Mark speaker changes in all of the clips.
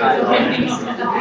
Speaker 1: Good afternoon, everyone.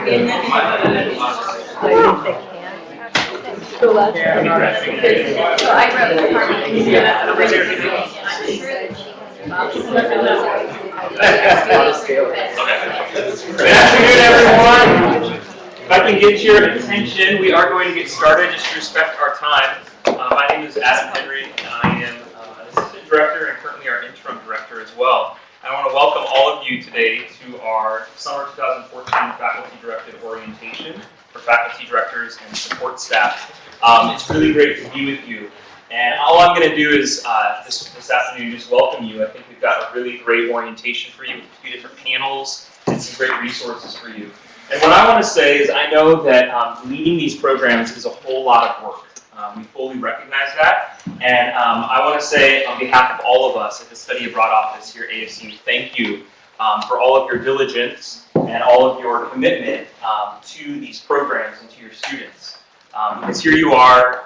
Speaker 1: If I can get your attention, we are going to get started just to respect our time. My name is Adam Henry, and I am an assistant director and currently our interim director as well. I want to welcome all of you today to our summer 2014 faculty-directed orientation for faculty directors and support staff. It's really great to be with you. And all I'm going to do is this afternoon just welcome you. I think we've got a really great orientation for you with a few different panels and some great resources for you. And what I want to say is I know that leading these programs is a whole lot of work. We fully recognize that. And I want to say on behalf of all of us at the Study Abroad office here at ASU, thank you for all of your diligence and all of your commitment to these programs and to your students. Because here you are,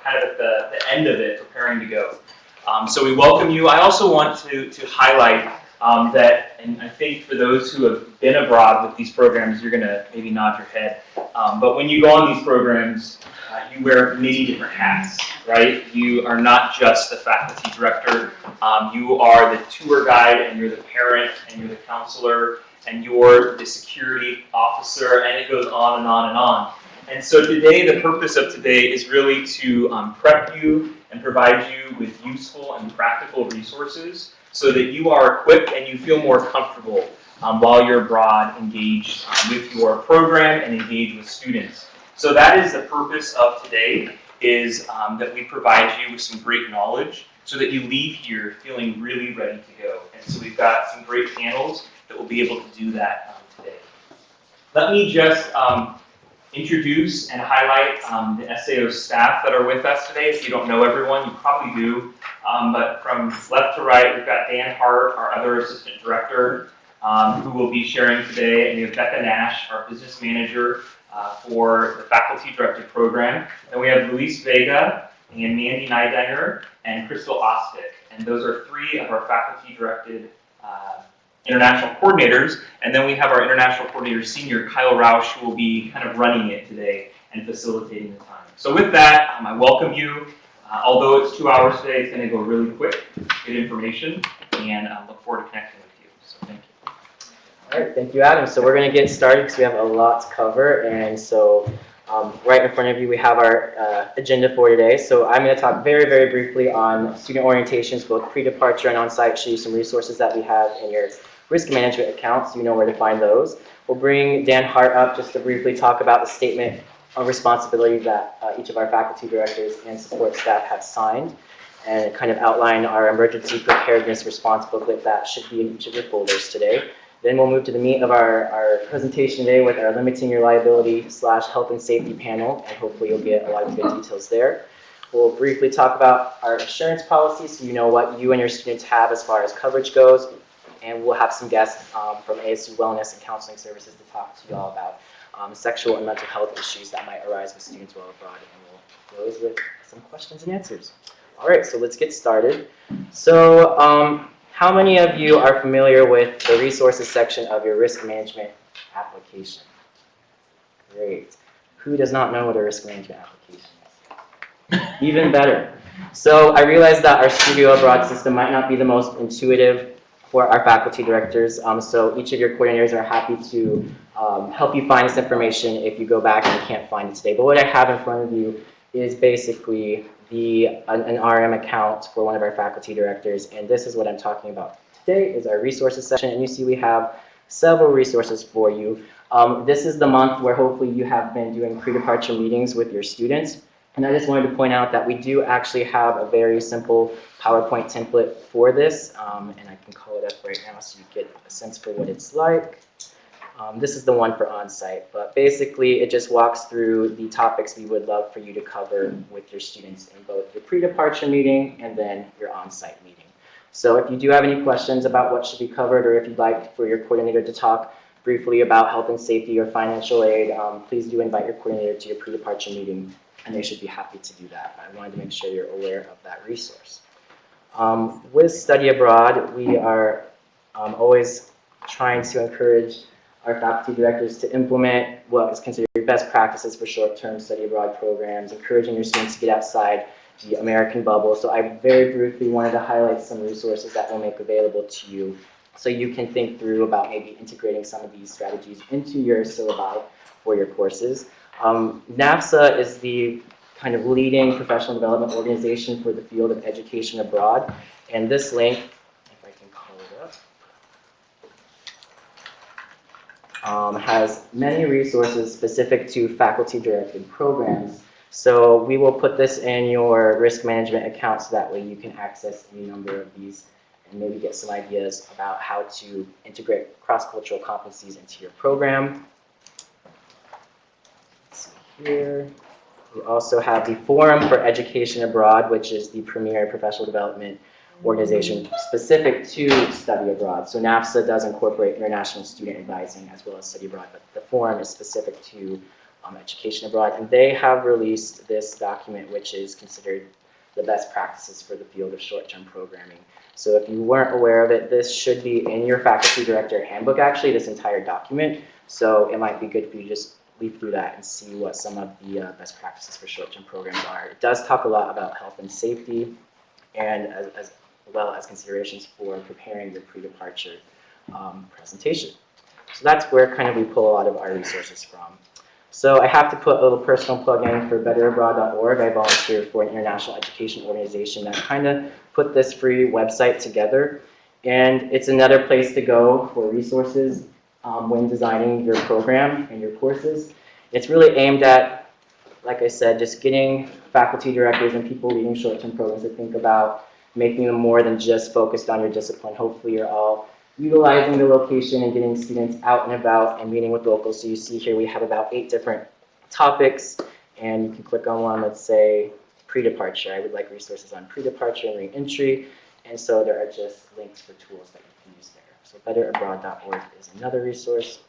Speaker 1: kind of at the end of it, preparing to go. So we welcome you. I also want to highlight that, and I think for those who have been abroad with these programs, you're going to maybe nod your head. But when you go on these programs, you wear many different hats, right? You are not just the faculty director. You are the tour guide, and you're the parent, and you're the counselor, and you're the security officer, and it goes on and on and on. And so today, the purpose of today is really to prep you and provide you with useful and practical resources so that you are equipped and you feel more comfortable while you're abroad, engaged with your program and engaged with students. So that is the purpose of today, is that we provide you with some great knowledge so that you leave here feeling really ready to go. And so we've got some great panels that will be able to do that today. Let me just introduce and highlight the SAO staff that are with us today. If you don't know everyone, you probably do. But from left to right, we've got Dan Hart, our other assistant director, who will be sharing today, and we have Becca Nash, our business manager for the faculty-directed program. Then we have Luis Vega and Mandy Neidinger and Crystal Ostick. And those are three of our faculty-directed international coordinators, and then we have our international coordinator senior, Kyle Rausch, who will be kind of running it today and facilitating the time. So with that, I welcome you. Although it's 2 hours today, it's going to go really quick, good information, and I look forward to connecting with you. So thank you.
Speaker 2: All right, thank you, Adam. So we're going to get started because we have a lot to cover, and so right in front of you we have our agenda for today. So I'm going to talk very, very briefly on student orientations, both pre-departure and on-site, show you some resources that we have in your risk management account, so you know where to find those. We'll bring Dan Hart up just to briefly talk about the statement of responsibility that each of our faculty directors and support staff have signed, and kind of outline our emergency preparedness response booklet that should be in each of your folders today. Then we'll move to the meat of our presentation today with our limiting your liability / health and safety panel, and hopefully you'll get a lot of good details there. We'll briefly talk about our insurance policy so you know what you and your students have as far as coverage goes. And we'll have some guests from ASU Wellness and Counseling Services to talk to you all about sexual and mental health issues that might arise with students while abroad. And we'll close with some questions and answers. All right, so let's get started. So how many of you are familiar with the resources section of your risk management application? Great. Who does not know what a risk management application is? Even better. So I realize that our Studio Abroad system might not be the most intuitive for our faculty directors, so each of your coordinators are happy to help you find this information if you go back and you can't find it today. But what I have in front of you is basically an RM account for one of our faculty directors, and this is what I'm talking about today is our resources section, and you see we have several resources for you. This is the month where hopefully you have been doing pre-departure meetings with your students. And I just wanted to point out that we do actually have a very simple PowerPoint template for this, and I can call it up right now so you get a sense for what it's like. This is the one for on-site, but basically it just walks through the topics we would love for you to cover with your students in both your pre-departure meeting and then your on-site meeting. So if you do have any questions about what should be covered, or if you'd like for your coordinator to talk briefly about health and safety or financial aid, please do invite your coordinator to your pre-departure meeting, and they should be happy to do that. I wanted to make sure you're aware of that resource. With Study Abroad, we are always trying to encourage our faculty directors to implement what is considered best practices for short-term study abroad programs, encouraging your students to get outside the American bubble. So I very briefly wanted to highlight some resources that we'll make available to you so you can think through about maybe integrating some of these strategies into your syllabi for your courses. NAFSA is the kind of leading professional development organization for the field of education abroad. And this link, if I can call it up, has many resources specific to faculty-directed programs. So we will put this in your risk management account so that way you can access any number of these and maybe get some ideas about how to integrate cross-cultural competencies into your program. Let's see here. We also have the Forum for Education Abroad, which is the premier professional development organization specific to study abroad. So NAFSA does incorporate international student advising as well as study abroad, but the Forum is specific to education abroad. And they have released this document, which is considered the best practices for the field of short-term programming. So if you weren't aware of it, this should be in your faculty director handbook, actually, this entire document. So it might be good for you to just leaf through that and see what some of the best practices for short-term programs are. It does talk a lot about health and safety, and as well as considerations for preparing your pre-departure presentation. So that's where kind of we pull a lot of our resources from. So I have to put a little personal plug in for betterabroad.org. I volunteer for an international education organization that kind of put this free website together. And it's another place to go for resources when designing your program and your courses. It's really aimed at, like I said, just getting faculty directors and people leading short-term programs to think about making them more than just focused on your discipline. Hopefully you're all utilizing the location and getting students out and about and meeting with locals. So you see here we have about 8 different topics, and you can click on one, let's say pre-departure. I would like resources on pre-departure and re-entry, and so there are just links for tools that you can use there. So betterabroad.org is another resource.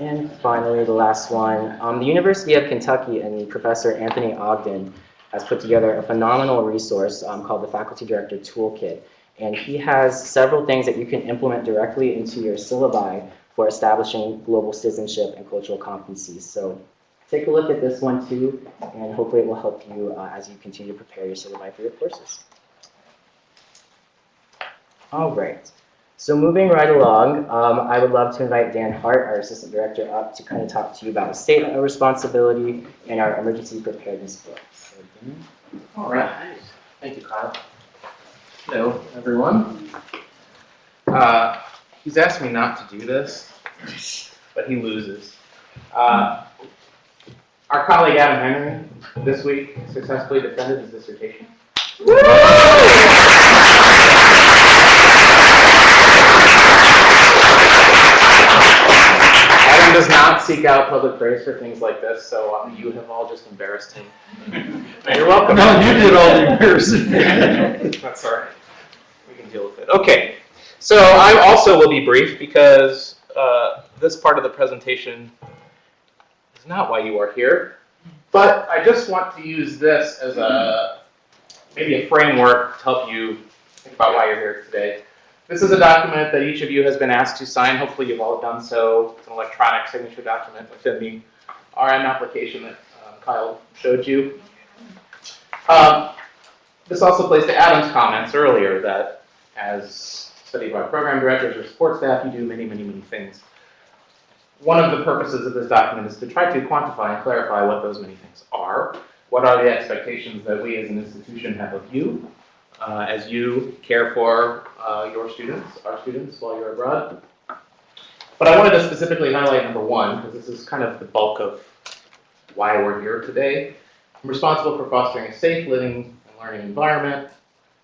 Speaker 2: And finally, the last one, the University of Kentucky and Professor Anthony Ogden has put together a phenomenal resource called the Faculty Director Toolkit. And he has several things that you can implement directly into your syllabi for establishing global citizenship and cultural competencies. So take a look at this one too, and hopefully it will help you as you continue to prepare your syllabi for your courses. All right. So moving right along, I would love to invite Dan Hart, our Assistant Director, up to kind of talk to you about a statement of responsibility and our emergency preparedness book. So, Dan.
Speaker 3: All right. Thank you, Kyle. Hello, everyone. He's asked me not to do this, but he loses. Our colleague Adam Henry this week successfully defended his dissertation. Adam does not seek out public praise for things like this, so you have all just embarrassed him. You're welcome.
Speaker 4: No, you did all the embarrassing.
Speaker 3: That's all right. We can deal with it. Okay, so I also will be brief because this part of the presentation is not why you are here, but I just want to use this as maybe a framework to help you think about why you're here today. This is a document that each of you has been asked to sign. Hopefully you've all done so. It's an electronic signature document within the RM application that Kyle showed you. This also plays to Adam's comments earlier that as study abroad program directors or support staff, you do many, many, many things. One of the purposes of this document is to try to quantify and clarify what those many things are. What are the expectations that we as an institution have of you as you care for your students, our students, while you're abroad. But I wanted to specifically highlight number 1, because this is kind of the bulk of why we're here today. I'm responsible for fostering a safe living and learning environment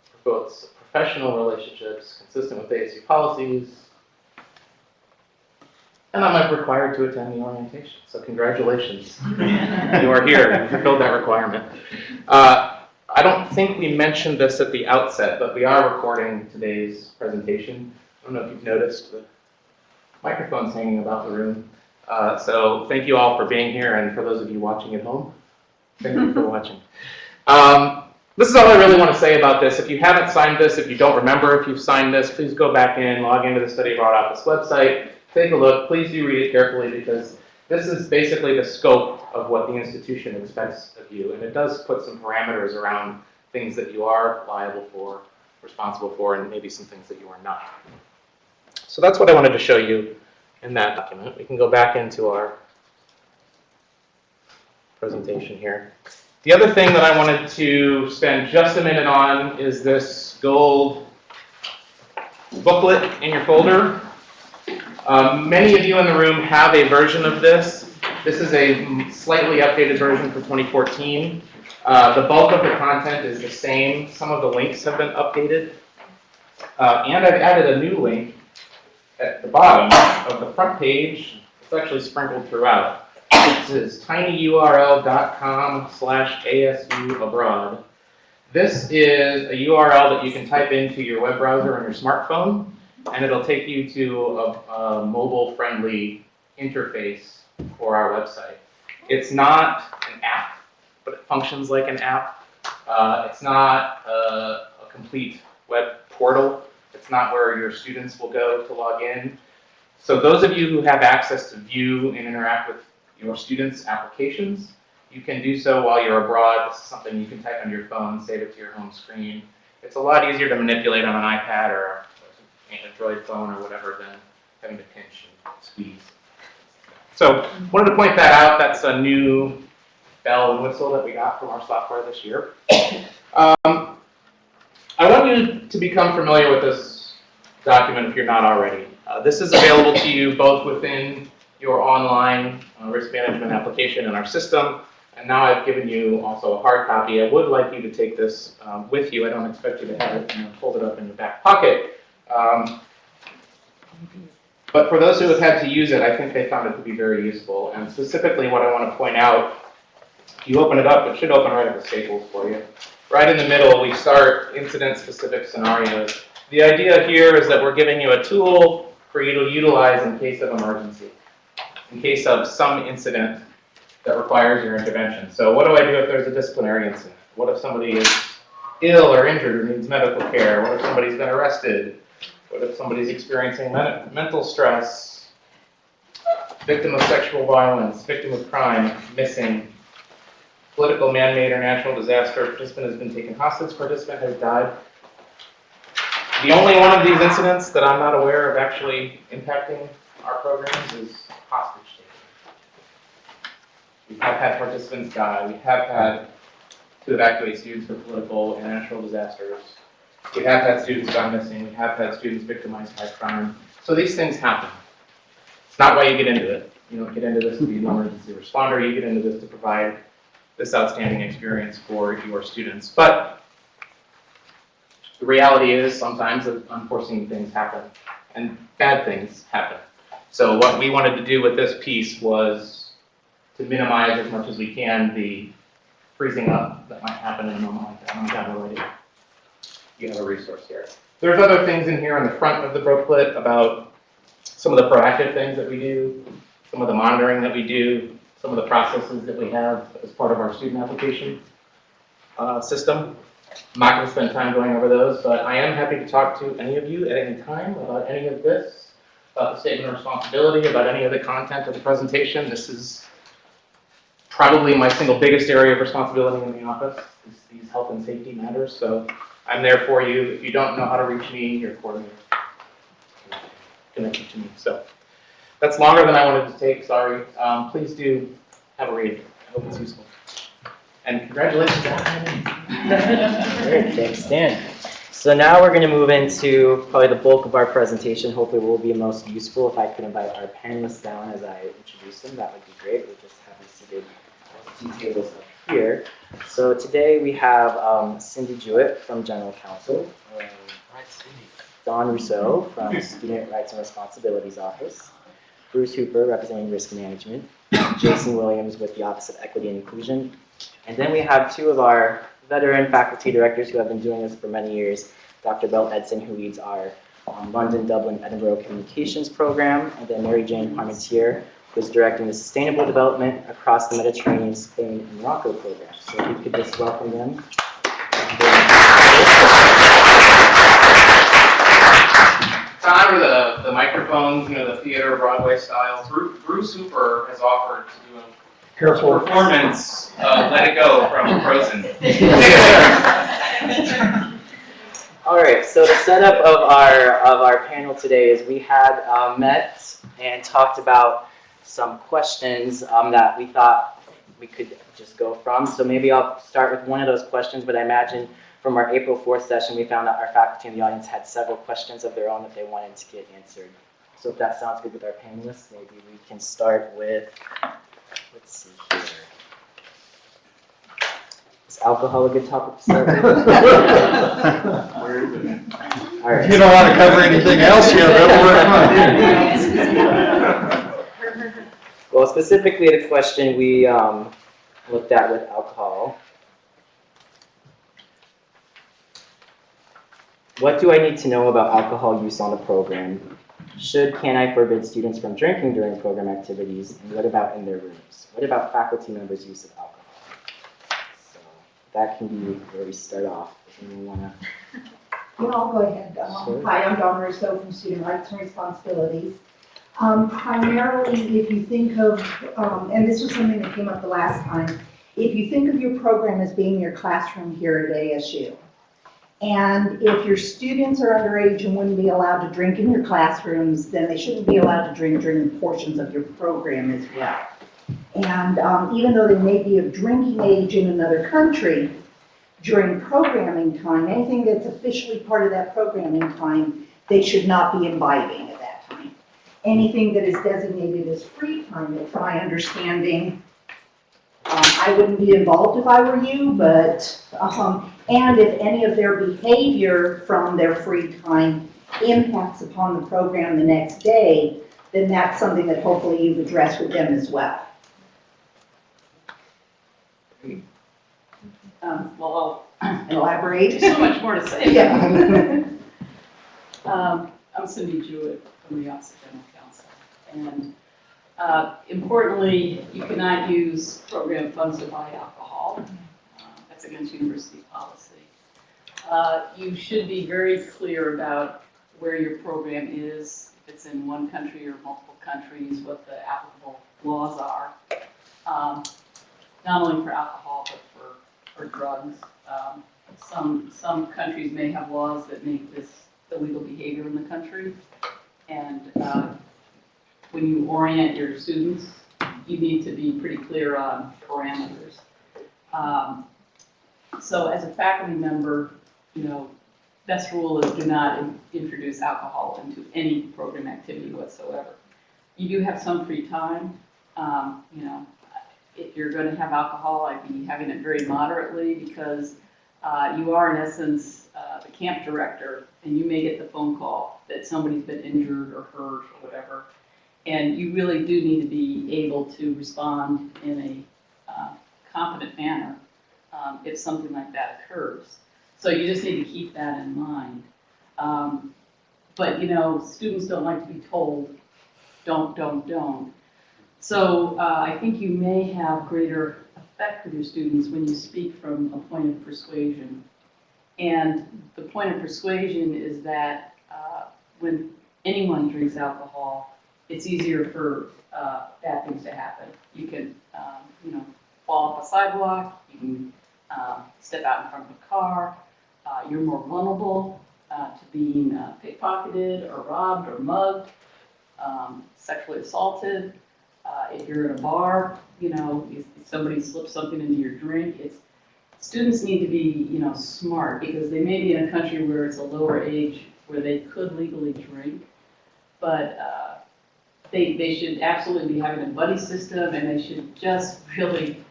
Speaker 3: for both professional relationships consistent with ASU policies, and I'm required to attend the orientation. So congratulations. You are here and fulfilled that requirement. I don't think we mentioned this at the outset, but we are recording today's presentation. I don't know if you've noticed the microphones hanging about the room. So thank you all for being here, and for those of you watching at home, thank you for watching. This is all I really want to say about this. If you haven't signed this, if you don't remember if you've signed this, please go back in, log into the Study Abroad Office website, take a look. Please do read it carefully because this is basically the scope of what the institution expects of you, and it does put some parameters around things that you are liable for, responsible for, and maybe some things that you are not. So that's what I wanted to show you in that document. We can go back into our presentation here. The other thing that I wanted to spend just a minute on is this gold booklet in your folder. Many of you in the room have a version of this. This is a slightly updated version for 2014. The bulk of the content is the same. Some of the links have been updated. And I've added a new link at the bottom of the front page. It's actually sprinkled throughout. This is tinyurl.com/ASUabroad. This is a URL that you can type into your web browser on your smartphone, and it'll take you to a mobile-friendly interface for our website. It's not an app, but it functions like an app. It's not a complete web portal. It's not where your students will go to log in. So those of you who have access to view and interact with your students' applications, you can do so while you're abroad. This is something you can type on your phone, save it to your home screen. It's a lot easier to manipulate on an iPad or an Android phone or whatever than having to pinch and squeeze. So wanted to point that out. That's a new bell and whistle that we got from our software this year. I want you to become familiar with this document if you're not already. This is available to you both within your online risk management application in our system, and now I've given you also a hard copy. I would like you to take this with you. I don't expect you to have it fold it up in the back pocket. But for those who have had to use it, I think they found it to be very useful. And specifically what I want to point out, you open it up, it should open right at the staples for you. Right in the middle, we start incident-specific scenarios. The idea here is that we're giving you a tool for you to utilize in case of emergency, in case of some incident that requires your intervention. So what do I do if there's a disciplinary incident? What if somebody is ill or injured or needs medical care? What if somebody's been arrested? What if somebody's experiencing mental stress? Victim of sexual violence, victim of crime, missing, political, man-made, or natural disaster, participant has been taken hostage, participant has died. The only one of these incidents that I'm not aware of actually impacting our programs is hostage taking. We have had participants die. We have had to evacuate students for political and natural disasters. We have had students gone missing. We have had students victimized by crime. So these things happen. It's not why you get into it. You don't get into this to be an emergency responder. You get into this to provide this outstanding experience for your students. But the reality is sometimes unforeseen things happen and bad things happen. So what we wanted to do with this piece was to minimize as much as we can the freezing up that might happen in a moment like that. I'm going to already. You have a resource here. There's other things in here on the front of the booklet about some of the proactive things that we do, some of the monitoring that we do, some of the processes that we have as part of our student application system. I'm not going to spend time going over those, but I am happy to talk to any of you at any time about any of this, about the statement of responsibility, about any of the content of the presentation. This is probably my single biggest area of responsibility in the office, is these health and safety matters. So I'm there for you. If you don't know how to reach me, your coordinator connected to me. So that's longer than I wanted to take, sorry. Please do have a read. I hope it's useful. And congratulations, Dan.
Speaker 2: Great, thanks, Dan. So now we're going to move into probably the bulk of our presentation. Hopefully, will be most useful. If I could invite our panelists down as I introduce them, that would be great. We'll just have them seated at 2 tables up here. So today we have Cindy Jewett from General Counsel, Don Rousseau from Student Rights and Responsibilities Office, Bruce Hooper representing Risk Management, Jason Williams with the Office of Equity and Inclusion, and then we have 2 of our veteran faculty directors who have been doing this for many years, Dr. Belle Edson, who leads our London, Dublin, Edinburgh Communications Program, and then Mary Jane Parmentier, who is directing the Sustainable Development across the Mediterranean, Spain, and Morocco program. So if you could just welcome them.
Speaker 3: gone over the microphones, the theater, Broadway style. Bruce Hooper has offered to do a
Speaker 4: Careful.
Speaker 3: performance of Let It Go from Frozen.
Speaker 2: All right, so the setup of our panel today is we had met and talked about some questions that we thought we could just go from. So maybe I'll start with one of those questions, but I imagine from our April 4th session, we found out our faculty in the audience had several questions of their own that they wanted to get answered. So if that sounds good with our panelists, maybe we can start with, let's see here. Is alcohol a good topic to start with?
Speaker 3: Where is it?
Speaker 2: All right.
Speaker 4: If you don't want to cover anything else, yeah, that'll work fine.
Speaker 2: Well, specifically the question we looked at with alcohol. What do I need to know about alcohol use on the program? Can I forbid students from drinking during program activities? And what about in their rooms? What about faculty members' use of alcohol? So that can be where we start off. If anyone want to...
Speaker 5: Yeah, I'll go ahead.
Speaker 2: Sure.
Speaker 5: Hi, I'm Dawn Russo from Student Rights and Responsibilities. Primarily, if you think of, and this was something that came up the last time, if you think of your program as being your classroom here at ASU, and if your students are underage and wouldn't be allowed to drink in your classrooms, then they shouldn't be allowed to drink during portions of your program as well. And even though they may be of drinking age in another country, during programming time, anything that's officially part of that programming time, they should not be imbibing at that time. Anything that is designated as free time, it's my understanding, I wouldn't be involved if I were you, but, and if any of their behavior from their free time impacts upon the program the next day, then that's something that hopefully you've addressed with them as well.
Speaker 6: Well,
Speaker 5: Elaborate.
Speaker 6: there's so much more to say.
Speaker 5: Yeah.
Speaker 6: I'm Cindy Jewett from the Office of General Counsel. And importantly, you cannot use program funds to buy alcohol. That's against university policy. You should be very clear about where your program is, if it's in one country or multiple countries, what the applicable laws are. Not only for alcohol, but for drugs. Some countries may have laws that make this illegal behavior in the country. And when you orient your students, you need to be pretty clear on parameters. So as a faculty member, best rule is do not introduce alcohol into any program activity whatsoever. You do have some free time. If you're going to have alcohol, I'd be having it very moderately because you are, in essence, the camp director, and you may get the phone call that somebody's been injured or hurt or whatever. And you really do need to be able to respond in a competent manner if something like that occurs. So you just need to keep that in mind. But, students don't like to be told, don't. So I think you may have greater effect with your students when you speak from a point of persuasion. And the point of persuasion is that when anyone drinks alcohol, it's easier for bad things to happen. You can, fall off a sidewalk, you can step out in front of a car, you're more vulnerable to being pickpocketed or robbed or mugged, sexually assaulted. If you're in a bar, if somebody slips something into your drink, students need to be, smart because they may be in a country where it's a lower age where they could legally drink, but they should absolutely be having a buddy system, and they should just really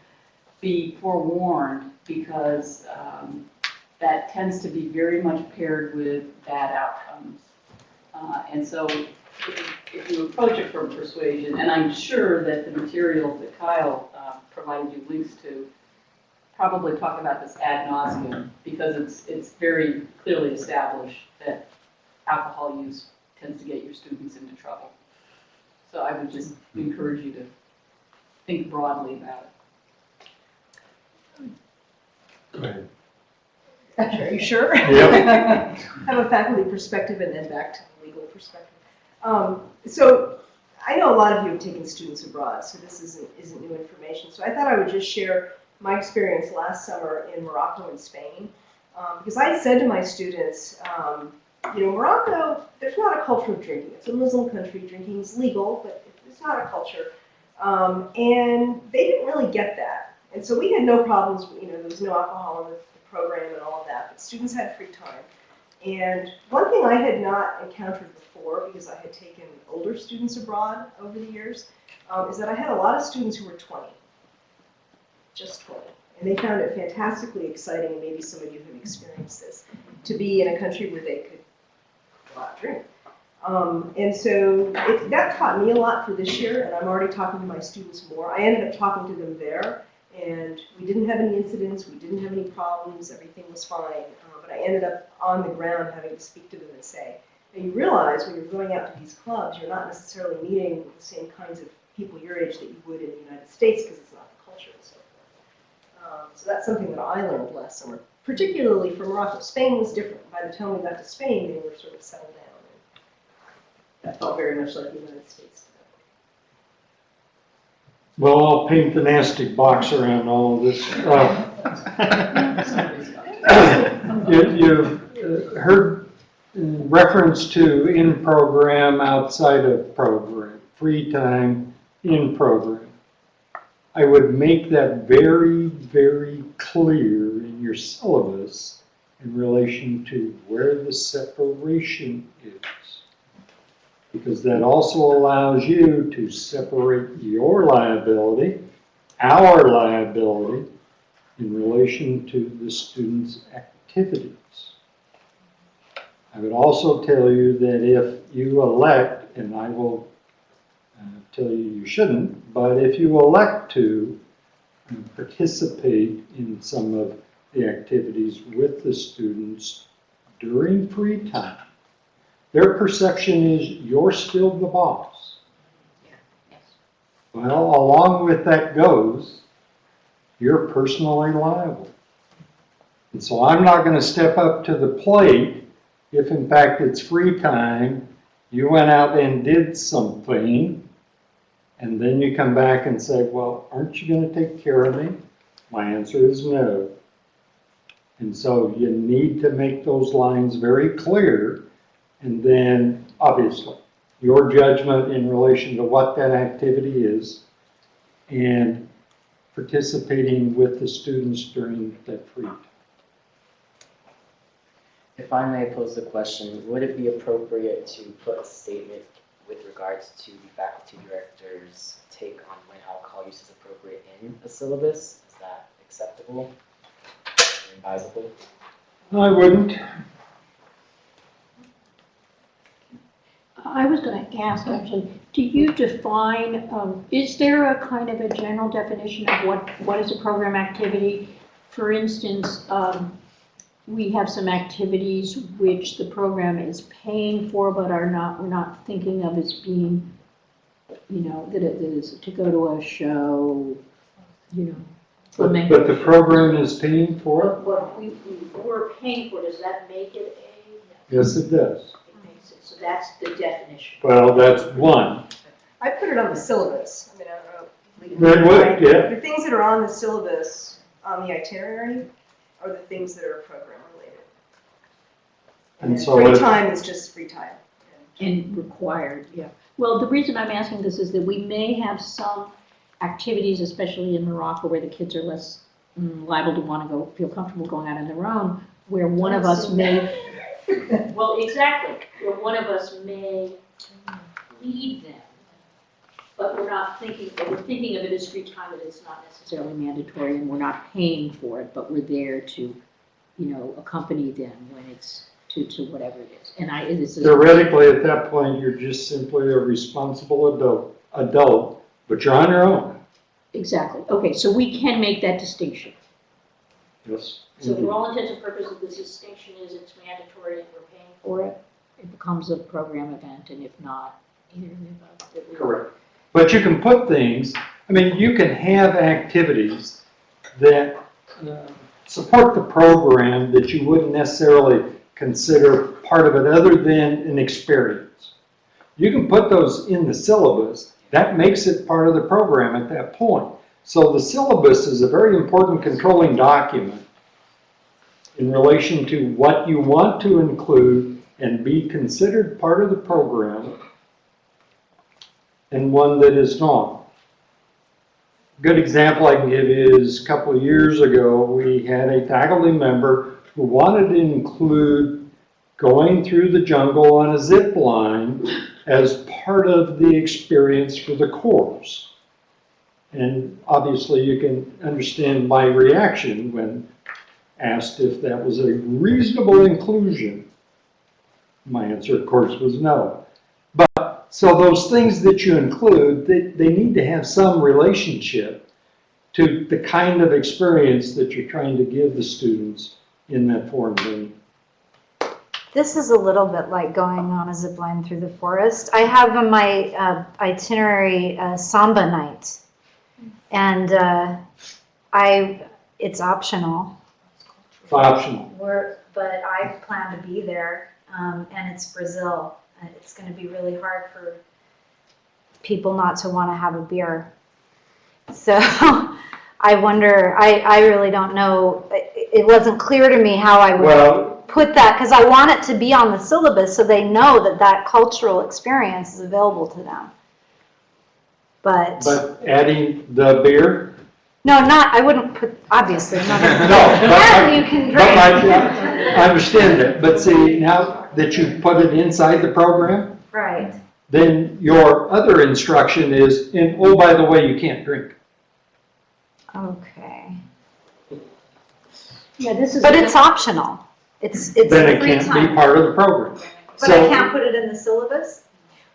Speaker 6: be forewarned because that tends to be very much paired with bad outcomes. And so if you approach it from persuasion, and I'm sure that the materials that Kyle provided you links to probably talk about this ad nauseum because it's very clearly established that alcohol use tends to get your students into trouble. So I would just encourage you to think broadly about it.
Speaker 4: Go ahead.
Speaker 7: Are you sure?
Speaker 4: Yep.
Speaker 7: I have a faculty perspective and then back to legal perspective. So I know a lot of you have taken students abroad, so this isn't new information. So I thought I would just share my experience last summer in Morocco and Spain. Because I said to my students, Morocco, there's not a culture of drinking. It's a Muslim country. Drinking is legal, but it's not a culture. And they didn't really get that. And so we had no problems. There was no alcohol in the program and all of that, but students had free time. And one thing I had not encountered before, because I had taken older students abroad over the years, is that I had a lot of students who were 20, just 20. And they found it fantastically exciting, and maybe some of you have experienced this, to be in a country where they could go out and drink. And so that taught me a lot for this year, and I'm already talking to my students more. I ended up talking to them there, and we didn't have any incidents, we didn't have any problems, everything was fine. But I ended up on the ground having to speak to them and say, now you realize when you're going out to these clubs, you're not necessarily meeting the same kinds of people your age that you would in the United States because it's not the culture and so forth. So that's something that I learned last summer, particularly for Morocco. Spain was different. By the time we got to Spain, they were sort of settled down. And that felt very much like the United States.
Speaker 4: Well, I'll paint the nasty box around all of this. You've heard reference to in program, outside of program, free time, in program. I would make that very, very clear in your syllabus in relation to where the separation is. Because that also allows you to separate your liability, our liability, in relation to the student's activities. I would also tell you that if you elect, and I will tell you shouldn't, but if you elect to participate in some of the activities with the students during free time, their perception is you're still the boss. Well, along with that goes, you're personally liable. And so I'm not going to step up to the plate if in fact it's free time, you went out and did something, and then you come back and say, well, aren't you going to take care of me? My answer is no. And so you need to make those lines very clear. And then, obviously, your judgment in relation to what that activity is and participating with the students during that free time.
Speaker 2: If I may pose the question, would it be appropriate to put a statement with regards to the faculty director's take on when alcohol use is appropriate in a syllabus? Is that acceptable or advisable?
Speaker 4: I wouldn't.
Speaker 8: I was going to ask, actually, do you define, is there a kind of a general definition of what is a program activity? For instance, we have some activities which the program is paying for but we're not thinking of as being, that it is to go to a show,
Speaker 4: But the program is paying for it?
Speaker 8: What we're paying for, does that make it a?
Speaker 4: Yes, it does.
Speaker 8: So that's the definition.
Speaker 4: Well, that's one.
Speaker 7: I put it on the syllabus. I mean, I don't know.
Speaker 4: That would, yeah.
Speaker 7: The things that are on the syllabus on the itinerary are the things that are program related.
Speaker 4: And
Speaker 7: And
Speaker 4: so
Speaker 7: free
Speaker 4: it-
Speaker 7: time is just free time.
Speaker 8: And required, yeah. Well, the reason I'm asking this is that we may have some activities, especially in Morocco, where the kids are less liable to want to feel comfortable going out on their own, where one of us may, well, exactly, where one of us may lead them, but we're thinking of it as free time, that it's not necessarily mandatory, and we're not paying for it, but we're there to, accompany them when it's to whatever it is. And this is.
Speaker 4: Theoretically, at that point, you're just simply a responsible adult, but you're on your own.
Speaker 8: Exactly. Okay, so we can make that distinction.
Speaker 4: Yes.
Speaker 8: So for all intents and purposes, the distinction is it's mandatory and we're paying for it. It becomes a program event, and if not, either of the above. that we-
Speaker 4: Correct. But you can put things, you can have activities that support the program that you wouldn't necessarily consider part of it other than an experience. You can put those in the syllabus. That makes it part of the program at that point. So the syllabus is a very important controlling document in relation to what you want to include and be considered part of the program and one that is not. A good example I can give is a couple of years ago, we had a faculty member who wanted to include going through the jungle on a zip line as part of the experience for the course. And obviously you can understand my reaction when asked if that was a reasonable inclusion. My answer, of course, was no. But, so those things that you include, they need to have some relationship to the kind of experience that you're trying to give the students in that foreign learning.
Speaker 9: This is a little bit like going on a zip line through the forest. I have on my itinerary Samba night, and it's optional.
Speaker 4: It's optional.
Speaker 9: But I plan to be there, and it's Brazil. It's going to be really hard for people not to want to have a beer. So I wonder, I really don't know. It wasn't clear to me how I would put that, because I want it to be on the syllabus so they know that that cultural experience is available to them. But
Speaker 4: adding the beer?
Speaker 9: No, I wouldn't put, obviously, not.
Speaker 4: No,
Speaker 9: You can drink.
Speaker 4: I understand that, but see, now that you put it inside the program,
Speaker 9: Right.
Speaker 4: then your other instruction is, and oh, by the way, you can't drink.
Speaker 9: Okay.
Speaker 8: Yeah, this is.
Speaker 9: But it's optional. It's
Speaker 4: Then it
Speaker 9: free
Speaker 4: can't be
Speaker 9: time.
Speaker 4: part of the program.
Speaker 9: But I can't put it in the syllabus?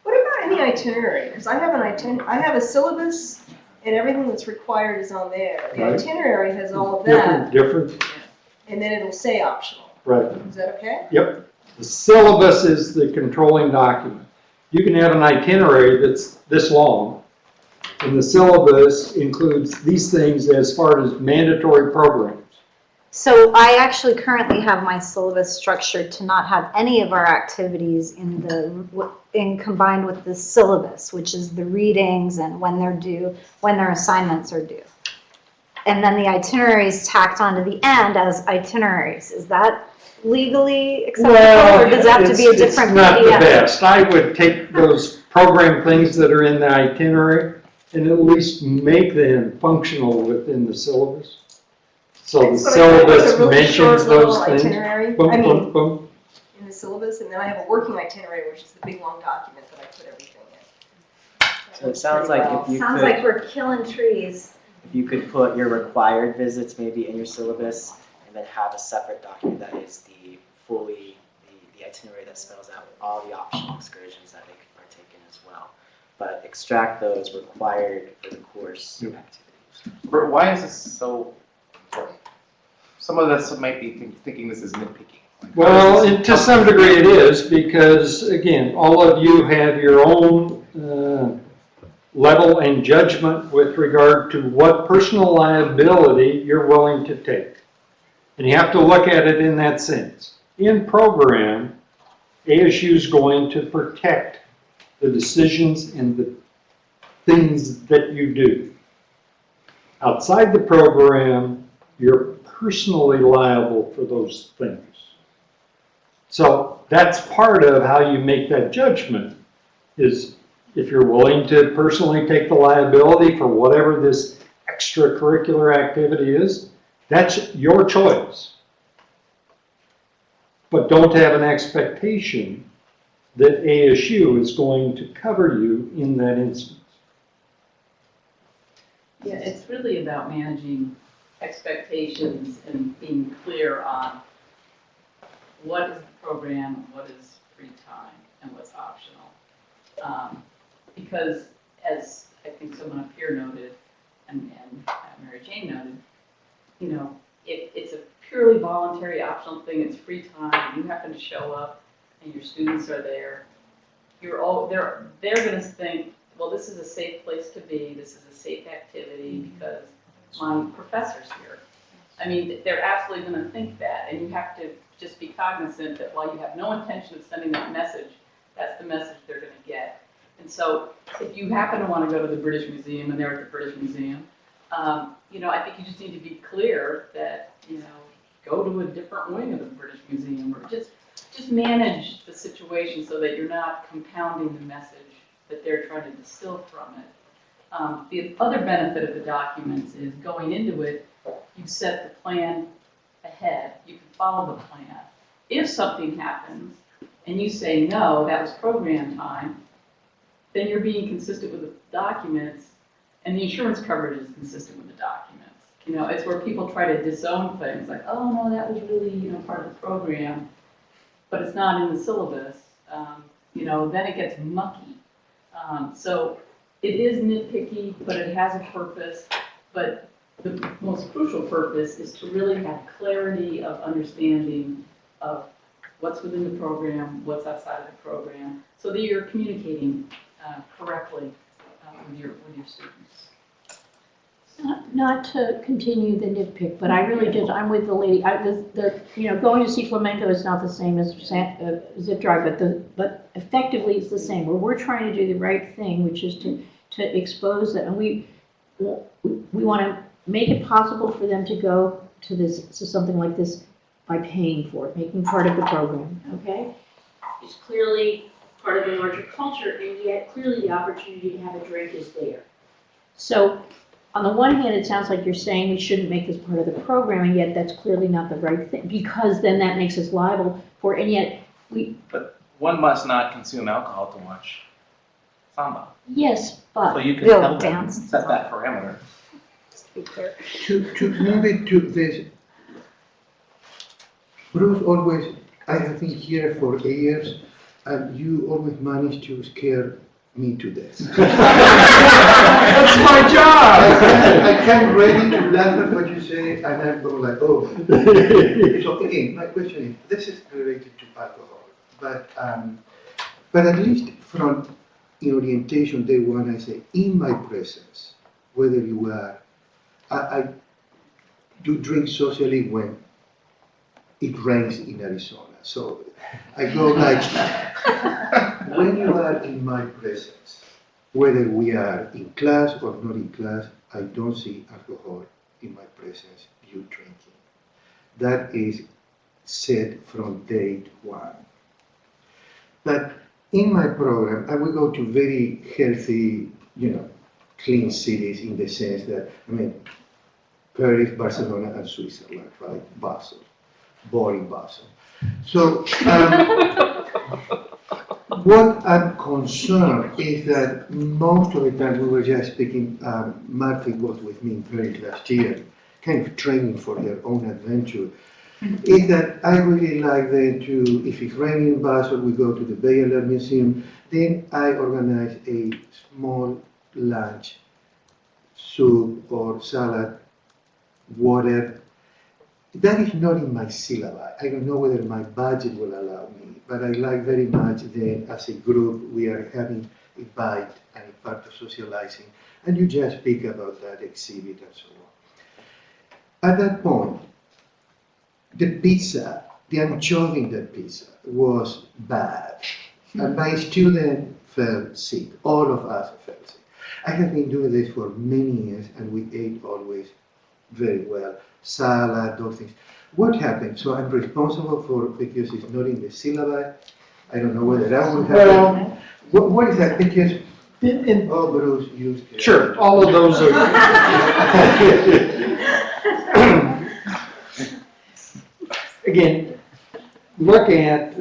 Speaker 7: What about any itinerary? Because I have a syllabus and everything that's required is on there. The
Speaker 4: Right.
Speaker 7: itinerary has all of that,
Speaker 4: Different,
Speaker 7: and then it'll say optional.
Speaker 4: right.
Speaker 7: Is that okay?
Speaker 4: Yep. The syllabus is the controlling document. You can have an itinerary that's this long, and the syllabus includes these things as far as mandatory programs.
Speaker 9: So I actually currently have my syllabus structured to not have any of our activities combined with the syllabus, which is the readings and when they're due, when their assignments are due. And then the itineraries tacked onto the end as itineraries. Is that legally acceptable, or does that have to be a different
Speaker 4: It's not the
Speaker 9: PDF?
Speaker 4: best. I would take those program things that are in the itinerary and at least make them functional within the syllabus. So the
Speaker 7: That's what I thought, like
Speaker 4: syllabus
Speaker 7: a really
Speaker 4: mentions
Speaker 7: short little
Speaker 4: those things.
Speaker 7: itinerary.
Speaker 4: Boom,
Speaker 7: I
Speaker 4: boom,
Speaker 7: mean,
Speaker 4: boom.
Speaker 7: in the syllabus, and then I have a working itinerary, which is the big long document that I put everything in.
Speaker 2: So it sounds like if you
Speaker 9: Sounds
Speaker 2: could,
Speaker 9: like we're killing trees.
Speaker 2: if you could put your required visits maybe in your syllabus and then have a separate document that is the itinerary that spells out all the optional excursions that they could partake in as well. But extract those required for the course
Speaker 4: Yep.
Speaker 2: activities.
Speaker 3: Bert, why is this so important? Some of us might be thinking this is nitpicking. Like, how
Speaker 4: Well,
Speaker 3: is this-
Speaker 4: to some degree it is, because again, all of you have your own level and judgment with regard to what personal liability you're willing to take. And you have to look at it in that sense. In program, ASU is going to protect the decisions and the things that you do. Outside the program, you're personally liable for those things. So that's part of how you make that judgment, is if you're willing to personally take the liability for whatever this extracurricular activity is, that's your choice. But don't have an expectation that ASU is going to cover you in that instance.
Speaker 6: Yeah, it's really about managing expectations and being clear on what is the program, what is free time, and what's optional. Because as I think someone up here noted, and Mary Jane noted, you know, it's a purely voluntary optional thing, it's free time, you happen to show up and your students are there, they're gonna think, well, this is a safe place to be, this is a safe activity because my professor's here. I mean, they're absolutely gonna think that, and you have to just be cognizant that while you have no intention of sending that message, that's the message they're gonna get. And so if you happen to want to go to the British Museum and they're at the British Museum, I think you just need to be clear that, go to a different wing of the British Museum, or just manage the situation so that you're not compounding the message that they're trying to distill from it. The other benefit of the documents is going into it, you set the plan ahead, you can follow the plan. If something happens and you say, no, that was program time, then you're being consistent with the documents, and the insurance coverage is consistent with the documents. It's where people try to disown things, like, oh, no, that was really, part of the program, but it's not in the syllabus. Then it gets mucky. So it is nitpicky, but it has a purpose. But the most crucial purpose is to really have clarity of understanding of what's within the program, what's outside of the program, so that you're communicating correctly with your students.
Speaker 8: Not to continue the nitpick, but I really just, I'm with the lady, going to see flamenco is not the same as zip drive, but effectively it's the same, where we're trying to do the right thing, which is to expose them, and we want to make it possible for them to go to something like this by paying for it, making part of the program, okay? It's clearly part of the larger culture, and yet clearly the opportunity to have a drink is there. So, on the one hand, it sounds like you're saying we shouldn't make this part of the program, and yet that's clearly not the right thing, because then that makes us liable for, and yet
Speaker 3: But one must not consume alcohol to watch samba.
Speaker 8: yes,
Speaker 3: So
Speaker 8: but,
Speaker 3: you can
Speaker 9: We'll
Speaker 3: help them
Speaker 9: dance.
Speaker 3: set that parameter.
Speaker 9: Just to be clear.
Speaker 10: To move it to this, Bruce always, I have been here for years, and you always manage to scare me to death.
Speaker 4: That's my job!
Speaker 10: I come ready to laugh at what you say, and I'm going like, oh. So again, my question is, this is related to alcohol, but at least from in orientation day one, I say, in my presence, whether you are, I do drink socially when it rains in Arizona. So I go like, when you are in my presence, whether we are in class or not in class, I don't see alcohol in my presence, you drinking. That is said from day one. But in my program, I will go to very healthy, clean cities in the sense that, Paris, Barcelona, and Switzerland, right? Basel, boring Basel. So, what I'm concerned is that most of the time, we were just speaking, Martha was with me in Paris last year, kind of training for their own adventure, is that I really like them to, if it's raining in Basel, we go to the Baylor Museum, then I organize a small lunch, soup or salad, water. That is not in my syllabi. I don't know whether my budget will allow me, but I like very much then as a group we are having a bite and a part of socializing, and you just speak about that exhibit and so on. At that point, the pizza, the anchovy in that pizza was bad, and my student fell sick. All of us fell sick. I have been doing this for many years, and we ate always very well. Salad, those things. What happened? So I'm responsible for, because it's not in the syllabi. I don't know whether that would happen. What is that? Because, oh, Bruce used it.
Speaker 4: Sure, all of those are. Again, look at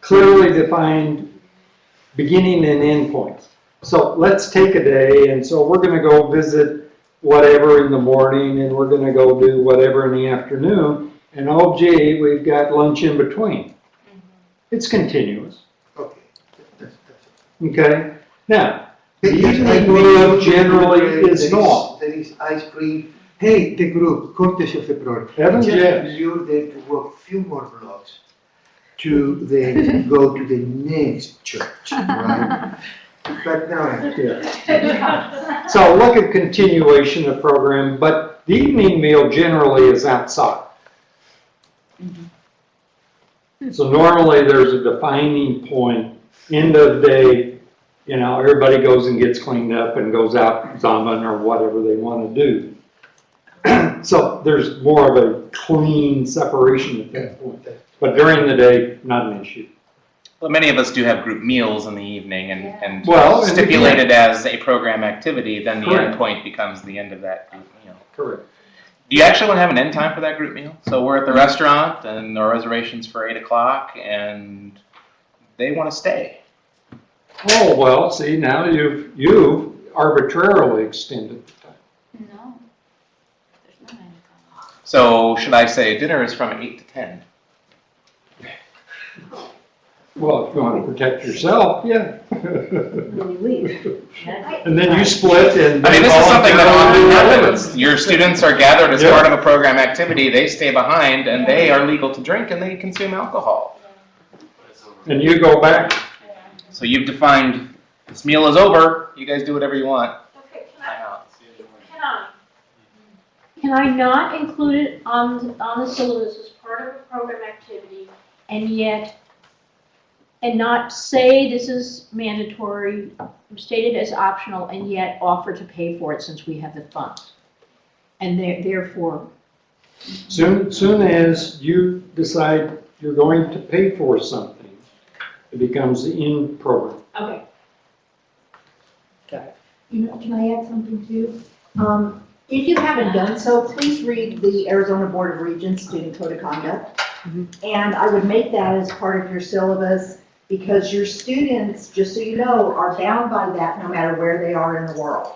Speaker 4: clearly defined beginning and end points. So let's take a day, and so we're gonna go visit whatever in the morning, and we're gonna go do whatever in the afternoon, and oh gee, we've got lunch in between. It's continuous,
Speaker 10: Okay. That's
Speaker 4: okay? Now,
Speaker 10: it.
Speaker 4: the
Speaker 10: Because I
Speaker 4: evening
Speaker 10: know
Speaker 4: meal generally is normal.
Speaker 10: There is ice cream. Hey, the group, courtesy of the program.
Speaker 4: Heavens,
Speaker 10: Just
Speaker 4: yes.
Speaker 10: lure them to walk a few more blocks to then go to the next church, right? But now,
Speaker 4: Yeah. So look at continuation of program, but the evening meal generally is outside. So normally there's a defining point, end of the day, you know, everybody goes and gets cleaned up and goes out zombing or whatever they want to do. So there's more of a clean separation at that point. But during the day, not an issue.
Speaker 3: But many of us do have group meals in the evening and
Speaker 4: Well, and
Speaker 3: stipulated as a program activity, then the
Speaker 4: Correct.
Speaker 3: end point becomes the end of that group meal.
Speaker 4: Correct.
Speaker 3: Do you actually want to have an end time for that group meal? So we're at the restaurant and our reservation's for 8 o'clock and they want to stay.
Speaker 4: Oh, well, see, now you've arbitrarily extended the time.
Speaker 8: No. There's no end time.
Speaker 3: So should I say dinner is from 8 to 10?
Speaker 4: Well, if you want to protect yourself, yeah.
Speaker 5: When you leave.
Speaker 4: And then you split and.
Speaker 3: I mean, this is something that often
Speaker 4: voluntarily
Speaker 3: happens. Your students are gathered as
Speaker 4: Yeah.
Speaker 3: part of a program activity, they stay behind and they are legal to drink and they consume alcohol.
Speaker 4: And you go back.
Speaker 3: So you've defined, this meal is over, you guys do whatever you want.
Speaker 8: Okay,
Speaker 3: I'm out.
Speaker 8: can I not include it on the syllabus as part of a program activity and not say this is mandatory, stated as optional, and yet offer to pay for it since we have the funds? And therefore,
Speaker 4: Soon as you decide you're going to pay for something, it becomes the in program.
Speaker 8: okay.
Speaker 5: You know, can I add something too? If you haven't done so, please read the Arizona Board of Regents Student Code of Conduct. And I would make that as part of your syllabus because your students, just so you know, are bound by that no matter where they are in the world.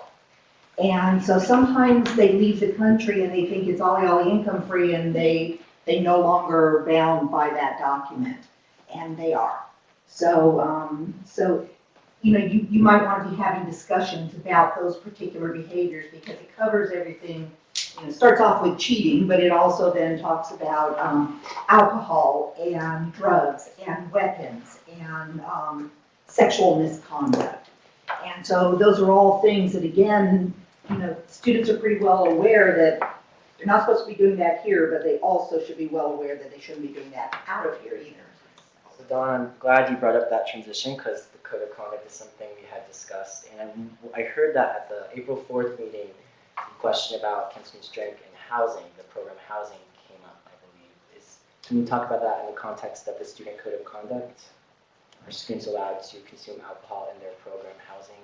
Speaker 5: And so sometimes they leave the country and they think it's ollie income free and they no longer are bound by that document, and they are. So, you know, you might want to be having discussions about those particular behaviors because it covers everything. You know, it starts off with cheating, but it also then talks about alcohol and drugs and weapons and sexual misconduct. And so those are all things that, again, you know, students are pretty well aware that they're not supposed to be doing that here, but they also should be well aware that they shouldn't be doing that out of here either.
Speaker 2: So Dawn, I'm glad you brought up that transition because the code of conduct is something we had discussed. And I heard that at the April 4th meeting, the question about can students drink and housing, the program housing came up, I believe. Can you talk about that in the context of the student code of conduct? Are students allowed to consume alcohol in their program housing?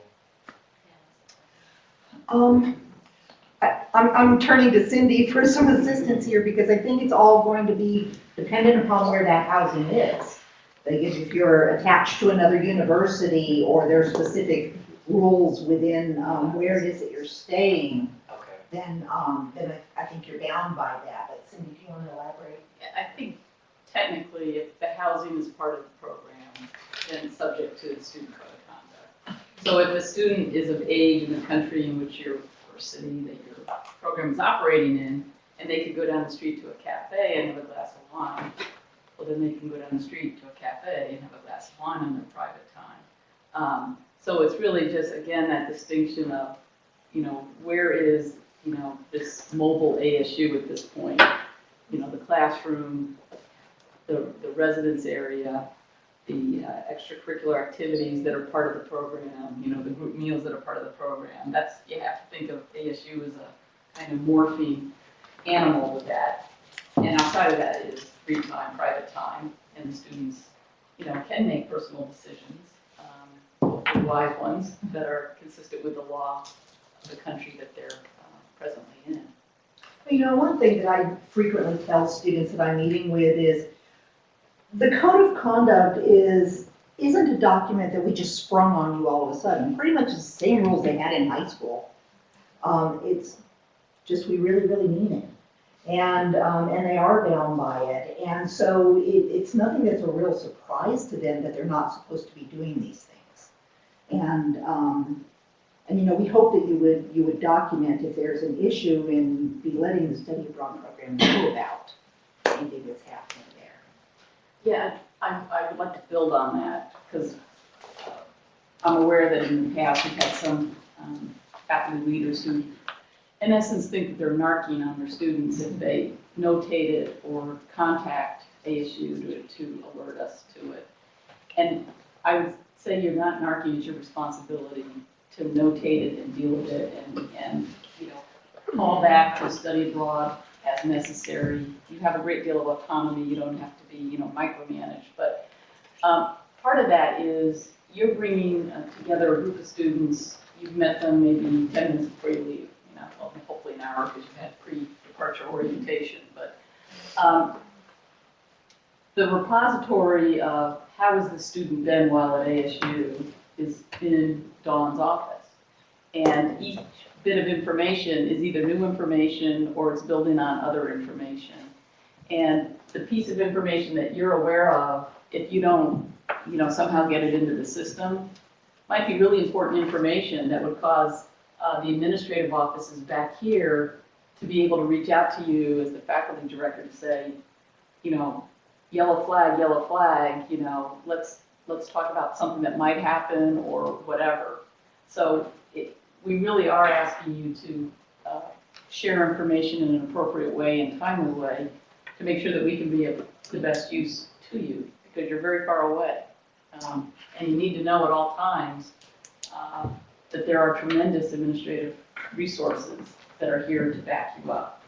Speaker 5: I'm turning to Cindy for some assistance here because I think it's all going to be dependent upon where that housing is. Like if you're attached to another university or there's specific rules within where it is that you're staying,
Speaker 2: Okay.
Speaker 5: then I think you're bound by that. But Cindy, do you want to elaborate?
Speaker 6: I think technically, if the housing is part of the program, then it's subject to the student code of conduct. So if a student is of age in the country in which or city that your program is operating in, and they could go down the street to a cafe and have a glass of wine, well, then they can go down the street to a cafe and have a glass of wine in their private time. So it's really just, again, that distinction of, you know, where is, you know, this mobile ASU at this point? You know, the classroom, the residence area, the extracurricular activities that are part of the program, you know, the group meals that are part of the program. That's, you have to think of ASU as a kind of morphing animal with that. And outside of that is free time, private time, and the students, you know, can make personal decisions, hopefully wise ones that are consistent with the law of the country that they're presently in.
Speaker 5: You know, one thing that I frequently tell students that I'm meeting with is the code of conduct isn't a document that we just sprung on you all of a sudden. Pretty much the same rules they had in high school. It's just we really, really mean it. And they are bound by it. And so it's nothing that's a real surprise to them that they're not supposed to be doing these things. And you know, we hope that you would document if there's an issue and be letting the study abroad program know about anything that's happening there.
Speaker 6: Yeah, I would like to build on that, because I'm aware that in the past we've had some faculty leaders who, in essence, think that they're narking on their students if they notate it or contact ASU to alert us to it. And I would say you're not narking, it's your responsibility to notate it and deal with it and call back to study abroad as necessary. You have a great deal of autonomy, you don't have to be, micromanaged, but part of that is you're bringing together a group of students, you've met them maybe 10 minutes before you leave, well, hopefully an hour because you've had pre-departure orientation, but the repository of how has the student been while at ASU is in Dawn's office. And each bit of information is either new information or it's building on other information. And the piece of information that you're aware of, if you don't, somehow get it into the system, might be really important information that would cause the administrative offices back here to be able to reach out to you as the faculty director to say, yellow flag, let's talk about something that might happen or whatever. So we really are asking you to share information in an appropriate way and timely way to make sure that we can be of the best use to you, because you're very far away. And you need to know at all times that there are tremendous administrative resources that are here to back you up.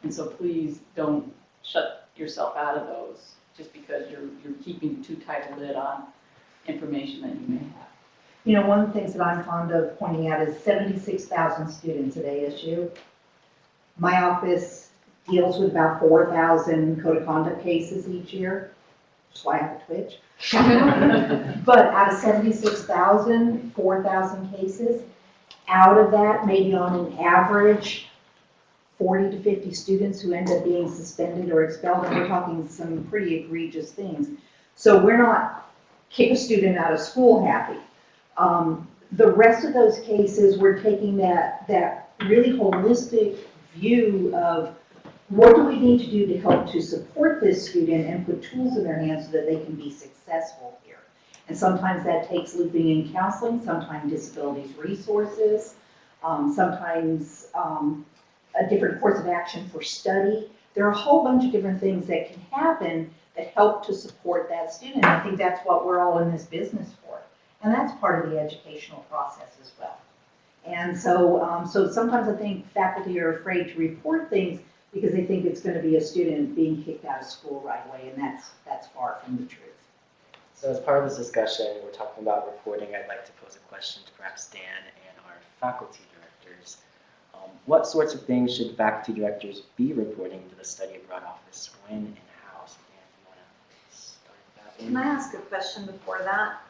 Speaker 6: And so please don't shut yourself out of those just because you're keeping too tight a lid on information that you may have.
Speaker 5: One of the things that I'm fond of pointing out is 76,000 students at ASU. My office deals with about 4,000 code of conduct cases each year. That's why I have a twitch. But out of 76,000, 4,000 cases, out of that, maybe on an average, 40 to 50 students who end up being suspended or expelled, and we're talking some pretty egregious things. So we're not kick a student out of school happy. The rest of those cases, we're taking that really holistic view of what do we need to do to help to support this student and put tools in their hands so that they can be successful here. And sometimes that takes looping in counseling, sometimes disabilities resources, sometimes a different course of action for study. There are a whole bunch of different things that can happen that help to support that student. I think that's what we're all in this business for. And that's part of the educational process as well. And so, so sometimes I think faculty are afraid to report things because they think it's going to be a student being kicked out of school right away, and that's far from the truth.
Speaker 2: So as part of this discussion, we're talking about reporting. I'd like to pose a question to perhaps Dan and our faculty directors. What sorts of things should faculty directors be reporting to the study abroad office, when and how? So Dan, if you want to start that one.
Speaker 9: Can I ask a question before that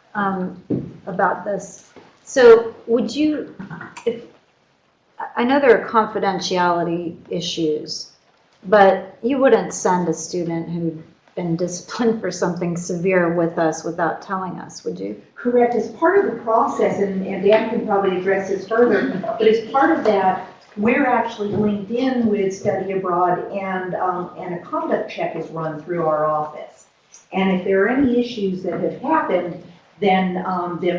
Speaker 9: about this? So would you, I know there are confidentiality issues, but you wouldn't send a student who'd been disciplined for something severe with us without telling us, would you?
Speaker 5: Correct. As part of the process, and Dan can probably address this further, but as part of that, we're actually linked in with study abroad, and a conduct check is run through our office. And if there are any issues that have happened, then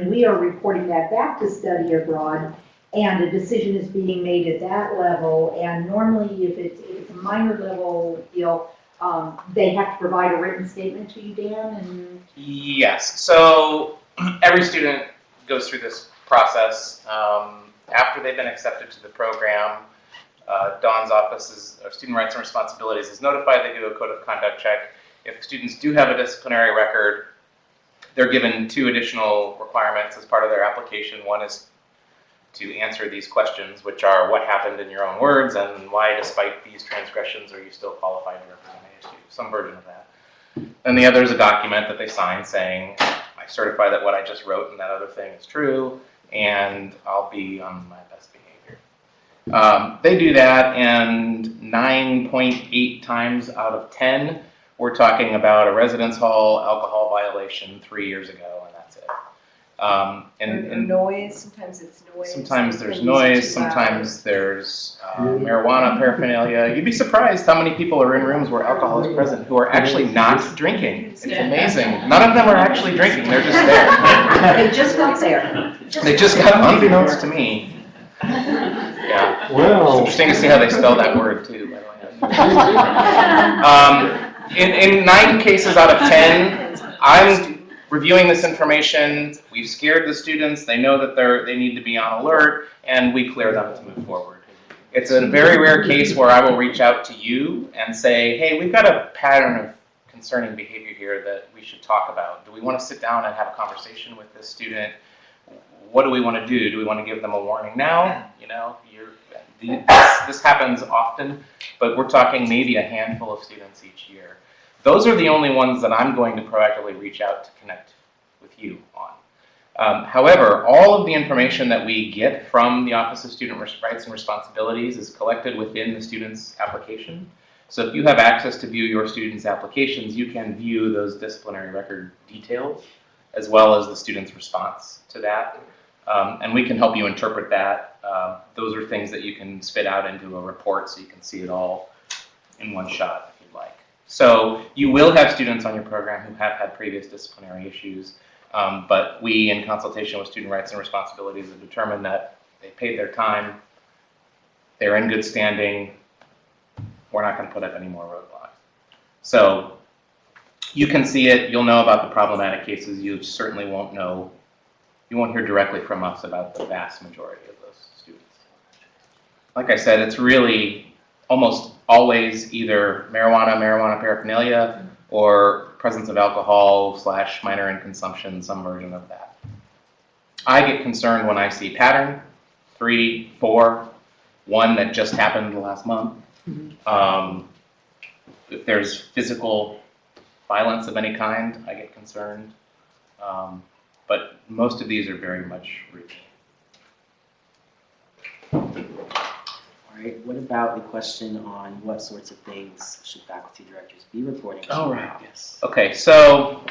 Speaker 5: we are reporting that back to study abroad, and a decision is being made at that level. And normally, if it's a minor level deal, they have to provide a written statement to you, Dan. And
Speaker 3: Yes. So every student goes through this process. After they've been accepted to the program, Dawn's office, Student Rights and Responsibilities, is notified. They do a code of conduct check. If students do have a disciplinary record, they're given 2 additional requirements as part of their application. One is to answer these questions, which are what happened in your own words and why, despite these transgressions, are you still qualified to represent ASU, some version of that. And the other is a document that they sign saying, I certify that what I just wrote and that other thing is true, and I'll be on my best behavior. They do that, and 9.8 times out of 10, we're talking about a residence hall alcohol violation 3 years ago, and that's it.
Speaker 7: And noise, sometimes it's noise.
Speaker 3: Sometimes there's noise, sometimes there's marijuana paraphernalia. You'd be surprised how many people are in rooms where alcohol is present who are actually not drinking. It's amazing. None of them are actually drinking, they're just there.
Speaker 5: they just got there.
Speaker 3: They just got, unbeknownst to me. Yeah.
Speaker 4: Well,
Speaker 3: It's interesting to see how they spell that word too, by the way. in 9 cases out of 10, I'm reviewing this information, we've scared the students, they know that they need to be on alert, and we clear them to move forward. It's a very rare case where I will reach out to you and say, hey, we've got a pattern of concerning behavior here that we should talk about. Do we want to sit down and have a conversation with this student? What do we want to do? Do we want to give them a warning now? You know, this happens often, but we're talking maybe a handful of students each year. Those are the only ones that I'm going to proactively reach out to connect with you on. However, all of the information that we get from the Office of Student Rights and Responsibilities is collected within the student's application. So if you have access to view your student's applications, you can view those disciplinary record details as well as the student's response to that. And we can help you interpret that. Those are things that you can spit out into a report so you can see it all in one shot if you'd like. So you will have students on your program who have had previous disciplinary issues, but we, in consultation with Student Rights and Responsibilities, have determined that they paid their time, they're in good standing, we're not going to put up any more roadblocks. So you can see it, you'll know about the problematic cases, you certainly won't know, you won't hear directly from us about the vast majority of those students. Like I said, it's really almost always either marijuana paraphernalia, or presence of alcohol / minor in consumption, some version of that. I get concerned when I see pattern, 3, 4, 1 that just happened last month. If there's physical violence of any kind, I get concerned. But most of these are very much routine.
Speaker 2: All right, what about the question on what sorts of things should faculty directors be reporting to
Speaker 3: Oh,
Speaker 2: their
Speaker 3: right,
Speaker 2: office?
Speaker 3: Okay, so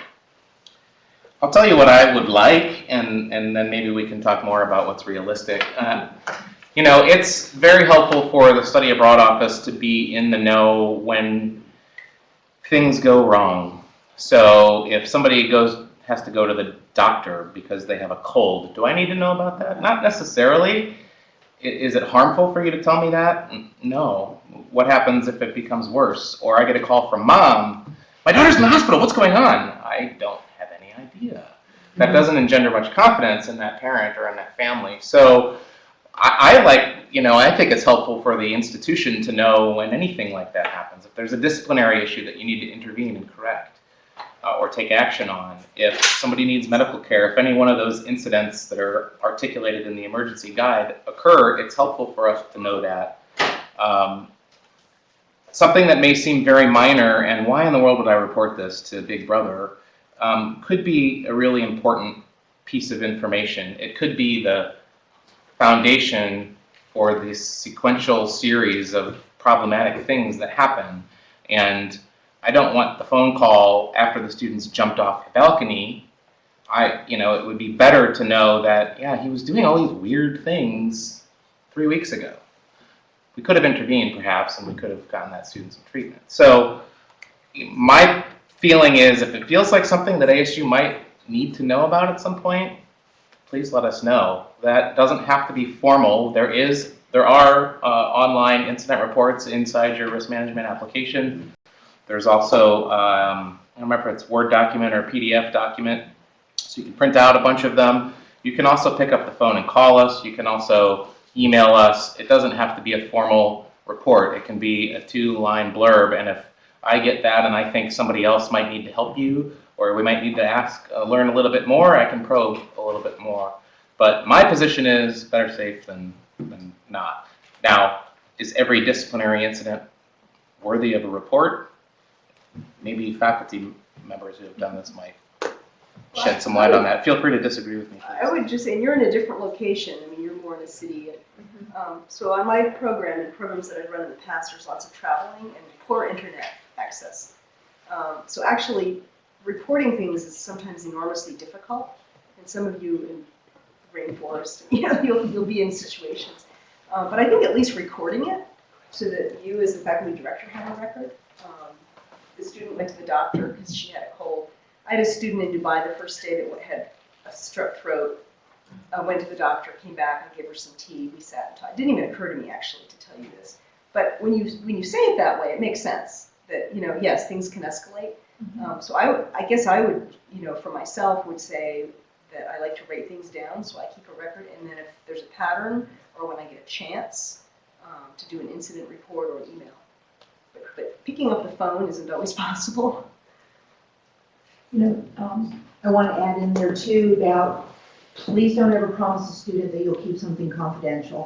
Speaker 3: I'll tell you what I would like, and then maybe we can talk more about what's realistic. You know, it's very helpful for the study abroad office to be in the know when things go wrong. So if somebody has to go to the doctor because they have a cold, do I need to know about that? Not necessarily. Is it harmful for you to tell me that? No. What happens if it becomes worse? Or I get a call from mom, my daughter's in the hospital, what's going on? I don't have any idea. That doesn't engender much confidence in that parent or in that family. So I think it's helpful for the institution to know when anything like that happens. If there's a disciplinary issue that you need to intervene and correct or take action on, if somebody needs medical care, if any one of those incidents that are articulated in the emergency guide occur, it's helpful for us to know that. Something that may seem very minor, and why in the world would I report this to Big Brother, could be a really important piece of information. It could be the foundation for this sequential series of problematic things that happen. And I don't want the phone call after the students jumped off the balcony. It would be better to know that, yeah, he was doing all these weird things 3 weeks ago. We could have intervened perhaps, and we could have gotten that student some treatment. So my feeling is, if it feels like something that ASU might need to know about at some point, please let us know. That doesn't have to be formal. There are online incident reports inside your risk management application. There's also, I don't remember if it's Word document or PDF document, so you can print out a bunch of them. You can also pick up the phone and call us. You can also email us. It doesn't have to be a formal report. It can be a 2-line blurb, and if I get that and I think somebody else might need to help you, or we might need to learn a little bit more, I can probe a little bit more. But my position is better safe than not. Now, is every disciplinary incident worthy of a report? Maybe faculty members who have done this might shed some light on that. Feel free to disagree with me, please.
Speaker 7: I would just say, and you're in a different location. I mean, you're more in a city. So on my program and programs that I've run in the past, there's lots of traveling and poor internet access. So actually, reporting things is sometimes enormously difficult. And some of you in the rainforest, you'll be in situations. But I think at least recording it so that you as the faculty director have a record. The student went to the doctor because she had a cold. I had a student in Dubai the first day that had a strep throat, went to the doctor, came back, and gave her some tea. We sat and talked. It didn't even occur to me, actually, to tell you this. But when you say it that way, it makes sense. that, yes, things can escalate. So I guess I would, for myself, would say that I like to write things down, so I keep a record, and then if there's a pattern, or when I get a chance, to do an incident report or email. But picking up the phone isn't always possible.
Speaker 5: I want to add in there too about, please don't ever promise a student that you'll keep something confidential.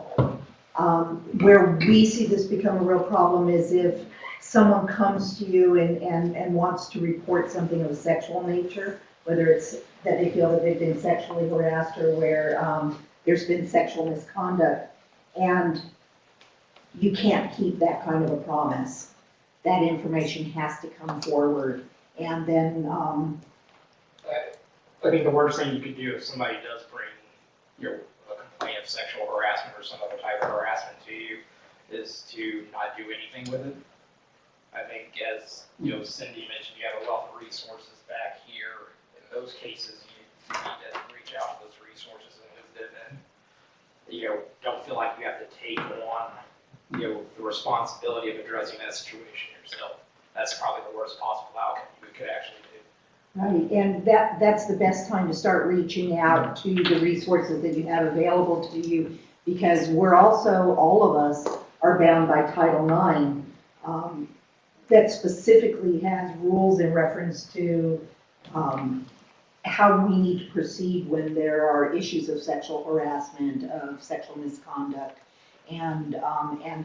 Speaker 5: Where we see this become a real problem is if someone comes to you and wants to report something of a sexual nature, whether it's that they feel that they've been sexually harassed or where there's been sexual misconduct, and you can't keep that kind of a promise. That information has to come forward, and then
Speaker 11: I think the worst thing you could do if somebody does bring a complaint of sexual harassment or some other type of harassment to you is to not do anything with it. I think, as Cindy mentioned, you have a wealth of resources back here. In those cases, you need to reach out to those resources and visit them, and don't feel like you have to take on the responsibility of addressing that situation yourself. That's probably the worst possible outcome you could actually do.
Speaker 5: right, and that's the best time to start reaching out to the resources that you have available to you, because we're also, all of us are bound by Title IX, that specifically has rules in reference to how we need to proceed when there are issues of sexual harassment, of sexual misconduct. And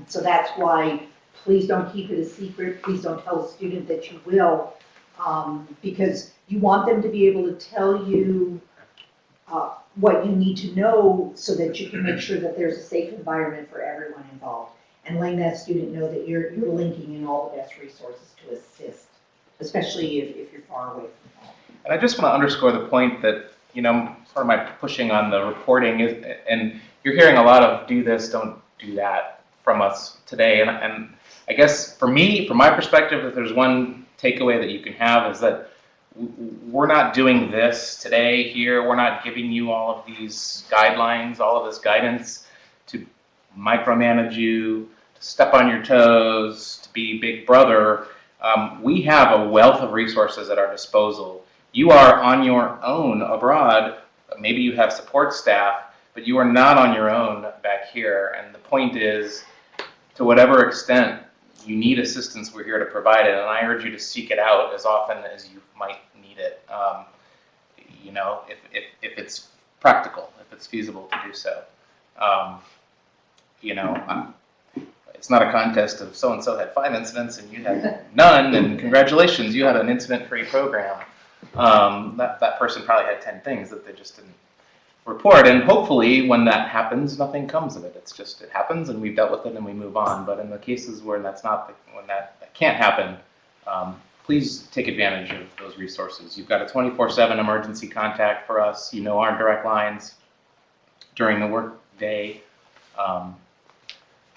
Speaker 5: so that's why, please don't keep it a secret. Please don't tell a student that you will, because you want them to be able to tell you what you need to know so that you can make sure that there's a safe environment for everyone involved. And letting that student know that you're linking in all the best resources to assist, especially if you're far away from home.
Speaker 3: And I just want to underscore the point that, sort of my pushing on the reporting is, and you're hearing a lot of do this, don't do that from us today. And I guess for me, from my perspective, if there's one takeaway that you can have is that we're not doing this today here. We're not giving you all of these guidelines, all of this guidance to micromanage you, to step on your toes, to be big brother. We have a wealth of resources at our disposal. You are on your own abroad. Maybe you have support staff, but you are not on your own back here. And the point is, to whatever extent you need assistance, we're here to provide it. And I urge you to seek it out as often as you might need it. If it's practical, if it's feasible to do so. It's not a contest of so-and-so had 5 incidents and you had none, and congratulations, you had an incident-free program. That person probably had 10 things that they just didn't report, and hopefully when that happens, nothing comes of it. It's just, it happens and we've dealt with it and we move on. But in the cases where when that can't happen, please take advantage of those resources. You've got a 24/7 emergency contact for us. Our direct lines during the work day.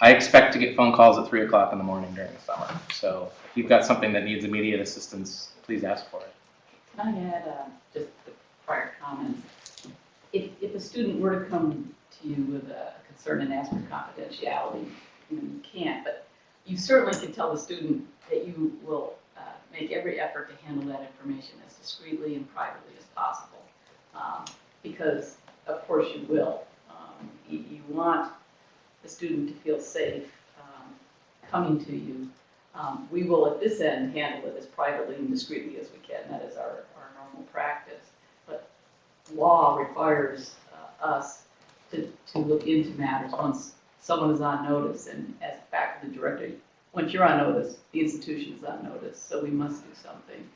Speaker 3: I expect to get phone calls at 3 o'clock in the morning during the summer. So if you've got something that needs immediate assistance, please ask for it.
Speaker 6: Can I add just the prior comments? If a student were to come to you with a concern and ask for confidentiality, you can't, but you certainly can tell the student that you will make every effort to handle that information as discreetly and privately as possible, because of course you will. You want the student to feel safe coming to you. We will at this end handle it as privately and discreetly as we can. That is our normal practice. But law requires us to look into matters once someone is on notice, and as faculty director, once you're on notice, the institution is on notice, so we must do something.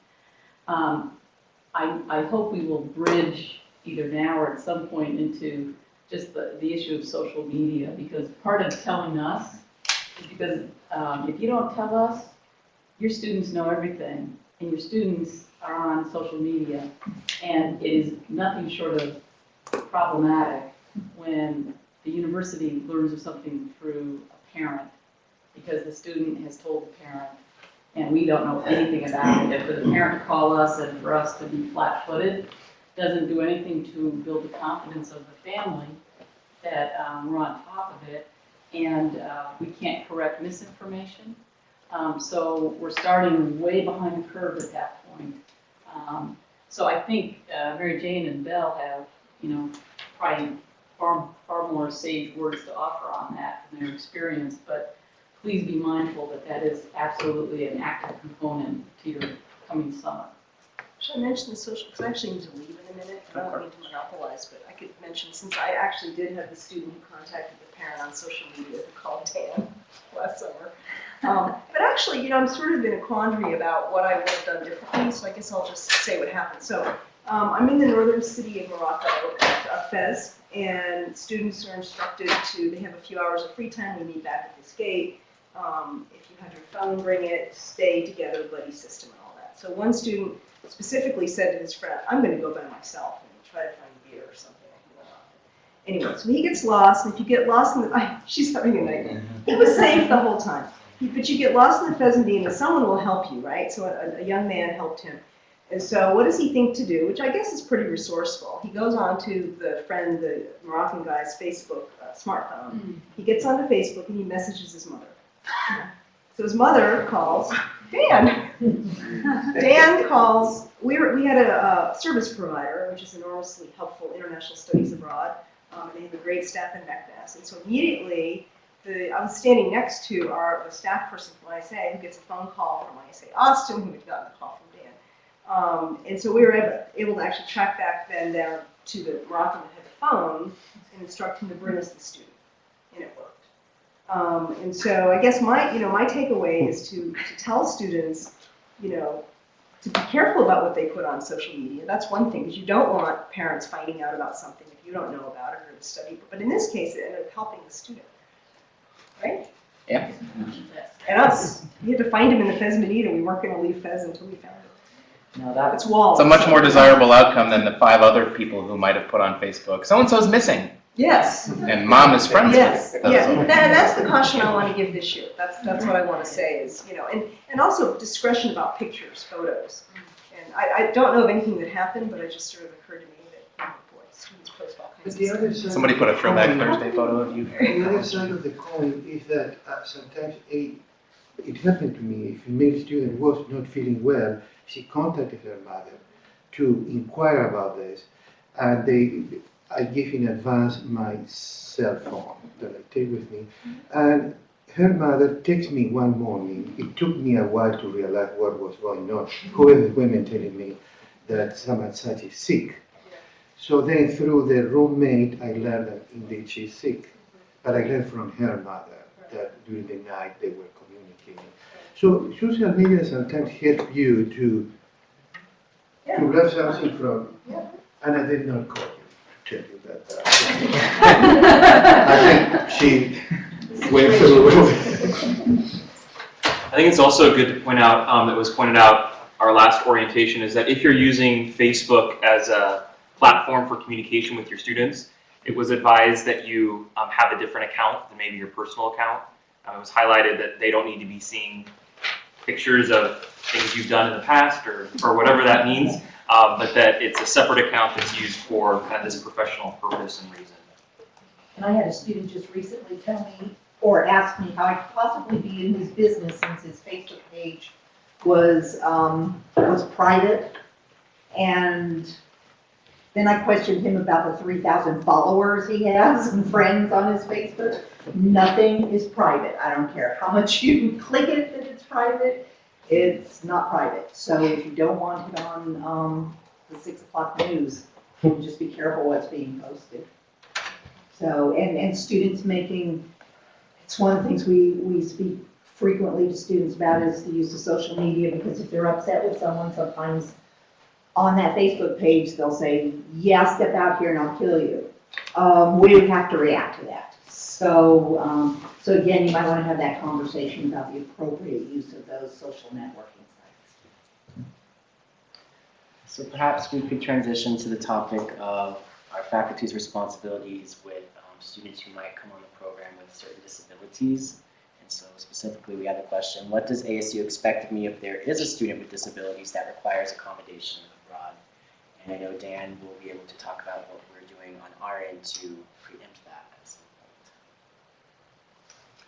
Speaker 6: I hope we will bridge either now or at some point into just the issue of social media, because part of telling us is because if you don't tell us, your students know everything, and your students are on social media, and it is nothing short of problematic when the university learns of something through a parent, because the student has told the parent, and we don't know anything about it. For the parent to call us and for us to be flat-footed doesn't do anything to build the confidence of the family that we're on top of it, and we can't correct misinformation. So we're starting way behind the curve at that point. So I think Mary Jane and Belle have, probably far more sage words to offer on that from their experience, but please be mindful that that is absolutely an active component to your coming summer.
Speaker 7: Should I mention the social, because I actually need to leave in a minute, I don't mean to monopolize, but I could mention, since I actually did have the student who contacted the parent on social media who called Dan last summer. But actually, I'm sort of in a quandary about what I would have done differently, so I guess I'll just say what happened. So I'm in the northern city of Morocco, Fez, and students are instructed they have a few hours of free time, we meet back at this gate. If you have your phone, bring it, stay together, buddy system and all that. So one student specifically said to his friend, I'm going to go by myself and try to find beer or something. Anyway, so he gets lost, and if you get lost in the, she's having a nightmare. He was safe the whole time. But you get lost in the Pheasantine, and someone will help you, right? So a young man helped him. And so what does he think to do, which I guess is pretty resourceful. He goes on to the Moroccan guy's Facebook smartphone. He gets onto Facebook, and he messages his mother. So his mother calls Dan. Dan calls. We had a service provider, which is enormously helpful, international studies abroad. They have a great staff in Meknes. And so immediately, I was standing next to the staff person from ISA, who gets a phone call from ISA Austin, who had gotten the call from Dan. And so we were able to actually track back then down to the Moroccan that had the phone and instruct him to bring us the student. And it worked. And so I guess my takeaway is to tell students, to be careful about what they put on social media. That's one thing, because you don't want parents finding out about something if you don't know about it or to study. But in this case, it ended up helping the student, right?
Speaker 3: Yeah.
Speaker 7: And us, we had to find him in the Fez Medina. We weren't going to leave Fez until we found him.
Speaker 2: No, that's
Speaker 7: It's walls.
Speaker 3: It's a much more desirable outcome than the 5 other people who might have put on Facebook, so-and-so's missing,
Speaker 7: Yes.
Speaker 3: and mom is friends
Speaker 7: Yes,
Speaker 3: with.
Speaker 7: yeah, and that's the caution I want to give this year. That's what I want to say is, and also discretion about pictures, photos. And I don't know of anything that happened, but it just sort of occurred to me that, boy, students post all kinds
Speaker 10: But
Speaker 7: of
Speaker 10: the
Speaker 7: stuff.
Speaker 10: other side.
Speaker 3: Somebody put a throwback
Speaker 10: of the coin-
Speaker 3: Thursday photo of you.
Speaker 10: The other side of the coin is that sometimes it happened to me. A female student was not feeling well. She contacted her mother to inquire about this, and I gave in advance my cell phone that I take with me, and her mother texted me one morning. It took me a while to realize what was going on. Who were the women telling me that someone such is sick? So then through the roommate, I learned that indeed she's sick. But I learned from her mother that during the night they were communicating. So social media sometimes help you to learn something from, and I did not call you to tell you that. I think she went through it.
Speaker 1: I think it's also good to point out, that was pointed out our last orientation, is that if you're using Facebook as a platform for communication with your students, it was advised that you have a different account than maybe your personal account. It was highlighted that they don't need to be seeing pictures of things you've done in the past or whatever that means, but that it's a separate account that's used for kind of this professional purpose and reason.
Speaker 5: And I had a student just recently tell me, or ask me how I could possibly be in his business since his Facebook page was private. And then I questioned him about the 3,000 followers he has and friends on his Facebook. Nothing is private. I don't care how much you click it that it's private, it's not private. So if you don't want it on the 6 o'clock news, just be careful what's being posted. So, and students it's one of the things we speak frequently to students about is the use of social media, because if they're upset with someone, sometimes on that Facebook page, they'll say, yeah, step out here and I'll kill you. We would have to react to that. So, so again, you might want to have that conversation about the appropriate use of those social networking sites.
Speaker 2: So perhaps we could transition to the topic of our faculty's responsibilities with students who might come on the program with certain disabilities. And so specifically we have the question, what does ASU expect of me if there is a student with disabilities that requires accommodation abroad? And I know Dan will be able to talk about what we're doing on our end to preempt that at some point.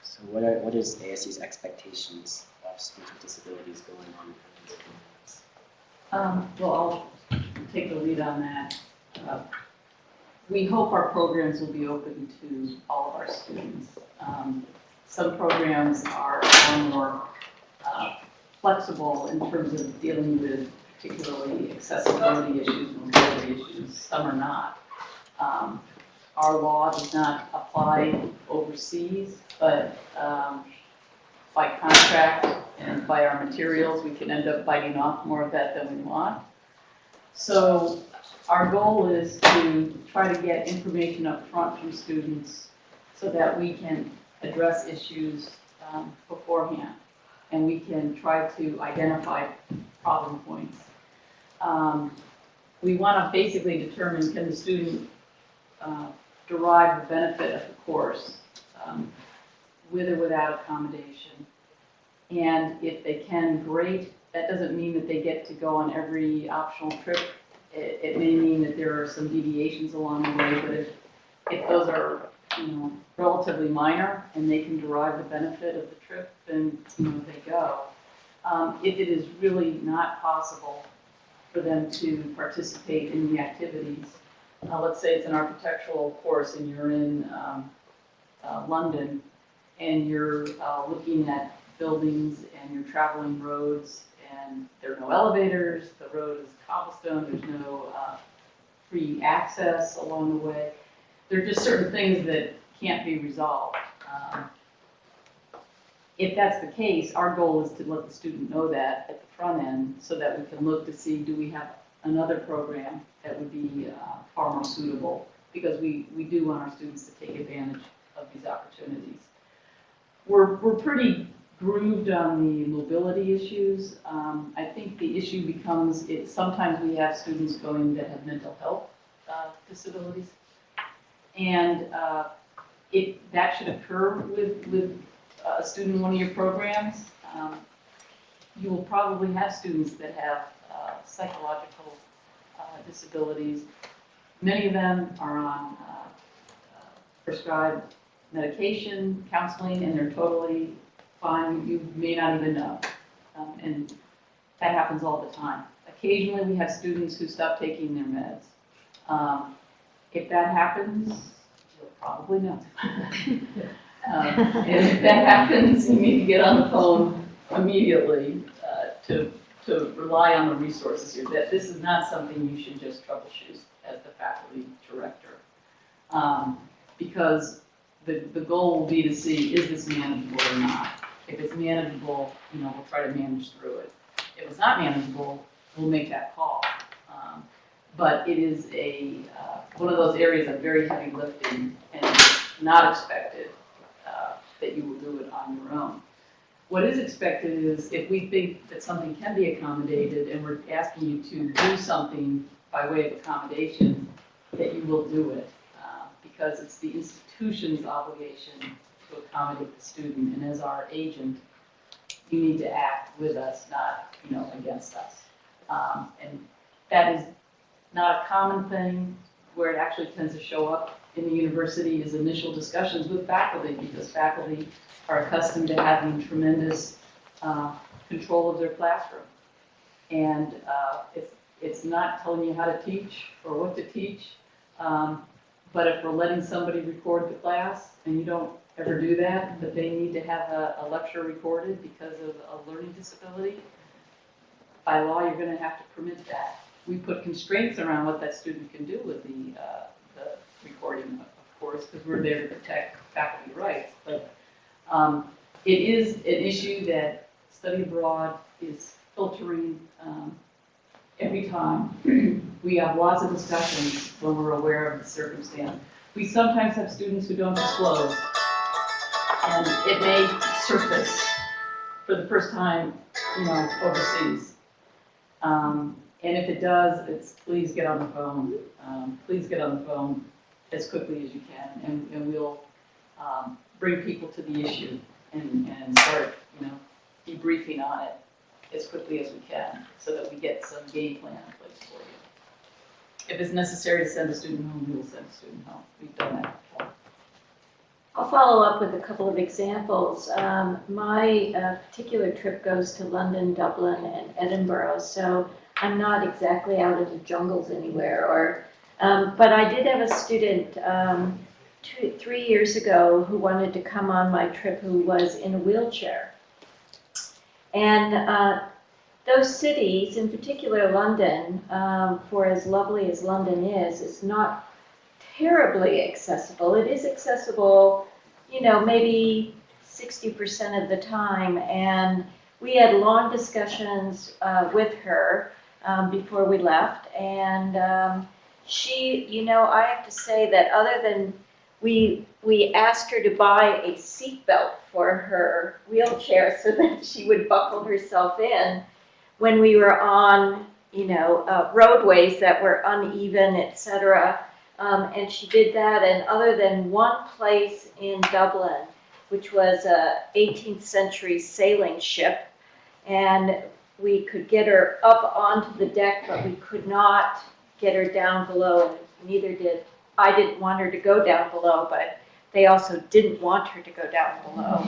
Speaker 2: So what is ASU's expectations of
Speaker 12: students with disabilities going on these programs?
Speaker 6: Well, I'll take the lead on that. We hope our programs will be open to all of our students. Some programs are more flexible in terms of dealing with particularly accessibility issues, mobility issues. Some are not. Our law does not apply overseas, but by contract and by our materials, we can end up biting off more of that than we want. So our goal is to try to get information up front from students so that we can address issues beforehand, and we can try to identify problem points. We want to basically determine, can the student derive the benefit of the course with or without accommodation? And if they can, great. That doesn't mean that they get to go on every optional trip. It may mean that there are some deviations along the way, but if those are, relatively minor and they can derive the benefit of the trip, then, they go. If it is really not possible for them to participate in the activities, let's say it's an architectural course and you're in London and you're looking at buildings and you're traveling roads and there are no elevators, the road is cobblestone, there's no free access along the way. There are just certain things that can't be resolved. If that's the case, our goal is to let the student know that at the front end so that we can look to see, do we have another program that would be far more suitable, because we do want our students to take advantage of these opportunities. We're pretty grooved on the mobility issues. I think the issue becomes, sometimes we have students going that have mental health disabilities, and that should occur with a student in one of your programs. You will probably have students that have psychological disabilities. Many of them are on prescribed medication, counseling, and they're totally fine. You may not even know. And that happens all the time. Occasionally we have students who stop taking their meds. If that happens, you'll probably know. And if that happens, you need to get on the phone immediately to rely on the resources here. That this is not something you should just troubleshoot as the faculty director. Because the goal will be to see, is this manageable or not? If it's manageable, we'll try to manage through it. If it's not manageable, we'll make that call. But it is one of those areas of very heavy lifting, and it's not expected that you will do it on your own. What is expected is if we think that something can be accommodated and we're asking you to do something by way of accommodation, that you will do it. Because it's the institution's obligation to accommodate the student, and as our agent, you need to act with us, not against us. And that is not a common thing. Where it actually tends to show up in the university is initial discussions with faculty, because faculty are accustomed to having tremendous control of their classroom. And it's not telling you how to teach or what to teach, but if we're letting somebody record the class and you don't ever do that, but they need to have a lecture recorded because of a learning disability, by law you're going to have to permit that. We put constraints around what that student can do with the recording, of course, because we're there to protect faculty rights. But it is an issue that study abroad is filtering every time. We have lots of discussions when we're aware of the circumstance. We sometimes have students who don't disclose, and it may surface for the first time, overseas. And if it does, it's please get on the phone. Please get on the phone as quickly as you can, and we'll bring people to the issue and start, debriefing on it as quickly as we can, so that we get some game plan in place for you. If it's necessary to send a student home, we will send a student home. We've done that before.
Speaker 5: I'll
Speaker 8: follow up with a couple of examples. My particular trip goes to London, Dublin, and Edinburgh, so I'm not exactly out in the jungles anywhere. But I did have a student 3 years ago who wanted to come on my trip who was in a wheelchair. And those cities, in particular London, for as lovely as London is not terribly accessible. It is accessible, maybe 60% of the time. And we had long discussions with her before we left. And she, I have to say that other than we asked her to buy a seatbelt for her wheelchair so that she would buckle herself in when we were on, roadways that were uneven, etc. And she did that, and other than one place in Dublin, which was a 18th century sailing ship, and we could get her up onto the deck, but we could not get her down below, and neither did, I didn't want her to go down below, but they also didn't want her to go down below.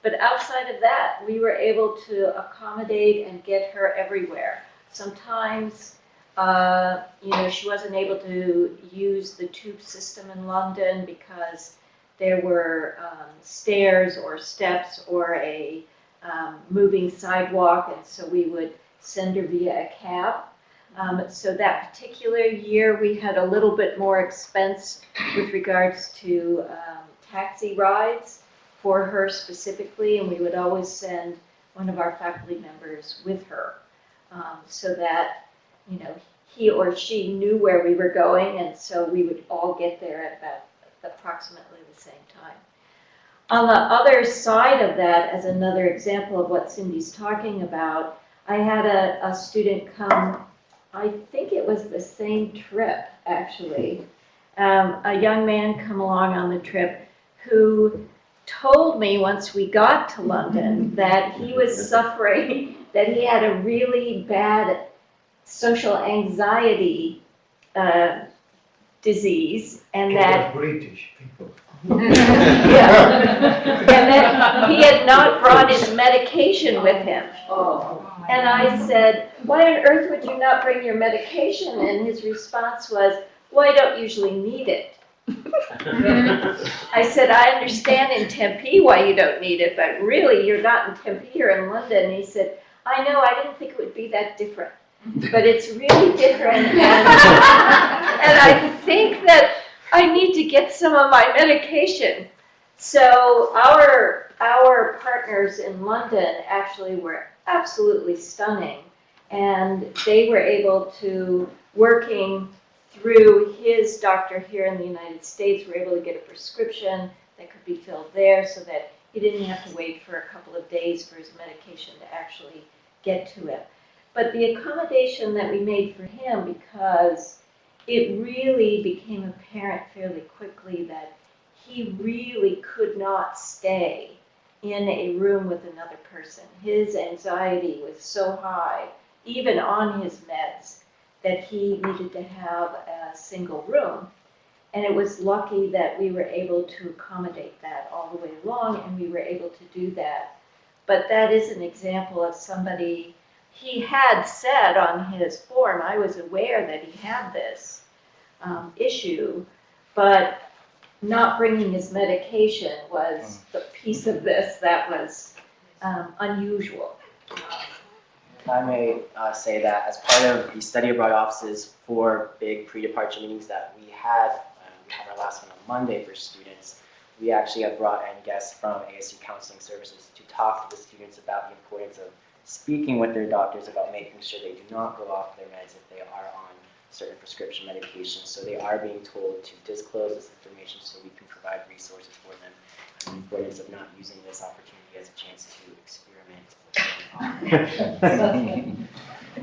Speaker 8: But outside of that, we were able to accommodate and get her everywhere. Sometimes, she wasn't able to use the tube system in London because there were stairs or steps or a moving sidewalk, and so we would send her via a cab. So that particular year, we had a little bit more expense with regards to taxi rides for her specifically, and we would always send one of our faculty members with her so that, he or she knew where we were going, and so we would all get there at about approximately the same time. On the other side of that, as another example of what Cindy's talking about, I had a student come, I think it was the same trip, actually, a young man come along on the trip who told me once we got to London that he was suffering, that he had a really bad social anxiety disease, and that
Speaker 10: British people.
Speaker 8: yeah, and that he had not brought his medication with him. And I said, "Why on earth would you not bring your medication?" And his response was, "Well, I don't usually need it." I said, "I understand in Tempe why you don't need it, but really you're not in Tempe, you're in London." And he said, "I know, I didn't think it would be that different, but it's really different, and I think that I need to get some of my medication." So our partners in London actually were absolutely stunning, and they were able to, working through his doctor here in the United States, were able to get a prescription that could be filled there so that he didn't have to wait for a couple of days for his medication to actually get to him. But the accommodation that we made for him, because it really became apparent fairly quickly that he really could not stay in a room with another person. His anxiety was so high, even on his meds, that he needed to have a single room. And it was lucky that we were able to accommodate that all the way along, and we were able to do that. But that is an example of somebody, he had said on his form, I was aware that he had this issue, but not bringing his medication was the piece of this that was unusual.
Speaker 2: If I may say that as part of the study abroad offices for big pre-departure meetings that we had our last one on Monday for students, we actually have brought in guests from ASU Counseling Services to talk to the students about the importance of speaking with their doctors about making sure they do not go off their meds if they are on certain prescription medications. So they are being told to disclose this information so we can provide resources for them, and the importance of not using this opportunity as a chance to experiment with them.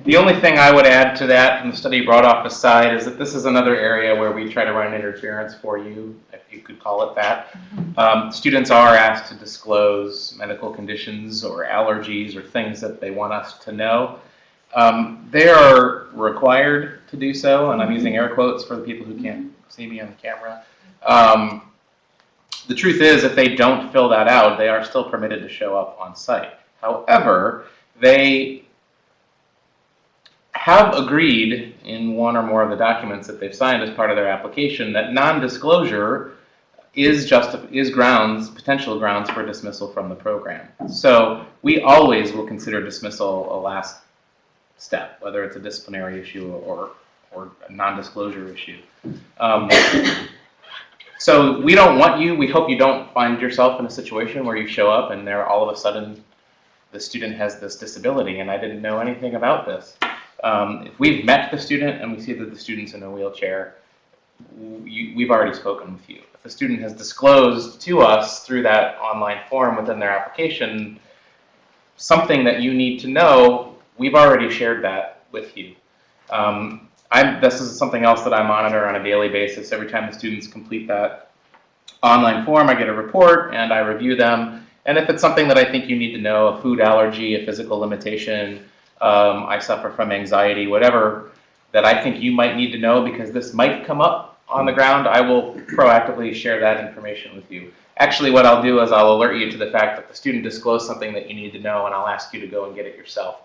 Speaker 3: The only thing I would add to that from the study abroad office side is that this is another area where we try to run interference for you, if you could call it that. Students are asked to disclose medical conditions or allergies or things that they want us to know. They are required to do so, and I'm using air quotes for the people who can't see me on the camera. the truth is, if they don't fill that out, they are still permitted to show up on site. However, they have agreed in one or more of the documents that they've signed as part of their application that non-disclosure is potential grounds for dismissal from the program. So we always will consider dismissal a last step, whether it's a disciplinary issue or a non-disclosure issue. So we don't want you, we hope you don't find yourself in a situation where you show up and there all of a sudden the student has this disability and I didn't know anything about this. If we've met the student and we see that the student's in a wheelchair, we've already spoken with you. If the student has disclosed to us through that online form within their application something that you need to know, we've already shared that with you. This is something else that I monitor on a daily basis. Every time the students complete that online form, I get a report and I review them. And if it's something that I think you need to know, a food allergy, a physical limitation, I suffer from anxiety, whatever, that I think you might need to know because this might come up on the ground, I will proactively share that information with you. Actually, what I'll do is I'll alert you to the fact that the student disclosed something that you need to know and I'll ask you to go and get it yourself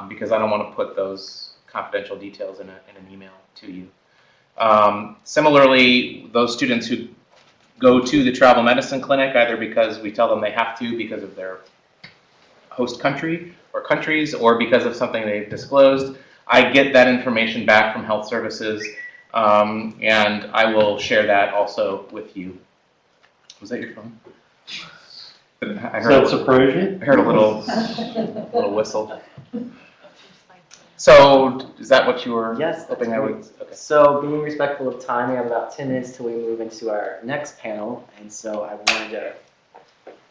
Speaker 3: because I don't want to put those confidential details in an email to you. Similarly, those students who go to the travel medicine clinic, either because we tell them they have to because of their host country or countries, or because of something they've disclosed, I get that information back from health services, and I will share that also with you. Was that your phone? I heard,
Speaker 4: Does that surprise you?
Speaker 3: I heard a little whistle. So, is that what you were
Speaker 2: Yes, that's
Speaker 3: hoping I would?
Speaker 2: great.
Speaker 3: Okay.
Speaker 2: So being respectful of time, we have about 10 minutes till we move into our next panel, and so I wanted to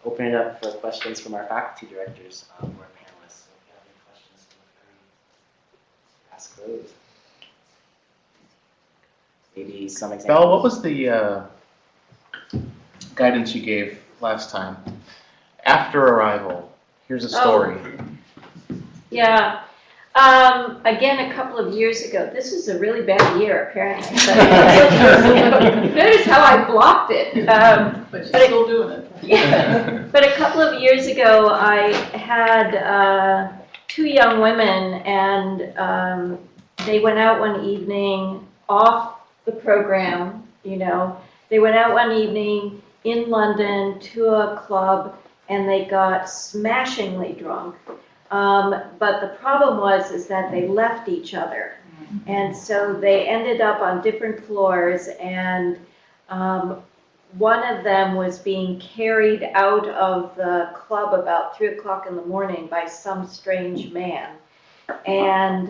Speaker 2: open it up for questions from our faculty directors or panelists. So if you have any questions, feel free to ask those. Maybe some examples.
Speaker 3: Belle, what was the guidance you gave last time? After arrival, here's a story.
Speaker 8: Yeah. Again, a couple of years ago, this was a really bad year, apparently. But, notice how I blocked it.
Speaker 6: But she's still doing it.
Speaker 8: Yeah. But a couple of years ago, I had 2 young women, and they went out one evening off the program, you know. They went out one evening in London to a club, and they got smashingly drunk. But the problem is that they left each other. And so they ended up on different floors, and one of them was being carried out of the club about 3 o'clock in the morning by some strange man. And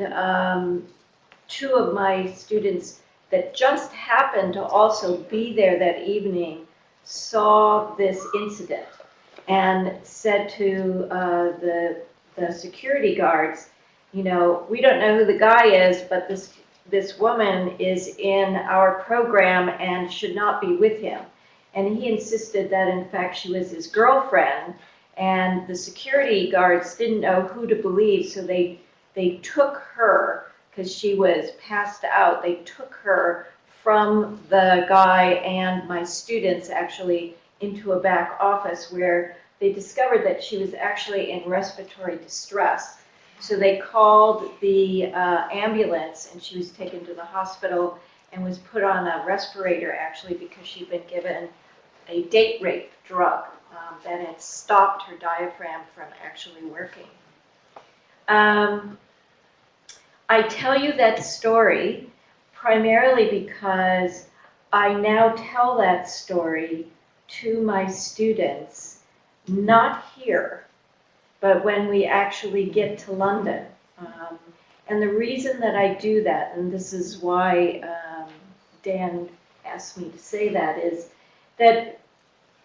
Speaker 8: 2 of my students that just happened to also be there that evening saw this incident and said to the security guards, you know, we don't know who the guy is, but this woman is in our program and should not be with him. And he insisted that in fact she was his girlfriend, and the security guards didn't know who to believe, so they took her, because she was passed out, they took her from the guy and my students actually into a back office where they discovered that she was actually in respiratory distress. So they called the ambulance, and she was taken to the hospital and was put on a respirator actually because she'd been given a date rape drug that had stopped her diaphragm from actually working. I tell you that story primarily because I now tell that story to my students, not here, but when we actually get to London. And the reason that I do that, and this is why Dan asked me to say that, is that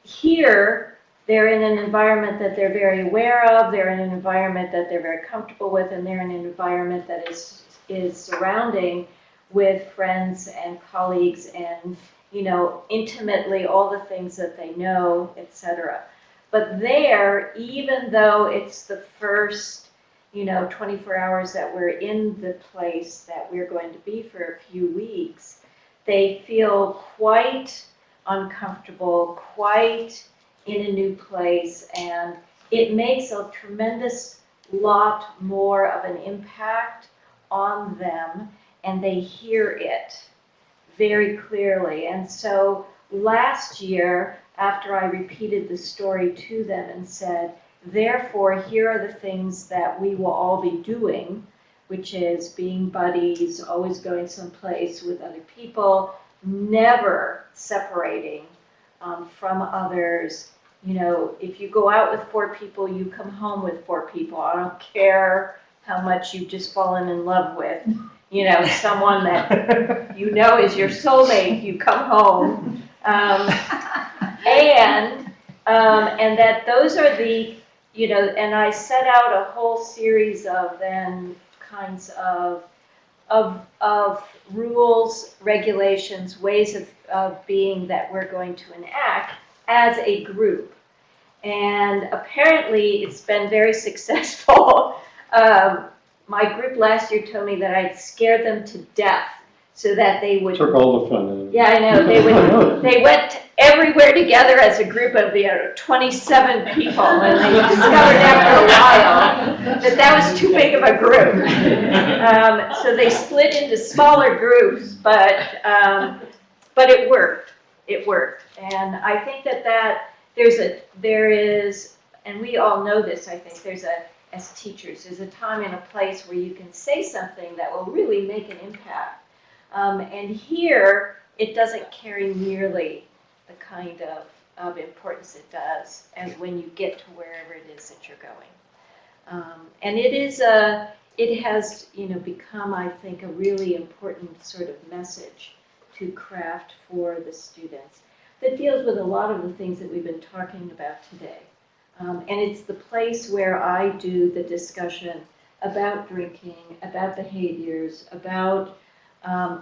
Speaker 8: here they're in an environment that they're very aware of, they're in an environment that they're very comfortable with, and they're in an environment that is surrounding with friends and colleagues and, you know, intimately all the things that they know, etc. But there, even though it's the first, you know, 24 hours that we're in the place that we're going to be for a few weeks, they feel quite uncomfortable, quite in a new place, and it makes a tremendous lot more of an impact on them, and they hear it very clearly. And so last year, after I repeated the story to them and said, therefore, here are the things that we will all be doing, which is being buddies, always going someplace with other people, never separating from others. You know, if you go out with 4 people, you come home with 4 people. I don't care how much you've just fallen in love with. You know, someone that you know is your soulmate, you come home. And that those are the, you know, and I set out a whole series of then kinds of rules, regulations, ways of being that we're going to enact as a group. And apparently it's been very successful. My group last year told me that I'd scared them to death so that they would.
Speaker 4: Took all the fun out of it.
Speaker 8: Yeah, I know. They went everywhere together as a group of 27 people, and they discovered after a while that was too big of a group. So they split into smaller groups, but it worked. It worked, and I think that there is, and we all know this. I think as teachers, there's a time and a place where you can say something that will really make an impact. And here, it doesn't carry nearly the kind of importance it does as when you get to wherever it is that you're going. And it has, you know, become, I think, a really important sort of message to craft for the students that deals with a lot of the things that we've been talking about today. And it's the place where I do the discussion about drinking, about behaviors, about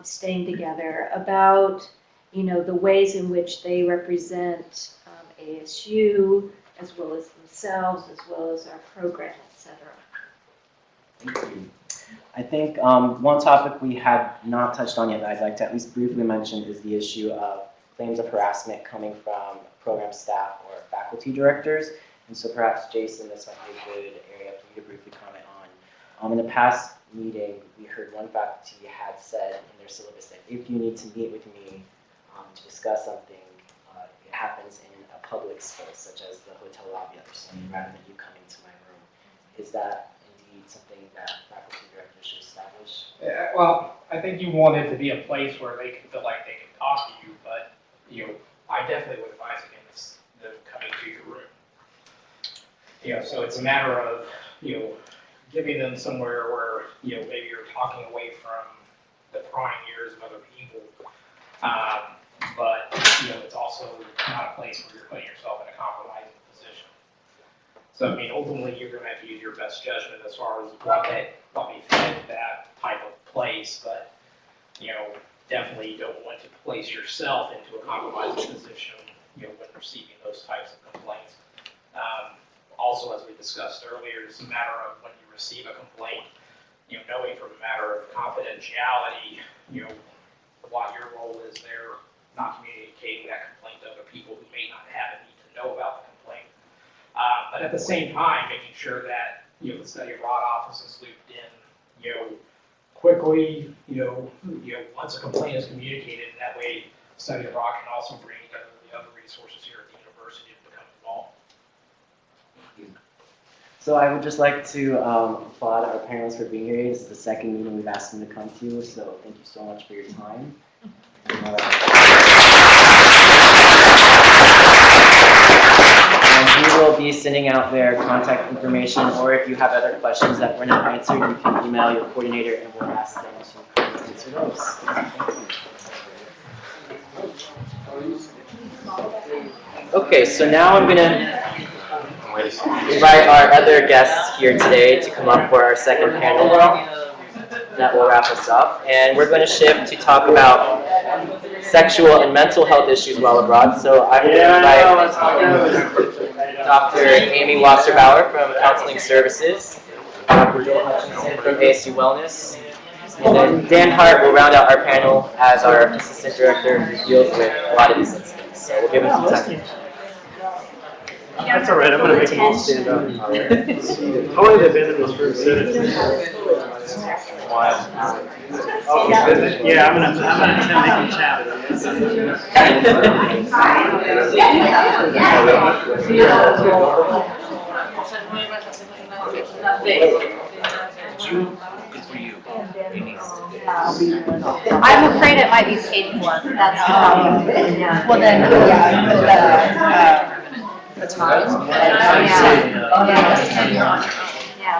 Speaker 8: staying together, about, you know, the ways in which they represent ASU, as well as themselves, as well as our program, etc.
Speaker 2: Thank you. I think one topic we have not touched on yet that I'd like to at least briefly mention is the issue of claims of harassment coming from program staff or faculty directors. And so perhaps, Jason, this might be a good area for you to briefly comment on. In the past meeting, we heard one faculty had said in their syllabus that if you need to meet with me to discuss something, it happens in a public space, such as the hotel lobby or something, rather than you coming to my room. Is that indeed something that faculty directors should establish?
Speaker 11: Yeah, well, I think you want it to be a place where they can feel like they can talk to you, but, you know, I definitely would advise against them coming to your room. You know, so it's a matter of, you know, giving them somewhere where, you know, maybe you're talking away from the prying ears of other people. But, you know, it's also not a place where you're putting yourself in a compromising position. So, I mean, ultimately, you're going to have to use your best judgment as far as what may fit that type of place. But, you know, definitely don't want to place yourself into a compromising position, you know, when receiving those types of complaints. Also, as we discussed earlier, it's a matter of when you receive a complaint, you know, knowing from a matter of confidentiality, you know, what your role is there, not communicating that complaint to other people who may not have a need to know about the complaint. But at the same time, making sure that, you know, the study abroad office is looped in, you know, quickly, you know, once a complaint is communicated, and that way study abroad can also bring together the other resources here at the university to become involved.
Speaker 2: So I would just like to applaud our panelists for being here. This is the second meeting we've asked them to come to, so thank you so much for your time. And we will be sending out their contact information, or if you have other questions that were not answered, you can email your coordinator and we'll ask them to answer those. Thank you. Okay, so now I'm going to invite our other guests here today to come up for our second panel. That will wrap us up. And we're going to shift to talk about sexual and mental health issues while abroad. So I'm going to invite Dr. Amy Wasserbauer from Counseling Services, Dr. Joel Hutchinson from ASU Wellness, and then Dan Hart will round out our panel as our Assistant Director who deals with a lot of these incidents. So we'll give it some time.
Speaker 13: That's all right, I'm gonna make them all stand up. How long have they been in this room sitting? Yeah, I'm gonna attempt making chat.
Speaker 9: I'm afraid it might be paid for, that's the problem. Well, then, the time. Yeah.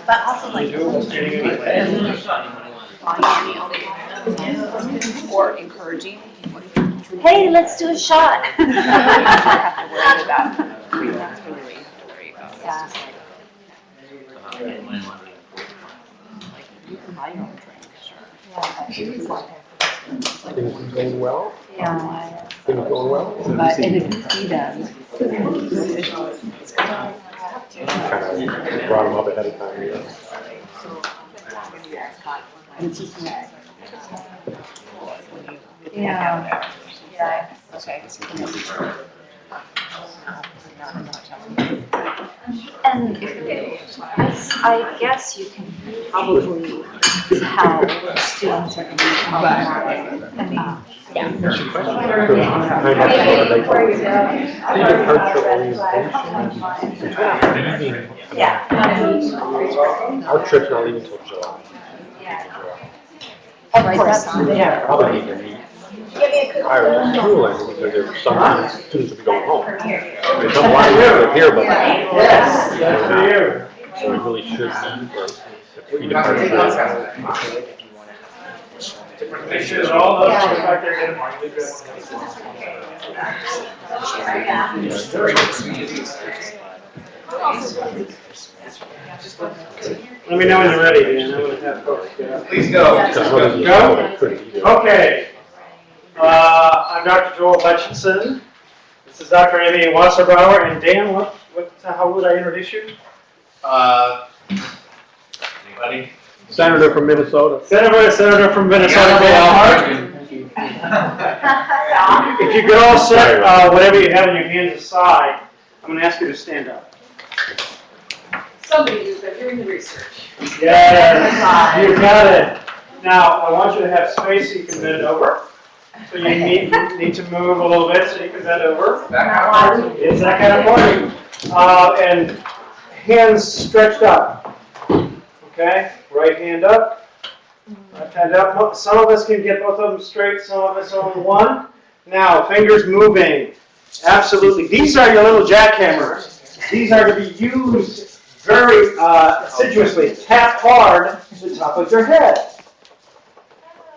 Speaker 9: But also like.
Speaker 6: Or encouraging.
Speaker 9: Hey, let's do a shot. Yeah.
Speaker 13: Things going well?
Speaker 9: Yeah.
Speaker 13: Things going well?
Speaker 6: But, and if he does.
Speaker 13: Kind of brought them up ahead of time, you know?
Speaker 9: Yeah. Yeah.
Speaker 6: Okay.
Speaker 9: And I guess you can probably tell students are going to be problematic. I mean, yeah. Yeah.
Speaker 13: Our trip's not leaving until July.
Speaker 9: Of course. Yeah.
Speaker 13: Probably need to meet higher schooling because there's some students will be going home. There's some why we're here, but.
Speaker 4: Yes, that's for you.
Speaker 13: So we really should meet for three departments.
Speaker 1: Make sure that all those folks back there get a mark.
Speaker 13: Let me know when you're ready, Dan. I'm gonna have folks get up.
Speaker 11: Please go.
Speaker 13: Go?
Speaker 4: Okay. I'm Dr. Joel Hutchinson. This is Dr. Amy Wasserbauer, and Dan, how would I introduce you?
Speaker 11: Anybody?
Speaker 13: Senator from Minnesota.
Speaker 4: Senator from Minnesota. If you could all set whatever you have in your hands aside, I'm going to ask you to stand up.
Speaker 6: Somebody who's been doing the research.
Speaker 4: Yes, you got it. Now, I want you to have space so you can bend over. So you need to move a little bit so you can bend over. It's that kind of point. And hands stretched up. Okay, right hand up. Left hand up. Some of us can get both of them straight, some of us only one. Now, fingers moving. Absolutely. These are your little jackhammers. These are to be used very assiduously. Tap hard the top of your head,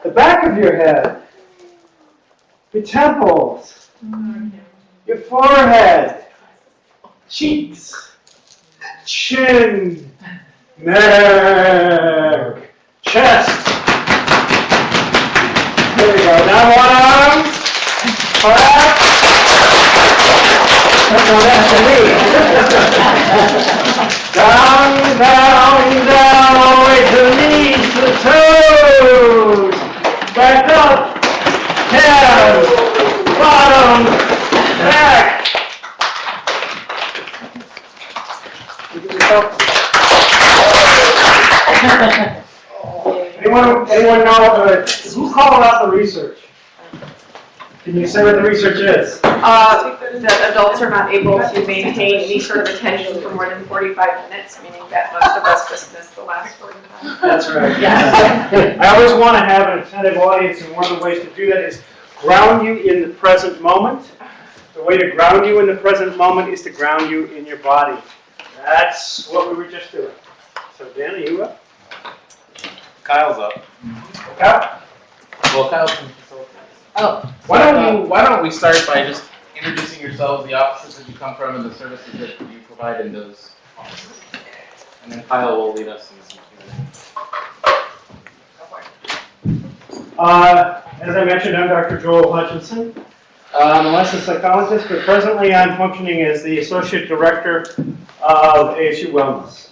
Speaker 4: the back of your head, your temples, your forehead, cheeks, chin, neck, chest. There we go. Now one arm. Clap. That's for me. Down, down, down, all the way to the knees, to the toes. Back up. Head, bottom, back. Anyone know who called out the research? Can you say what the research is?
Speaker 14: That adults are not able to maintain any sort of attention for more than 45 minutes, meaning that most of us just miss the last 45.
Speaker 4: That's right. I always want to have an attentive audience, and one of the ways to do that is ground you in the present moment. The way to ground you in the present moment is to ground you in your body. That's what we were just doing. So Dan, are you up?
Speaker 3: Kyle's up.
Speaker 4: Kyle?
Speaker 3: Well, Kyle's from
Speaker 6: Oh.
Speaker 3: Why don't we start by just introducing yourselves, the offices that you come from, and the services that you provide in those offices. And then Kyle will lead us in some Q&A.
Speaker 4: As I mentioned, I'm Dr. Joel Hutchinson. I'm a licensed psychologist, but presently I'm functioning as the Associate Director of ASU Wellness.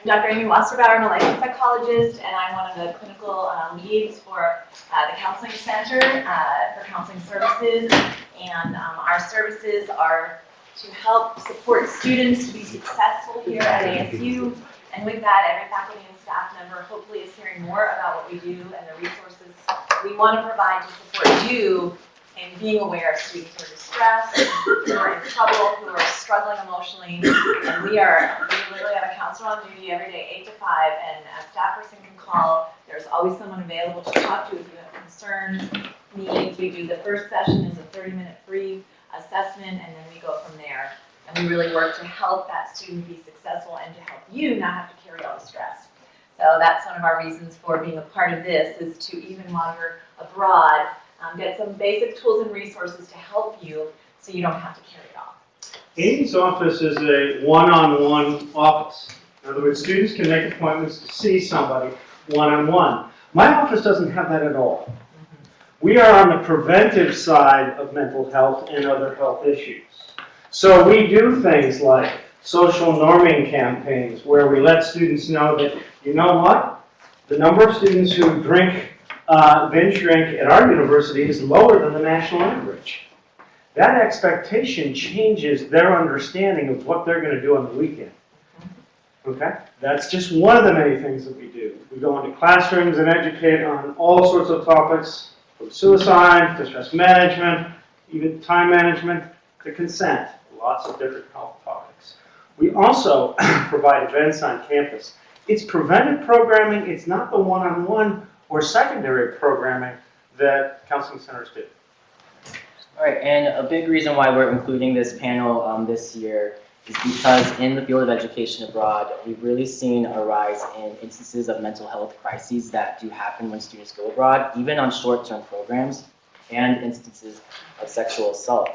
Speaker 15: I'm Dr. Amy Wasserbauer. I'm a licensed psychologist, and I'm one of the clinical leads for the Counseling Center for Counseling Services. And our services are to help support students to be successful here at ASU. And with that, every faculty and staff member hopefully is hearing more about what we do and the resources we want to provide to support you in being aware of students who are distressed, who are in trouble, who are struggling emotionally. And we literally have a counselor on duty every day, 8 to 5, and a staff person can call. There's always someone available to talk to if you have concerns, needs. We do the first session is a 30-minute free assessment, and then we go from there. And we really work to help that student be successful and to help you not have to carry all the stress. So that's one of our reasons for being a part of this, is to even while you're abroad, get some basic tools and resources to help you so you don't have to carry it all.
Speaker 16: Amy's office is a one-on-one office. In other words, students can make appointments to see somebody one-on-one. My office doesn't have that at all. We are on the preventive side of mental health and other health issues. So we do things like social norming campaigns where we let students know that, you know what, the number of students who binge drink at our university is lower than the national average. That expectation changes their understanding of what they're going to do on the weekend. Okay? That's just one of the many things that we do. We go into classrooms and educate on all sorts of topics, from suicide to stress management, even time management to consent. Lots of different health topics. We also provide events on campus. It's preventive programming. It's not the one-on-one or secondary programming that counseling centers do.
Speaker 2: All right, and a big reason why we're including this panel this year is because in the field of education abroad, we've really seen a rise in instances of mental health crises that do happen when students go abroad, even on short-term programs, and instances of sexual assault.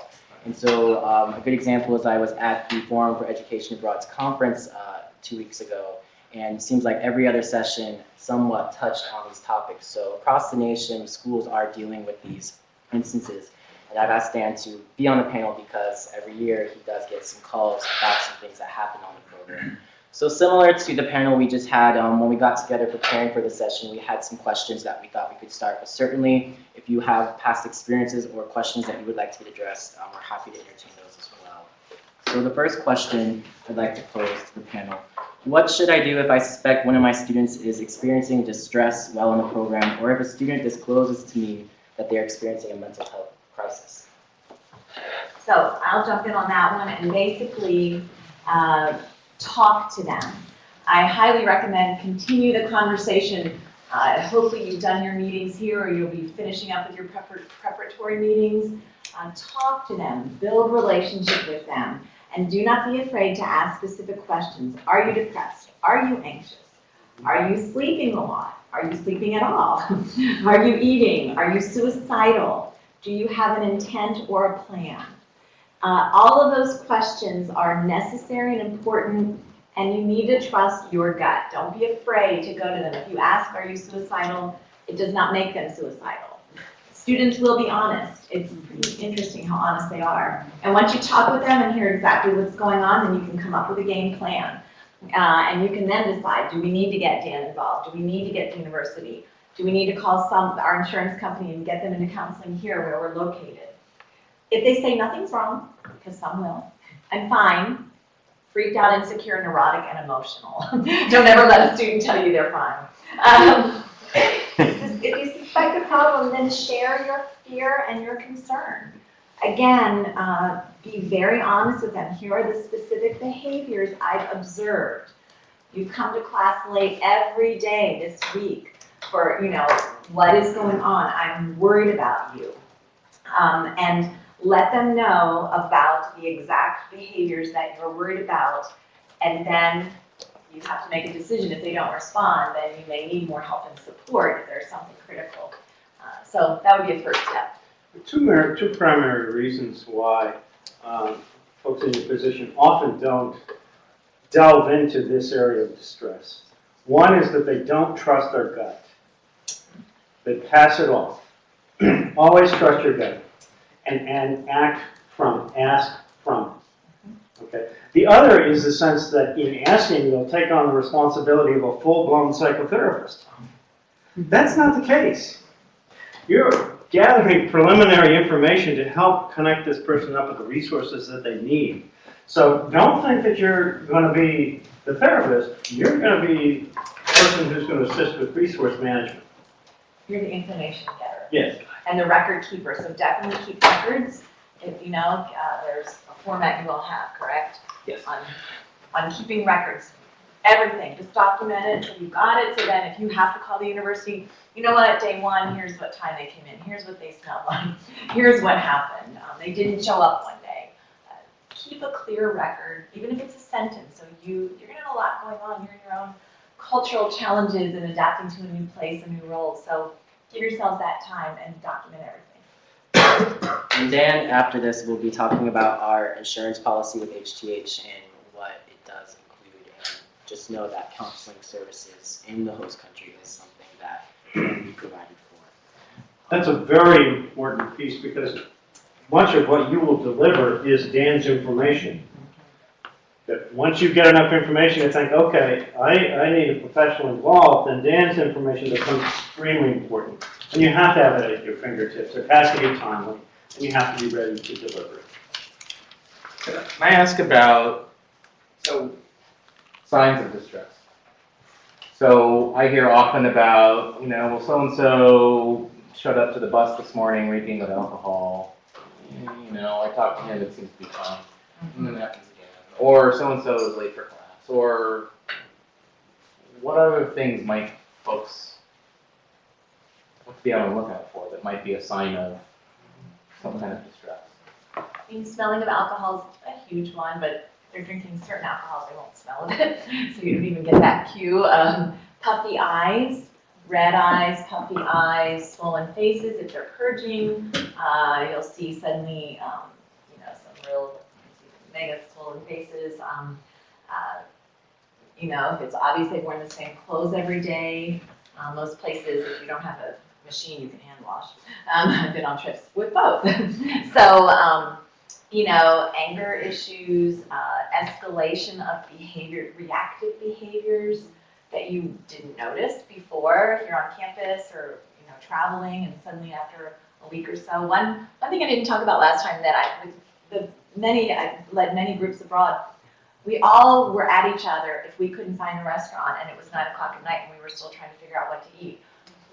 Speaker 2: And so a good example is I was at the Forum for Education Abroad's conference 2 weeks ago, and it seems like every other session somewhat touched on these topics. So across the nation, schools are dealing with these instances. And I've asked Dan to be on the panel because every year he does get some calls about some things that happen on the program. So similar to the panel we just had when we got together preparing for the session, we had some questions that we thought we could start. But certainly, if you have past experiences or questions that you would like to get addressed, we're happy to entertain those as well. So the first question I'd like to pose to the panel: what should I do if I suspect one of my students is experiencing distress while in the program, or if a student discloses to me that they're experiencing a mental health crisis?
Speaker 15: So I'll jump in on that one and basically talk to them. I highly recommend continue the conversation. Hopefully you've done your meetings here or you'll be finishing up with your preparatory meetings. Talk to them, build relationship with them, and do not be afraid to ask specific questions. Are you depressed? Are you anxious? Are you sleeping a lot? Are you sleeping at all? Are you eating? Are you suicidal? Do you have an intent or a plan? All of those questions are necessary and important, and you need to trust your gut. Don't be afraid to go to them. If you ask, are you suicidal? It does not make them suicidal. Students will be honest. It's pretty interesting how honest they are. And once you talk with them and hear exactly what's going on, then you can come up with a game plan. And you can then decide, do we need to get Dan involved? Do we need to get the university? Do we need to call our insurance company and get them into counseling here where we're located? If they say nothing's wrong, because some will, I'm fine, freaked out, insecure, neurotic, and emotional. Don't ever let a student tell you they're fine. If you suspect a problem, then share your fear and your concern. Again, be very honest with them. Here are the specific behaviors I've observed. You've come to class late every day this week for, what is going on. I'm worried about you. And let them know about the exact behaviors that you're worried about, and then you have to make a decision. If they don't respond, then you may need more help and support if there's something critical. So that would be a first step.
Speaker 16: Two primary reasons why folks in your position often don't delve into this area of distress. One is that they don't trust their gut. They pass it off. Always trust your gut and act from it, ask from it. Okay. The other is the sense that in asking, they'll take on the responsibility of a full-blown psychotherapist. That's not the case. You're gathering preliminary information to help connect this person up with the resources that they need. So don't think that you're going to be the therapist. You're going to be the person who's going to assist with resource management.
Speaker 15: You're the information getter.
Speaker 16: Yes.
Speaker 15: And the record keeper, so definitely keep records. If you know, there's a format you all have, correct?
Speaker 3: Yes.
Speaker 15: On keeping records, everything, just document it, so you've got it, so then if you have to call the university, you know what, day one, here's what time they came in, here's what they smelled like, here's what happened, they didn't show up one day. Keep a clear record, even if it's a sentence, so you're gonna have a lot going on, you're in your own cultural challenges and adapting to a new place, a new role, so give yourselves that time and document everything.
Speaker 2: And then after this, we'll be talking about our insurance policy with HTH and what it does include. And just know that counseling services in the host country is something that can be provided for.
Speaker 16: That's a very important piece because much of what you will deliver is Dan's information. That once you get enough information to think, okay, I need a professional involved, then Dan's information becomes extremely important. And you have to have it at your fingertips. It has to be timely, and you have to be ready to deliver it.
Speaker 3: Can I ask about signs of distress? So I hear often about, well, so-and-so showed up to the bus this morning reeking of alcohol. I talked to him, it seems to be fine. And then it happens again. Or so-and-so is late for class. Or what other things might folks be on the lookout for that might be a sign of some kind of distress?
Speaker 15: I mean, smelling of alcohol is a huge one, but if they're drinking certain alcohols, they won't smell of it. So you don't even get that cue. Puffy eyes, red eyes, puffy eyes, swollen faces. If they're purging, you'll see suddenly, some real mega swollen faces. If it's obvious they've worn the same clothes every day. Most places, if you don't have a machine you can hand wash. I've been on trips with both. So, anger issues, escalation of behavior, reactive behaviors that you didn't notice before. If you're on campus or, traveling and suddenly after a week or so. One thing I didn't talk about last time that I led many groups abroad. We all were at each other if we couldn't find a restaurant and it was 9 o'clock at night and we were still trying to figure out what to eat.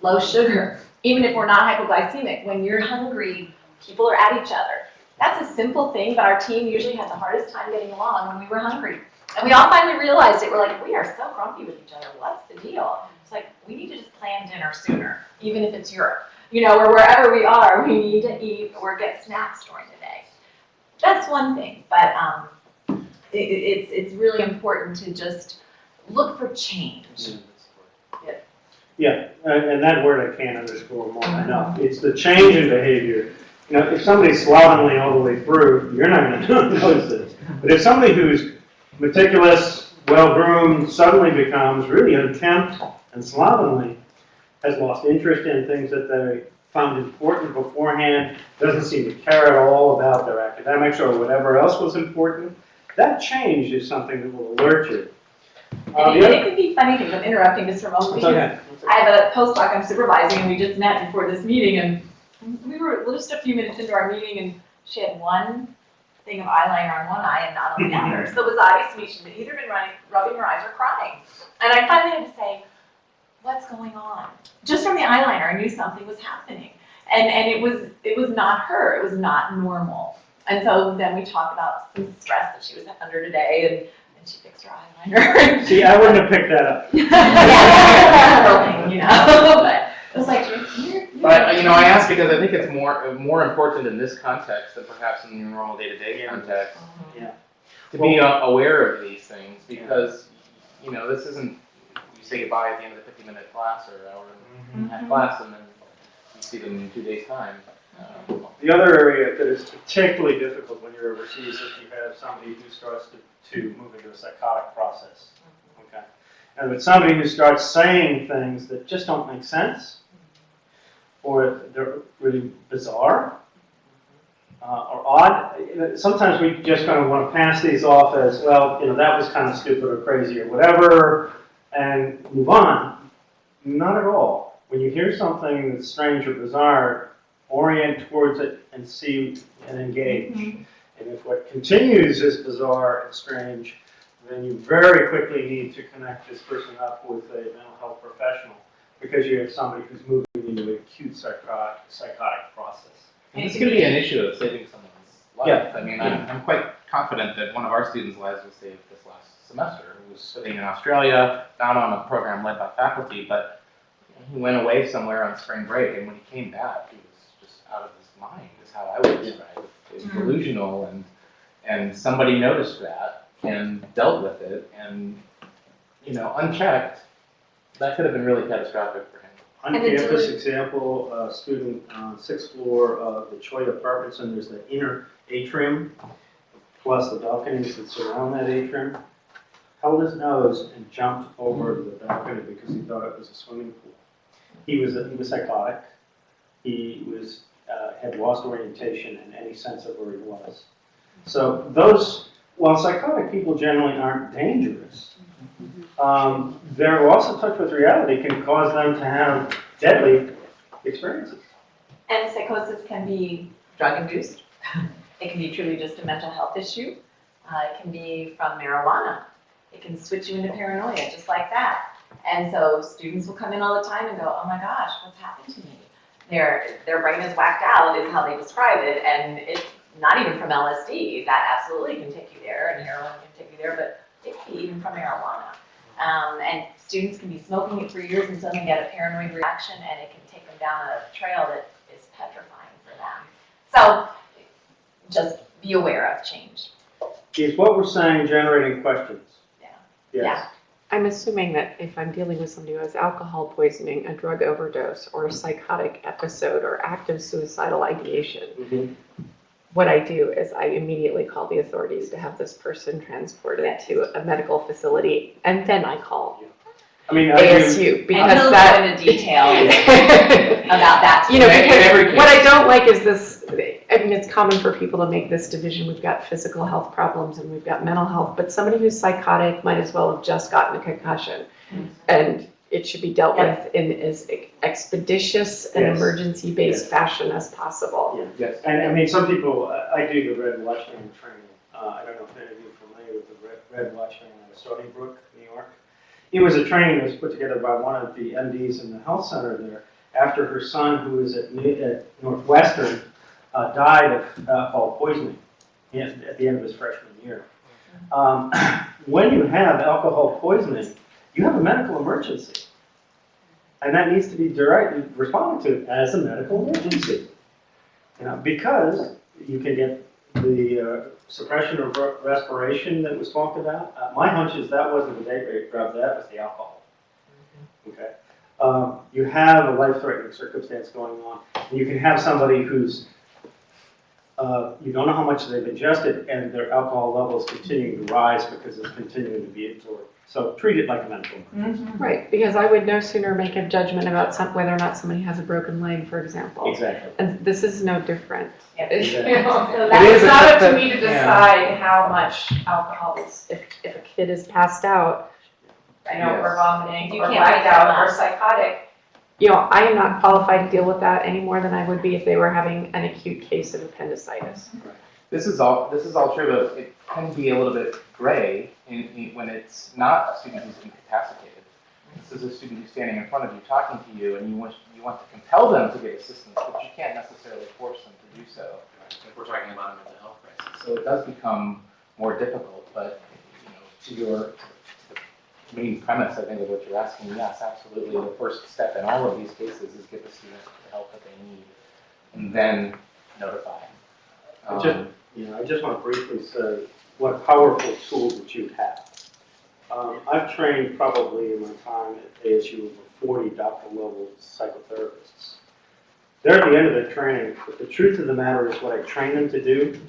Speaker 15: Low sugar, even if we're not hypoglycemic, when you're hungry, people are at each other. That's a simple thing, but our team usually had the hardest time getting along when we were hungry. And we all finally realized it. We're like, we are so grumpy with each other. What's the deal? It's like, we need to just plan dinner sooner, even if it's Europe. Or wherever we are, we need to eat or get snacks during the day. That's one thing, but it's really important to just look for change.
Speaker 16: Yeah, and that word I can't underscore more than enough. It's the change in behavior. If somebody's slovenly all the way through, you're not going to notice it. But if somebody who's meticulous, well-groomed, suddenly becomes really unkempt and slovenly, has lost interest in things that they found important beforehand, doesn't seem to care at all about their academics or whatever else was important, that change is something that will alert you.
Speaker 15: And it could be funny things. I'm interrupting just for a moment.
Speaker 16: Okay.
Speaker 15: I have a postdoc I'm supervising, and we just met before this meeting, and we were just a few minutes into our meeting, and she had one thing of eyeliner on one eye and not on the other. So it was obvious to me she had either been rubbing her eyes or crying. And I finally had to say, what's going on? Just from the eyeliner, I knew something was happening. And it was not her. It was not normal. And so then we talked about some stress that she was under today, and she fixed her eyeliner.
Speaker 16: See, I wouldn't have picked that up.
Speaker 15: But it was like, you're
Speaker 3: But I ask because I think it's more important in this context than perhaps in your normal day-to-day context.
Speaker 16: Yeah.
Speaker 3: To be aware of these things because this isn't you say goodbye at the end of the 50-minute class or hour and a half class and then you see them in 2 days' time.
Speaker 16: The other area that is particularly difficult when you're overseas is you have somebody who starts to move into a psychotic process. Okay, and with somebody who starts saying things that just don't make sense, or they're really bizarre, or odd. Sometimes we just kind of want to pass these off as, well, that was kind of stupid or crazy or whatever, and move on. Not at all. When you hear something that's strange or bizarre, orient towards it and see and engage. And if what continues is bizarre and strange, then you very quickly need to connect this person up with a mental health professional, because you have somebody who's moving into an acute psychotic process.
Speaker 3: And this could be an issue of saving someone's life.
Speaker 16: Yeah.
Speaker 3: I mean, I'm quite confident that one of our students' lives was saved this last semester. He was sitting in Australia, not on a program led by faculty, but he went away somewhere on spring break, and when he came back, he was just out of his mind, is how I would describe it. It was delusional, and somebody noticed that and dealt with it, and, unchecked, that could have been really catastrophic for him.
Speaker 16: On-campus example, a student on 6th floor of the Choi apartments, and there's the inner atrium, plus the balconies that surround that atrium, held his nose and jumped over the balcony because he thought it was a swimming pool. He was psychotic. He had lost orientation and any sense of where he was. So while psychotic people generally aren't dangerous, their loss of touch with reality can cause them to have deadly experiences.
Speaker 15: And psychosis can be drug-induced. It can be truly just a mental health issue. It can be from marijuana. It can switch you into paranoia, just like that. And so students will come in all the time and go, oh my gosh, what's happened to me? Their brain is whacked out, is how they describe it, and it's not even from LSD. That absolutely can take you there, and heroin can take you there, but it can be even from marijuana. And students can be smoking it for years and suddenly get a paranoid reaction, and it can take them down a trail that is petrifying for them. So just be aware of change.
Speaker 16: Is what we're saying generating questions?
Speaker 15: Yeah.
Speaker 16: Yes.
Speaker 15: Yeah.
Speaker 14: I'm assuming that if I'm dealing with somebody who has alcohol poisoning, a drug overdose, or a psychotic episode, or active suicidal ideation, what I do is I immediately call the authorities to have this person transported to a medical facility, and then I call
Speaker 16: I mean,
Speaker 14: ASU, because
Speaker 15: I'll
Speaker 14: that
Speaker 15: go into details about that.
Speaker 14: because what I don't like is this. I mean, it's common for people to make this division. We've got physical health problems and we've got mental health, but somebody who's psychotic might as well have just gotten a concussion, and it should be dealt with in as expeditious and emergency-based fashion as possible.
Speaker 16: Yes, and I mean, some people, I do the Red Watchman training. I don't know if any of you are familiar with the Red Watchman out of Stony Brook, New York. It was a training that was put together by one of the MDs in the health center there after her son, who was at Northwestern, died of alcohol poisoning at the end of his freshman year. When you have alcohol poisoning, you have a medical emergency. And that needs to be directly responded to as a medical emergency. Because you can get the suppression of respiration that was talked about. My hunch is that wasn't the date rape drug, that was the alcohol. Okay. You have a life-threatening circumstance going on, and you can have somebody who's you don't know how much they've ingested, and their alcohol levels continuing to rise because it's continuing to be absorbed. So treat it like a medical emergency.
Speaker 14: Right, because I would no sooner make a judgment about whether or not somebody has a broken leg, for example.
Speaker 16: Exactly.
Speaker 14: And this is no different.
Speaker 16: Exactly.
Speaker 14: So
Speaker 11: It's not up to me to decide how much alcohol is,
Speaker 14: if a kid is passed out,
Speaker 11: or vomiting,
Speaker 15: You
Speaker 11: or
Speaker 15: can't
Speaker 11: blacked
Speaker 15: make that
Speaker 11: out, or
Speaker 15: up.
Speaker 11: psychotic.
Speaker 14: I am not qualified to deal with that any more than I would be if they were having an acute case of appendicitis.
Speaker 3: This is all true, but it can be a little bit gray when it's not a student who's incapacitated. This is a student who's standing in front of you, talking to you, and you want to compel them to get assistance, but you can't necessarily force them to do so.
Speaker 12: If we're talking about a mental health crisis.
Speaker 3: So it does become more difficult, but to the main premise, I think, of what you're asking, yes, absolutely. The first step in all of these cases is get the students the help that they need, and then notify.
Speaker 16: I just want to briefly say what a powerful tool that you have. I've trained probably in my time at ASU over 40 doctoral-level psychotherapists. They're at the end of their training, but the truth of the matter is what I train them to do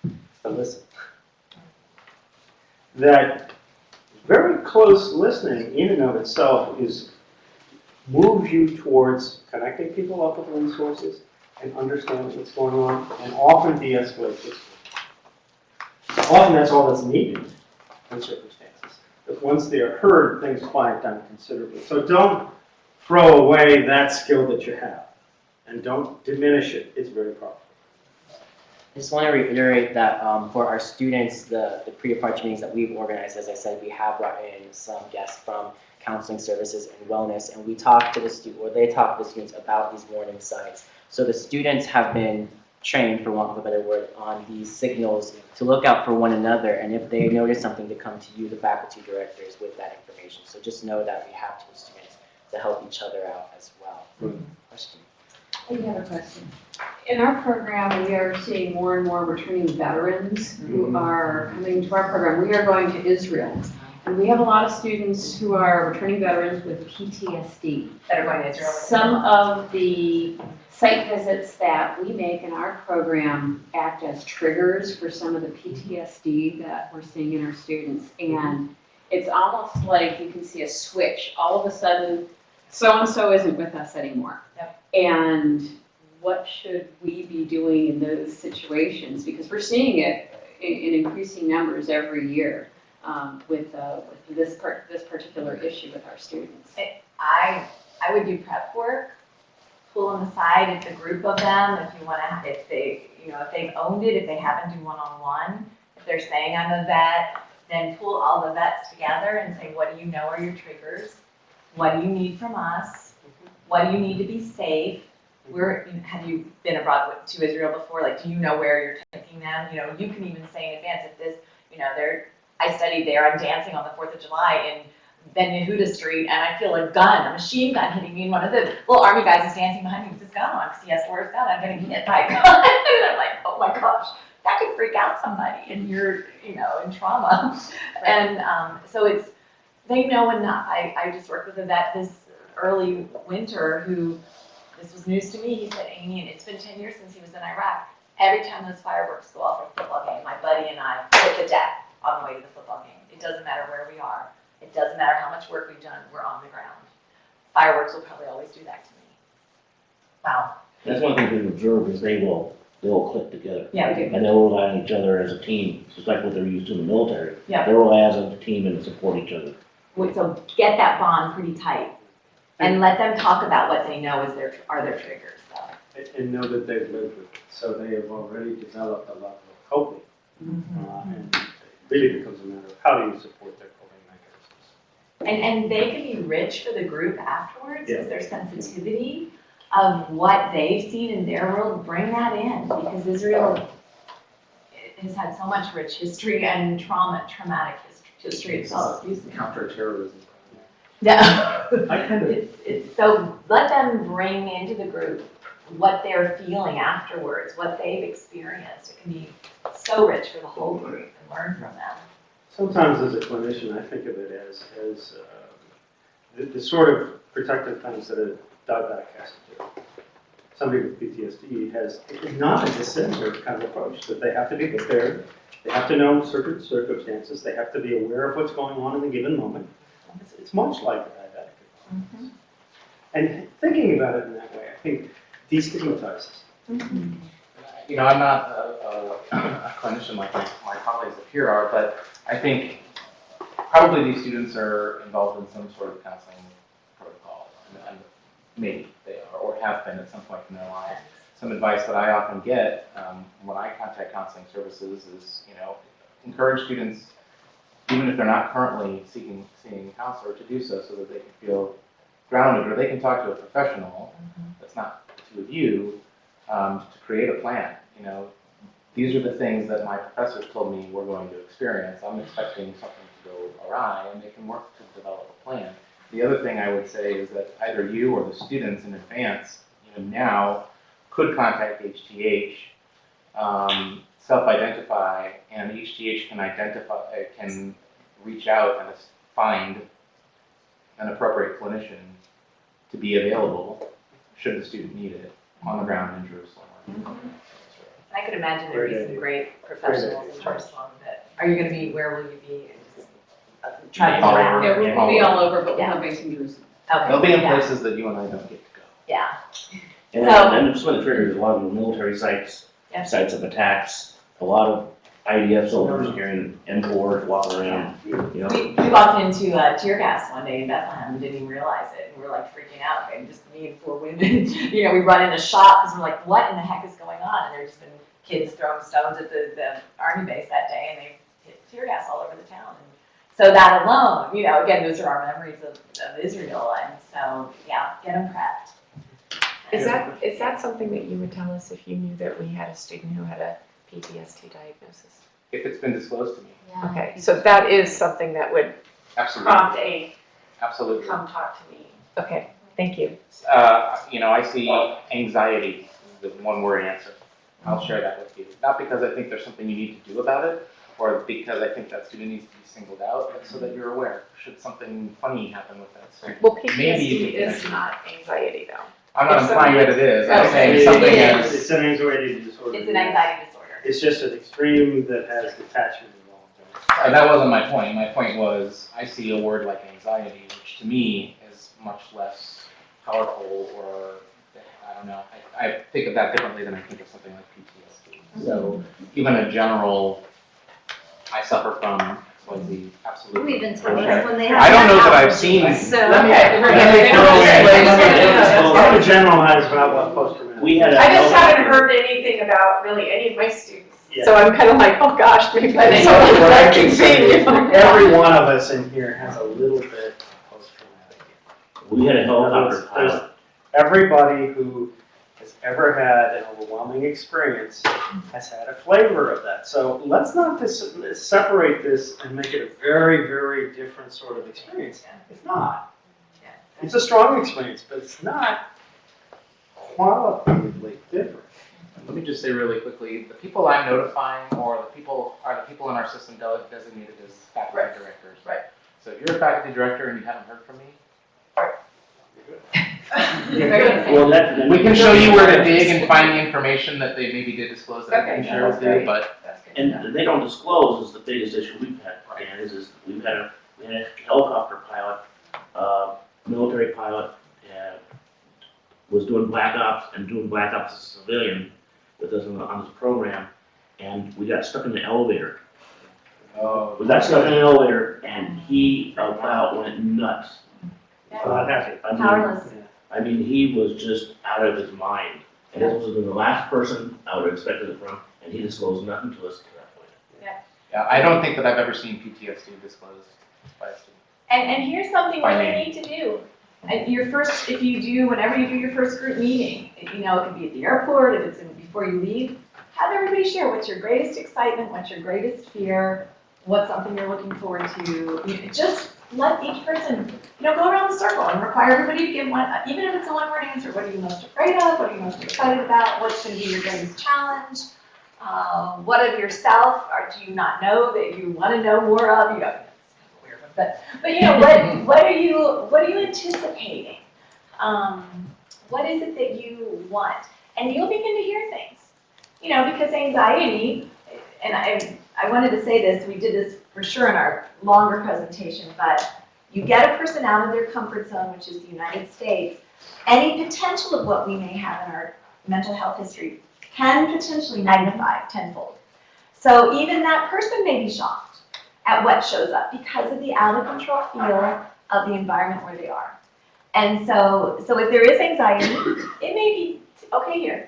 Speaker 16: is to listen. That very close listening in and of itself moves you towards connecting people up with resources, and understand what's going on and often de-escalate this. Often that's all that's needed in circumstances. But once they are heard, things quiet down considerably. So don't throw away that skill that you have and don't diminish it. It's very powerful.
Speaker 2: I just want to reiterate that for our students, the pre-departure meetings that we've organized, as I said, we have brought in some guests from counseling services and wellness, and we talk to the student, or they talk to the students about these warning signs. So the students have been trained, for want of a better word, on these signals to look out for one another, and if they notice something, to come to you, the faculty directors, with that information. So just know that we have to the students to help each other out as well. Question?
Speaker 6: I have a question. In our program, we are seeing more and more returning veterans who are coming to our program. We are going to Israel. And we have a lot of students who are returning veterans with PTSD.
Speaker 15: That are going to Israel.
Speaker 6: Some of the site visits that we make in our program act as triggers for some of the PTSD that we're seeing in our students. And it's almost like you can see a switch. All of a sudden, so-and-so isn't with us anymore.
Speaker 15: Yep.
Speaker 6: And what should we be doing in those situations? Because we're seeing it in increasing numbers every year with this particular issue with our students.
Speaker 15: I would do prep work, pull them aside, it's a group of them, if you want to, if they've owned it, if they haven't do one-on-one, if they're saying I'm a vet, then pull all the vets together and say, what do you know are your triggers? What do you need from us? What do you need to be safe? Have you been abroad to Israel before? Like, do you know where you're taking them? You know, you can even say in advance if this, I studied there, I'm dancing on the 4th of July in Ben Yehuda Street, and I feel a gun, a machine gun hitting me, and one of the little army guys is dancing behind me with his gun on, because he has where's gun, I'm getting hit by a gun. And I'm like, oh my gosh, that could freak out somebody, and you're, in trauma. And so they know enough. I just worked with a vet this early winter who, this was news to me, he said, Amy, and it's been 10 years since he was in Iraq, every time those fireworks go off at a football game, my buddy and I hit the deck on the way to the football game. It doesn't matter where we are. It doesn't matter how much work we've done, we're on the ground. Fireworks will probably always do that to me. Wow.
Speaker 17: That's one thing to observe is they will click together.
Speaker 15: Yeah, we do.
Speaker 17: And they'll rely on each other as a team, just like what they're used to in the military.
Speaker 15: Yeah.
Speaker 17: They rely as a team and support each other.
Speaker 15: So get that bond pretty tight and let them talk about what they know are their triggers.
Speaker 16: And know that they've lived with it. So they have already developed a level of coping. And it really becomes a matter of how do you support their coping mechanisms.
Speaker 15: And they can be rich for the group afterwards,
Speaker 16: Yeah.
Speaker 15: because their sensitivity of what they've seen in their world, bring that in, because Israel has had so much rich history and traumatic history itself.
Speaker 3: Counter-terrorism.
Speaker 15: Yeah.
Speaker 16: I kind of,
Speaker 15: So let them bring into the group what they're feeling afterwards, what they've experienced. It can be so rich for the whole group and learn from them.
Speaker 16: sometimes as a clinician, I think of it as the sort of protective things that a diabetic has to do. Somebody with PTSD has not a dissimilar kind of approach, that they have to be prepared, they have to know certain circumstances, they have to be aware of what's going on in a given moment. It's much like a diabetic. And thinking about it in that way, I think, destigmatizes.
Speaker 3: I'm not a clinician like my colleagues up here are, but I think probably these students are involved in some sort of counseling protocol, and maybe they are, or have been at some point in their lives. Some advice that I often get when I contact counseling services is, encourage students, even if they're not currently seeing a counselor, to do so that they can feel grounded, or they can talk to a professional that's not the two of you, to create a plan. These are the things that my professors told me we're going to experience. I'm expecting something to go awry, and they can work to develop a plan. The other thing I would say is that either you or the students in advance, now, could contact HTH, self-identify, and HTH can reach out and find an appropriate clinician to be available should the student need it on the ground in Jerusalem.
Speaker 15: I could imagine there'd be some great professionals in Jerusalem that, are you going to be, where will you be? Try to
Speaker 3: All
Speaker 15: around.
Speaker 3: over.
Speaker 6: We'll be all over, but we'll
Speaker 15: Yeah.
Speaker 6: have base in Jerusalem.
Speaker 15: Okay.
Speaker 3: They'll be in
Speaker 15: yeah.
Speaker 3: places that you and I don't get to go.
Speaker 15: Yeah.
Speaker 17: And
Speaker 15: So-
Speaker 17: I'm just going to trigger a lot of military sites,
Speaker 15: Yeah.
Speaker 17: sites of attacks, a lot of IDF soldiers carrying M4s walking around, you know.
Speaker 15: We walked into tear gas one day in Bethlehem and didn't even realize it. And we were like freaking out. And just me and 4 women, you know, we run in a shop because we're like, what in the heck is going on? And there's been kids throwing stones at the army base that day, and they hit tear gas all over the town. And so that alone, you know, again, those are our memories of Israel. And so, yeah, get them prepped.
Speaker 14: Is that something that you would tell us if you knew that we had a student who had a PTSD diagnosis?
Speaker 3: If it's been disclosed to me.
Speaker 14: Okay, so that is something that would
Speaker 3: Absolutely.
Speaker 14: prompt a
Speaker 3: Absolutely.
Speaker 14: come talk to me. Okay, thank you.
Speaker 3: You know, I see anxiety as the one-word answer. I'll share that with you. Not because I think there's something you need to do about it, or because I think that student needs to be singled out, but so that you're aware, should something funny happen with that student.
Speaker 14: Well,
Speaker 3: Maybe you
Speaker 14: PTSD
Speaker 3: can
Speaker 14: is not anxiety though.
Speaker 3: I'm not
Speaker 14: If
Speaker 3: implying that it is, I'm
Speaker 14: Okay.
Speaker 3: saying something
Speaker 16: It
Speaker 3: is.
Speaker 16: It's an anxiety disorder.
Speaker 15: It's an anxiety disorder.
Speaker 16: It's just an extreme that has detachment involved.
Speaker 3: That wasn't my point. My point was, I see a word like anxiety, which to me is much less powerful, or, I don't know, I think of that differently than I think of something like PTSD. So, even a general, I suffer from, was the absolute.
Speaker 9: Who even told us when they have
Speaker 3: I don't know that
Speaker 9: that
Speaker 3: I've seen.
Speaker 9: So-
Speaker 3: Let me
Speaker 16: I'm a generalize about what post-traumatic.
Speaker 17: We had a.
Speaker 14: I just haven't heard anything about really any of my students.
Speaker 16: Yeah.
Speaker 14: So I'm kind of like, oh gosh, maybe
Speaker 16: I
Speaker 14: there's
Speaker 16: think
Speaker 14: someone
Speaker 16: what I
Speaker 14: that
Speaker 16: can
Speaker 14: can
Speaker 16: say
Speaker 14: see
Speaker 16: is
Speaker 14: you.
Speaker 16: every one of us in here has a little bit of post-traumatic.
Speaker 17: We had a helicopter
Speaker 16: There's-
Speaker 17: pilot.
Speaker 16: Everybody who has ever had an overwhelming experience has had a flavor of that. So let's not separate this and make it a very, very different sort of experience. It's not. It's a strong experience, but it's not qualitatively different.
Speaker 3: Let me just say really quickly, the people I'm notifying are the people in our system designated as faculty directors.
Speaker 15: Right.
Speaker 3: So if you're a faculty director and you haven't heard from me,
Speaker 17: Well, that.
Speaker 3: we can show you where to dig and find the information that they maybe did disclose that I
Speaker 15: Okay,
Speaker 3: didn't share with you, but
Speaker 17: And they don't disclose is the biggest issue we've had, Dan, is we had a helicopter pilot, military pilot, was doing black ops and doing black ops as a civilian with us on this program, and we got stuck in the elevator. We got stuck in an elevator, and he about went nuts.
Speaker 16: Not happy.
Speaker 15: Powerless.
Speaker 17: I mean, he was just out of his mind. And this was the last person I would have expected it from, and he disclosed nothing to us to that point.
Speaker 3: yeah, I don't think that I've ever seen PTSD disclosed by a student.
Speaker 15: And here's something
Speaker 3: By
Speaker 15: really
Speaker 3: name.
Speaker 15: neat to do. Whenever you do your first group meeting, you know, it can be at the airport, if it's before you leave, have everybody share what's your greatest excitement, what's your greatest fear, what's something you're looking forward to. Just let each person, go around the circle and require everybody to give one, even if it's a one-word answer. What are you most afraid of? What are you most excited about? What's going to be your greatest challenge? What of yourself do you not know that you want to know more of? It's kind of weird, but what are you anticipating? What is it that you want? And you'll begin to hear things, because anxiety, and I wanted to say this, we did this for sure in our longer presentation, but you get a person out of their comfort zone, which is the United States, any potential of what we may have in our mental health history can potentially magnify tenfold. So even that person may be shocked at what shows up because of the out of control feel of the environment where they are. And so if there is anxiety, it may be okay here.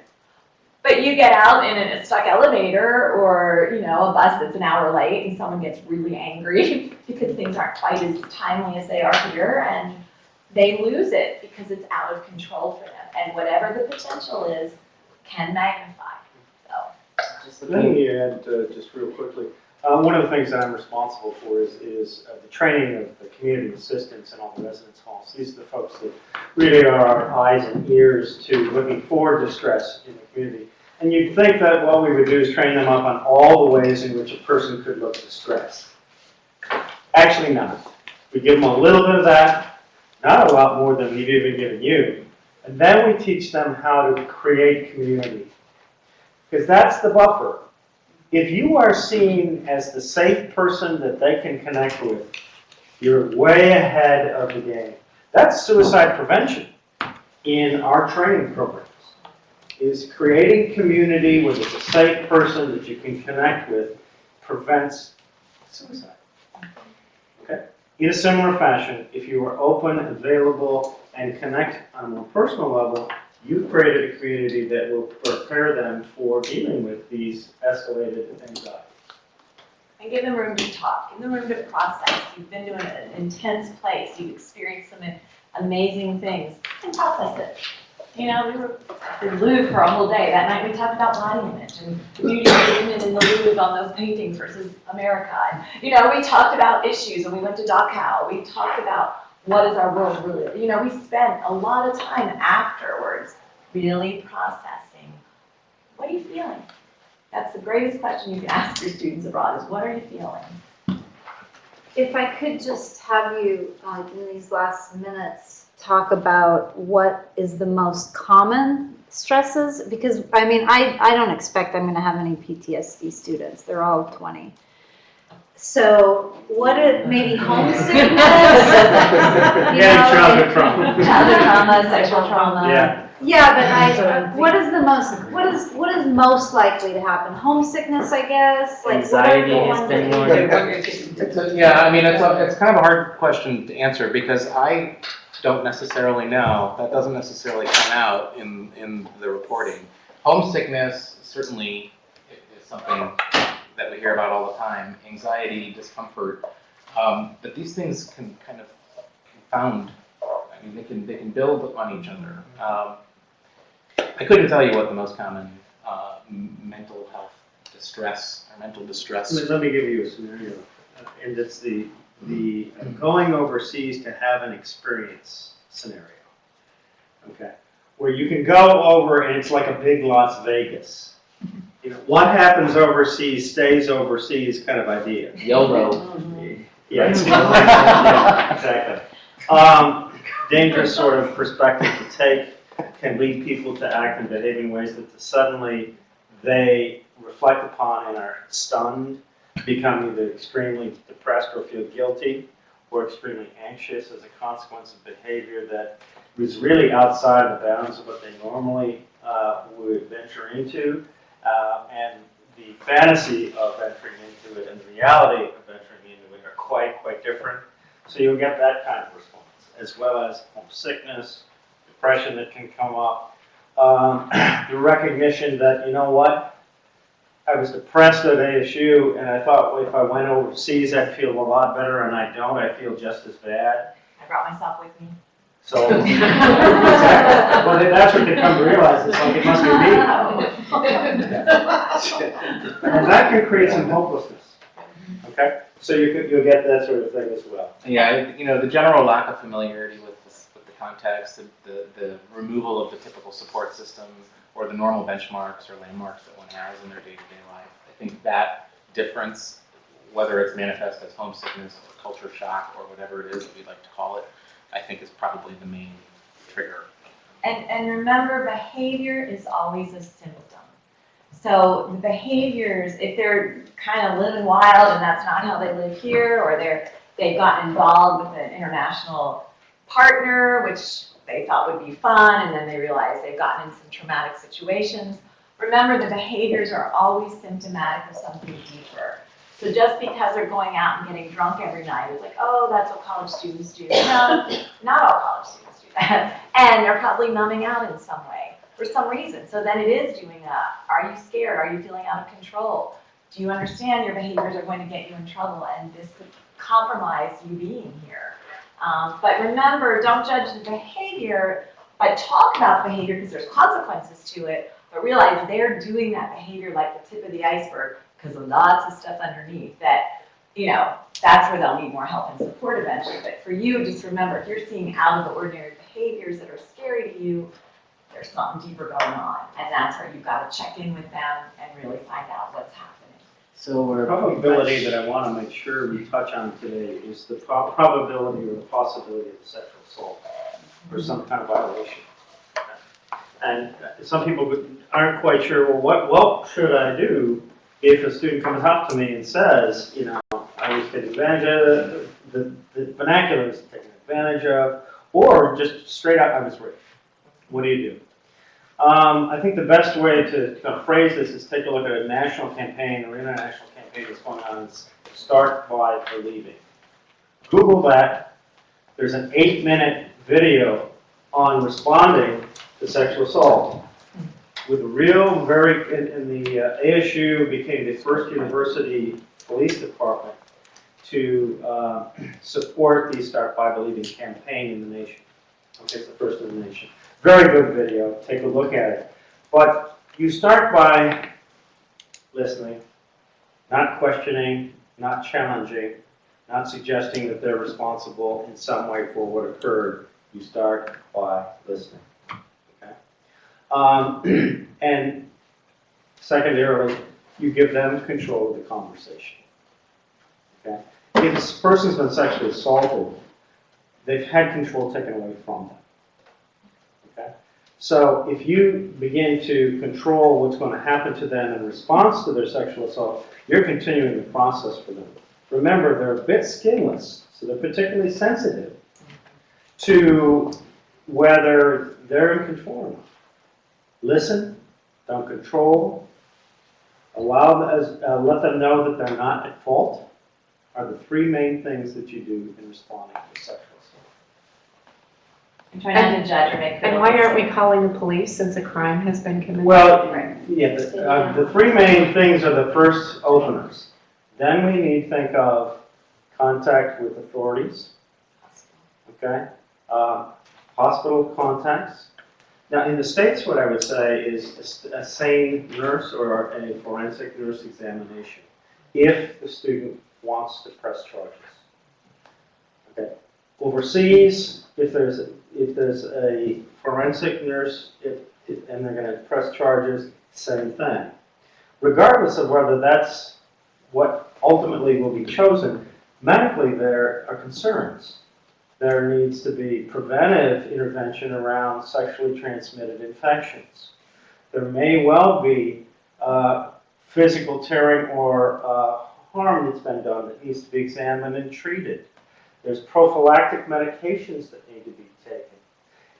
Speaker 15: But you get out in a stuck elevator or, a bus that's an hour late and someone gets really angry because things aren't quite as timely as they are here, and they lose it because it's out of control for them. And whatever the potential is can magnify.
Speaker 16: Let me add, just real quickly, one of the things that I'm responsible for is the training of the community assistants in all the residence halls. These are the folks that really are our eyes and ears to looking for distress in the community. And you'd think that what we would do is train them up on all the ways in which a person could look distressed. Actually not. We give them a little bit of that, not a lot more than we've even given you. And then we teach them how to create community. Because that's the buffer. If you are seen as the safe person that they can connect with, you're way ahead of the game. That's suicide prevention in our training programs. is creating community where there's a safe person that you can connect with prevents suicide. Okay? In a similar fashion, if you are open, available, and connect on a more personal level, you've created a community that will prepare them for dealing with these escalated anxieties.
Speaker 15: And give them room to talk, give them room to process. You've been to an intense place, you've experienced some amazing things, and process it. You know, we were in the Louvre for a whole day. That night we talked about body image and the beauty of women in the Louvre on those paintings versus America. And, you know, we talked about issues and we went to Dachau. We talked about what is our world really. You know, we spent a lot of time afterwards really processing. What are you feeling? That's the greatest question you can ask your students abroad is, what are you feeling?
Speaker 9: If I could just have you, in these last minutes, talk about what is the most common stresses, because, I mean, I don't expect I'm gonna have any PTSD students, they're all 20. So, what are, maybe homesickness?
Speaker 16: Childhood trauma.
Speaker 15: Childhood trauma, sexual trauma.
Speaker 16: Yeah.
Speaker 9: Yeah, but what is most likely to happen? Homesickness, I guess? Like, what are
Speaker 2: Anxiety
Speaker 9: the
Speaker 2: has
Speaker 9: ones
Speaker 2: been
Speaker 9: that
Speaker 2: one.
Speaker 3: Yeah, I mean, it's kind of a hard question to answer because I don't necessarily know. That doesn't necessarily come out in the reporting. Homesickness certainly is something that we hear about all the time. Anxiety, discomfort, but these things can kind of confound. I mean, they can build on each other. I couldn't tell you what the most common mental health distress or mental distress.
Speaker 16: Let me give you a scenario, and it's the going overseas to have an experience scenario. Okay, where you can go over and it's like a big Las Vegas. You know, what happens overseas stays overseas kind of idea.
Speaker 2: YOLO.
Speaker 16: Yeah, yeah, exactly. Dangerous sort of perspective to take can lead people to act and behave in ways that suddenly they reflect upon and are stunned, become either extremely depressed or feel guilty, or extremely anxious as a consequence of behavior that was really outside the bounds of what they normally would venture into, and the fantasy of venturing into it and the reality of venturing into it are quite different. So you'll get that kind of response, as well as homesickness, depression that can come up, the recognition that, you know what, I was depressed at ASU and I thought, well, if I went overseas I'd feel a lot better, and I don't, I feel just as bad.
Speaker 15: I brought myself with me.
Speaker 16: So, well, that's what they come to realize, it's like, it must be me. And that can create some hopelessness, okay? So you'll get that sort of thing as well.
Speaker 3: Yeah, you know, the general lack of familiarity with the context, the removal of the typical support system or the normal benchmarks or landmarks that one has in their day-to-day life. I think that difference, whether it's manifest as homesickness or culture shock or whatever it is that we'd like to call it, I think is probably the main trigger.
Speaker 15: And remember, behavior is always a symptom. So the behaviors, if they're kind of living wild and that's not how they live here, or they've gotten involved with an international partner, which they thought would be fun, and then they realize they've gotten in some traumatic situations. Remember, the behaviors are always symptomatic of something deeper. So just because they're going out and getting drunk every night, it's like, oh, that's what college students do. No, not all college students do that. And they're probably numbing out in some way for some reason. So then it is doing are you scared? Are you feeling out of control? Do you understand your behaviors are going to get you in trouble and this could compromise you being here? But remember, don't judge the behavior, but talk about behavior because there's consequences to it, but realize they're doing that behavior like the tip of the iceberg because of lots of stuff underneath that, you know, that's where they'll need more help and support eventually. But for you, just remember, if you're seeing out of the ordinary behaviors that are scary to you, there's something deeper going on. And that's where you've got to check in with them and really find out what's happening.
Speaker 2: So
Speaker 16: The probability that I want to make sure we touch on today is the probability or the possibility of sexual assault or some kind of violation. And some people aren't quite sure, well, what should I do if a student comes up to me and says, you know, I was taken advantage of, the vernacular was taken advantage of, or just straight out, I was raped. What do you do? I think the best way to kind of phrase this is take a look at a national campaign or international campaign that's going on. It's Start by Believing. Google that. There's an 8-minute video on responding to sexual assault. With real, and the ASU became the first university police department to support the Start by Believing campaign in the nation. Okay, it's the first in the nation. Very good video, take a look at it. But you start by listening, not questioning, not challenging, not suggesting that they're responsible in some way for what occurred. You start by listening. Okay? And secondarily, you give them control of the conversation. Okay? If this person's been sexually assaulted, they've had control taken away from them. Okay? So if you begin to control what's going to happen to them in response to their sexual assault, you're continuing the process for them. Remember, they're a bit skinless, so they're particularly sensitive to whether they're in control or not. Listen, don't control, let them know that they're not at fault, are the three main things that you do in responding to sexual assault.
Speaker 15: And try not to judge or make
Speaker 14: And why aren't we calling the police since a crime has been committed?
Speaker 16: Well, yeah, the three main things are the first openers. Then we need to think of contact with authorities, okay? Hospital contacts. Now, in the States, what I would say is a sane nurse or a forensic nurse examination if the student wants to press charges. Okay. Overseas, if there's a forensic nurse and they're going to press charges, same thing. Regardless of whether that's what ultimately will be chosen, medically there are concerns. There needs to be preventive intervention around sexually transmitted infections. There may well be physical tearing or harm that's been done that needs to be examined and treated. There's prophylactic medications that need to be taken,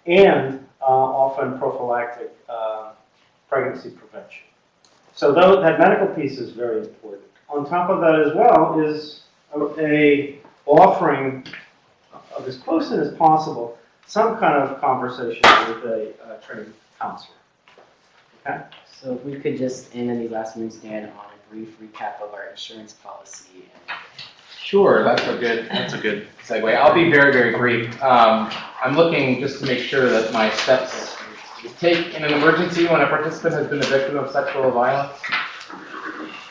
Speaker 16: and often prophylactic pregnancy prevention. So that medical piece is very important. On top of that as well is a offering of as close as possible some kind of conversation with a trained counselor. Okay?
Speaker 2: So if we could just end any last minute stand on a brief recap of our insurance policy.
Speaker 3: Sure, that's a good segue. I'll be very, very brief. I'm looking just to make sure that my steps to take in an emergency when a participant has been a victim of sexual violence.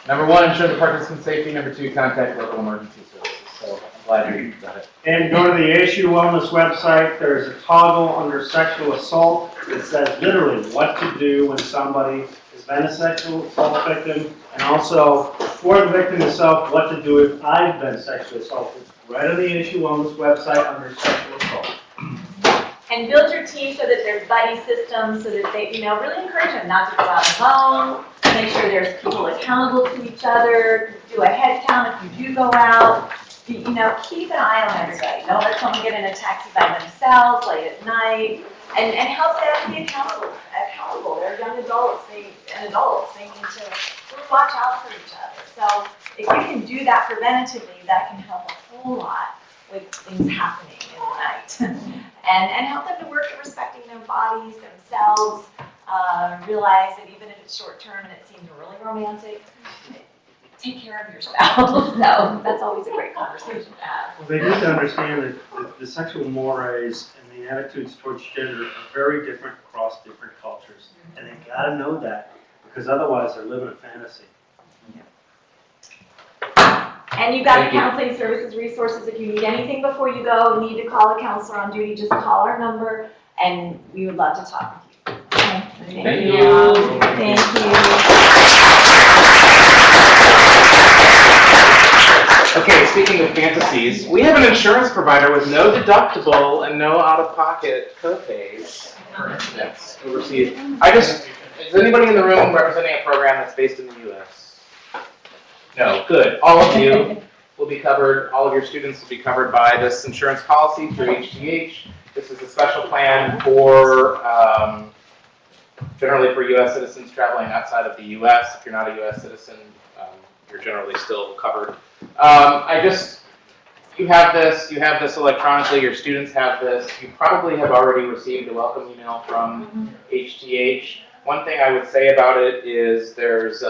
Speaker 3: Number one, ensure the participant's safety. Number two, contact local emergency services. So I'm glad you got it.
Speaker 16: And go to the ASU Wellness website. There's a toggle under sexual assault that says literally what to do when somebody has been a sexual assault victim, and also for the victim itself, what to do if I've been sexually assaulted. Right on the ASU Wellness website under sexual assault.
Speaker 15: And build your team so that there's buddy systems, so that they, really encourage them not to go out alone. Make sure there's people accountable to each other. Do a head count if you do go out. Keep an eye on everybody. Don't let someone get in a taxi by themselves late at night. And help them be accountable. They're young adults. They need to watch out for each other. So if you can do that preventatively, that can help a whole lot with things happening in the night. and help them to work at respecting their bodies, themselves. Realize that even if it's short term and it seems really romantic, take care of yourself. So that's always a great conversation to have.
Speaker 16: Well, they need to understand that the sexual mores and the attitudes towards gender are very different across different cultures. And they've got to know that, because otherwise they're living a fantasy.
Speaker 15: And you've got the counseling services resources. If you need anything before you go, you need to call a counselor on duty, just call our number, and we would love to talk with you. Okay?
Speaker 3: Thank you.
Speaker 15: Thank you.
Speaker 3: Okay, speaking of fantasies, we have an insurance provider with no deductible and no out-of-pocket copays for incidents overseas. Is anybody in the room representing a program that's based in the U.S.? No, good. All of you will be covered, all of your students will be covered by this insurance policy through HGH. This is a special plan for generally for US citizens traveling outside of the US. If you're not a US citizen, you're generally still covered. You have this electronically, your students have this. You probably have already received a welcome email from HTH. One thing I would say about it is there's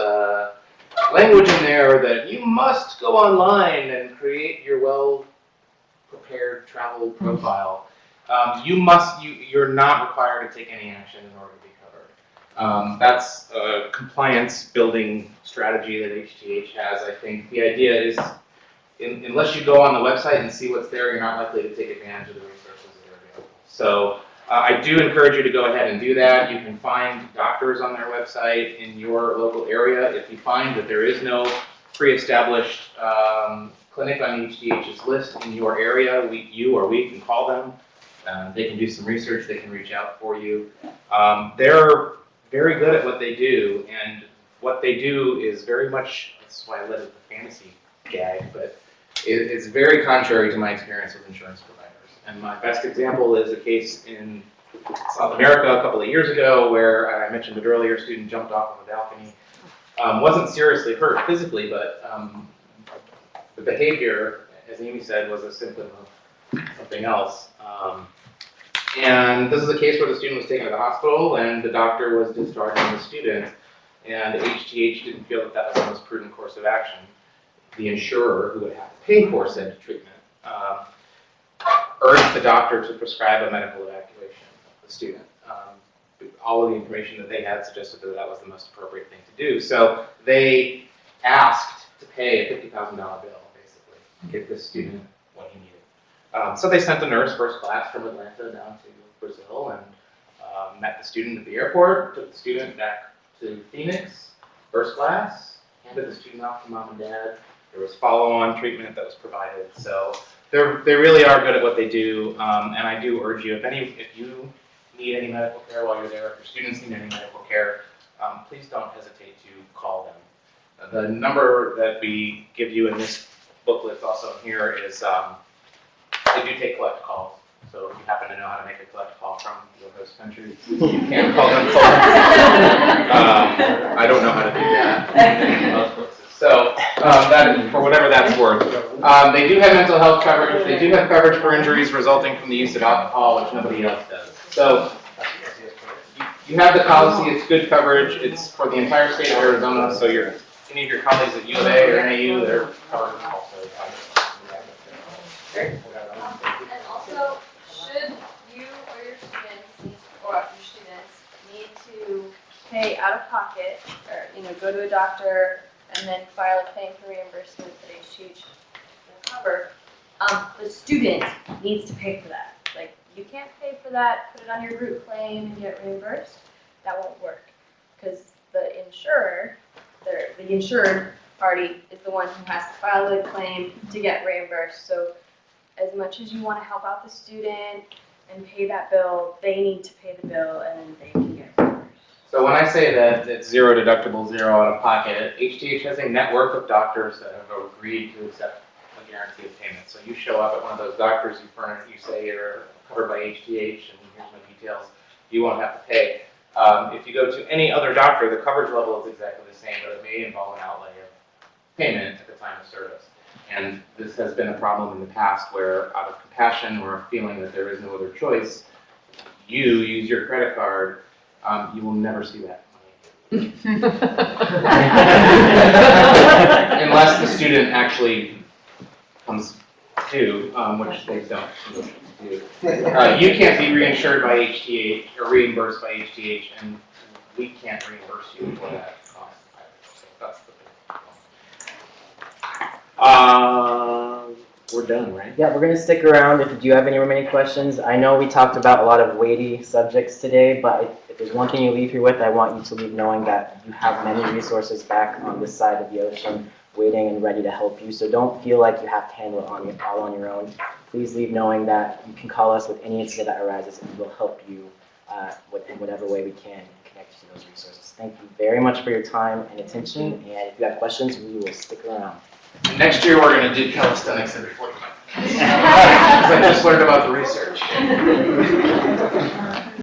Speaker 3: language in there that you must go online and create your well-prepared travel profile. You're not required to take any action in order to be covered. That's a compliance building strategy that HTH has. I think the idea is, unless you go on the website and see what's there, you're not likely to take advantage of the resources that are available. So I do encourage you to go ahead and do that. You can find doctors on their website in your local area. If you find that there is no pre-established clinic on HTH's list in your area, we can call them. They can do some research. They can reach out for you. They're very good at what they do, and what they do is very much, that's why I led it the fantasy gag, but it's very contrary to my experience with insurance providers. And my best example is a case in South America a couple of years ago where I mentioned it earlier, a student jumped off of a balcony. Wasn't seriously hurt physically, but the behavior, as Amy said, was a symptom of something else. And this is a case where the student was taken to the hospital and the doctor was discharging the student, and HTH didn't feel that that was the most prudent course of action. The insurer, who would have to pay for said treatment, urged the doctor to prescribe a medical evacuation of the student. All of the information that they had suggested that that was the most appropriate thing to do. So they asked to pay a $50,000 bill, basically, to get this student what he needed. So they sent a nurse first class from Atlanta down to Brazil and met the student at the airport, took the student back to Phoenix, first class, handed the student off to mom and dad. There was follow-on treatment that was provided. So they really are good at what they do, and I do urge you, if you need any medical care while you're there, if your students need any medical care, please don't hesitate to call them. The number that we give you in this booklet, also here, is they do take collect calls. So if you happen to know how to make a collect call from your host country, you can call them for I don't know how to do that. So that, for whatever that's worth. They do have mental health coverage. They do have coverage for injuries resulting from the use of alcohol, which nobody else does. So you have the policy. It's good coverage. It's for the entire state of Arizona. So any of your colleagues at U of A or NAU, they're covered also.
Speaker 18: And also, should you or your students need to pay out of pocket, or go to a doctor and then file a claim for reimbursement that HTH will cover, the student needs to pay for that. Like, you can't pay for that, put it on your group claim and get reimbursed. That won't work, because the insured party is the one who has to file the claim to get reimbursed. So as much as you want to help out the student and pay that bill, they need to pay the bill and then they can get reimbursed.
Speaker 3: So when I say that it's zero deductible, zero out of pocket, HTH has a network of doctors that have agreed to accept a guarantee of payment. So you show up at one of those doctors, you say you're covered by HTH and here's my details, you won't have to pay. If you go to any other doctor, the coverage level is exactly the same, but it may involve an outlay of payment at the time of service. And this has been a problem in the past where, out of compassion or feeling that there is no other choice, you use your credit card. You will never see that money. Unless the student actually comes to, which they don't do. You can't be reinsured by HTH or reimbursed by HTH, and we can't reimburse you for that cost. So that's the thing.
Speaker 2: We're done, right? Yeah, we're gonna stick around if you do have any remaining questions. I know we talked about a lot of weighty subjects today, but if there's one thing you leave here with, I want you to leave knowing that you have many resources back on this side of the ocean waiting and ready to help you. So don't feel like you have to handle it all on your own. Please leave knowing that you can call us with any incident that arises and we'll help you in whatever way we can and connect you to those resources. Thank you very much for your time and attention, and if you have questions, we will stick around.
Speaker 3: Next year, we're going to do calisthenics every fortnight. Because I just learned about the research.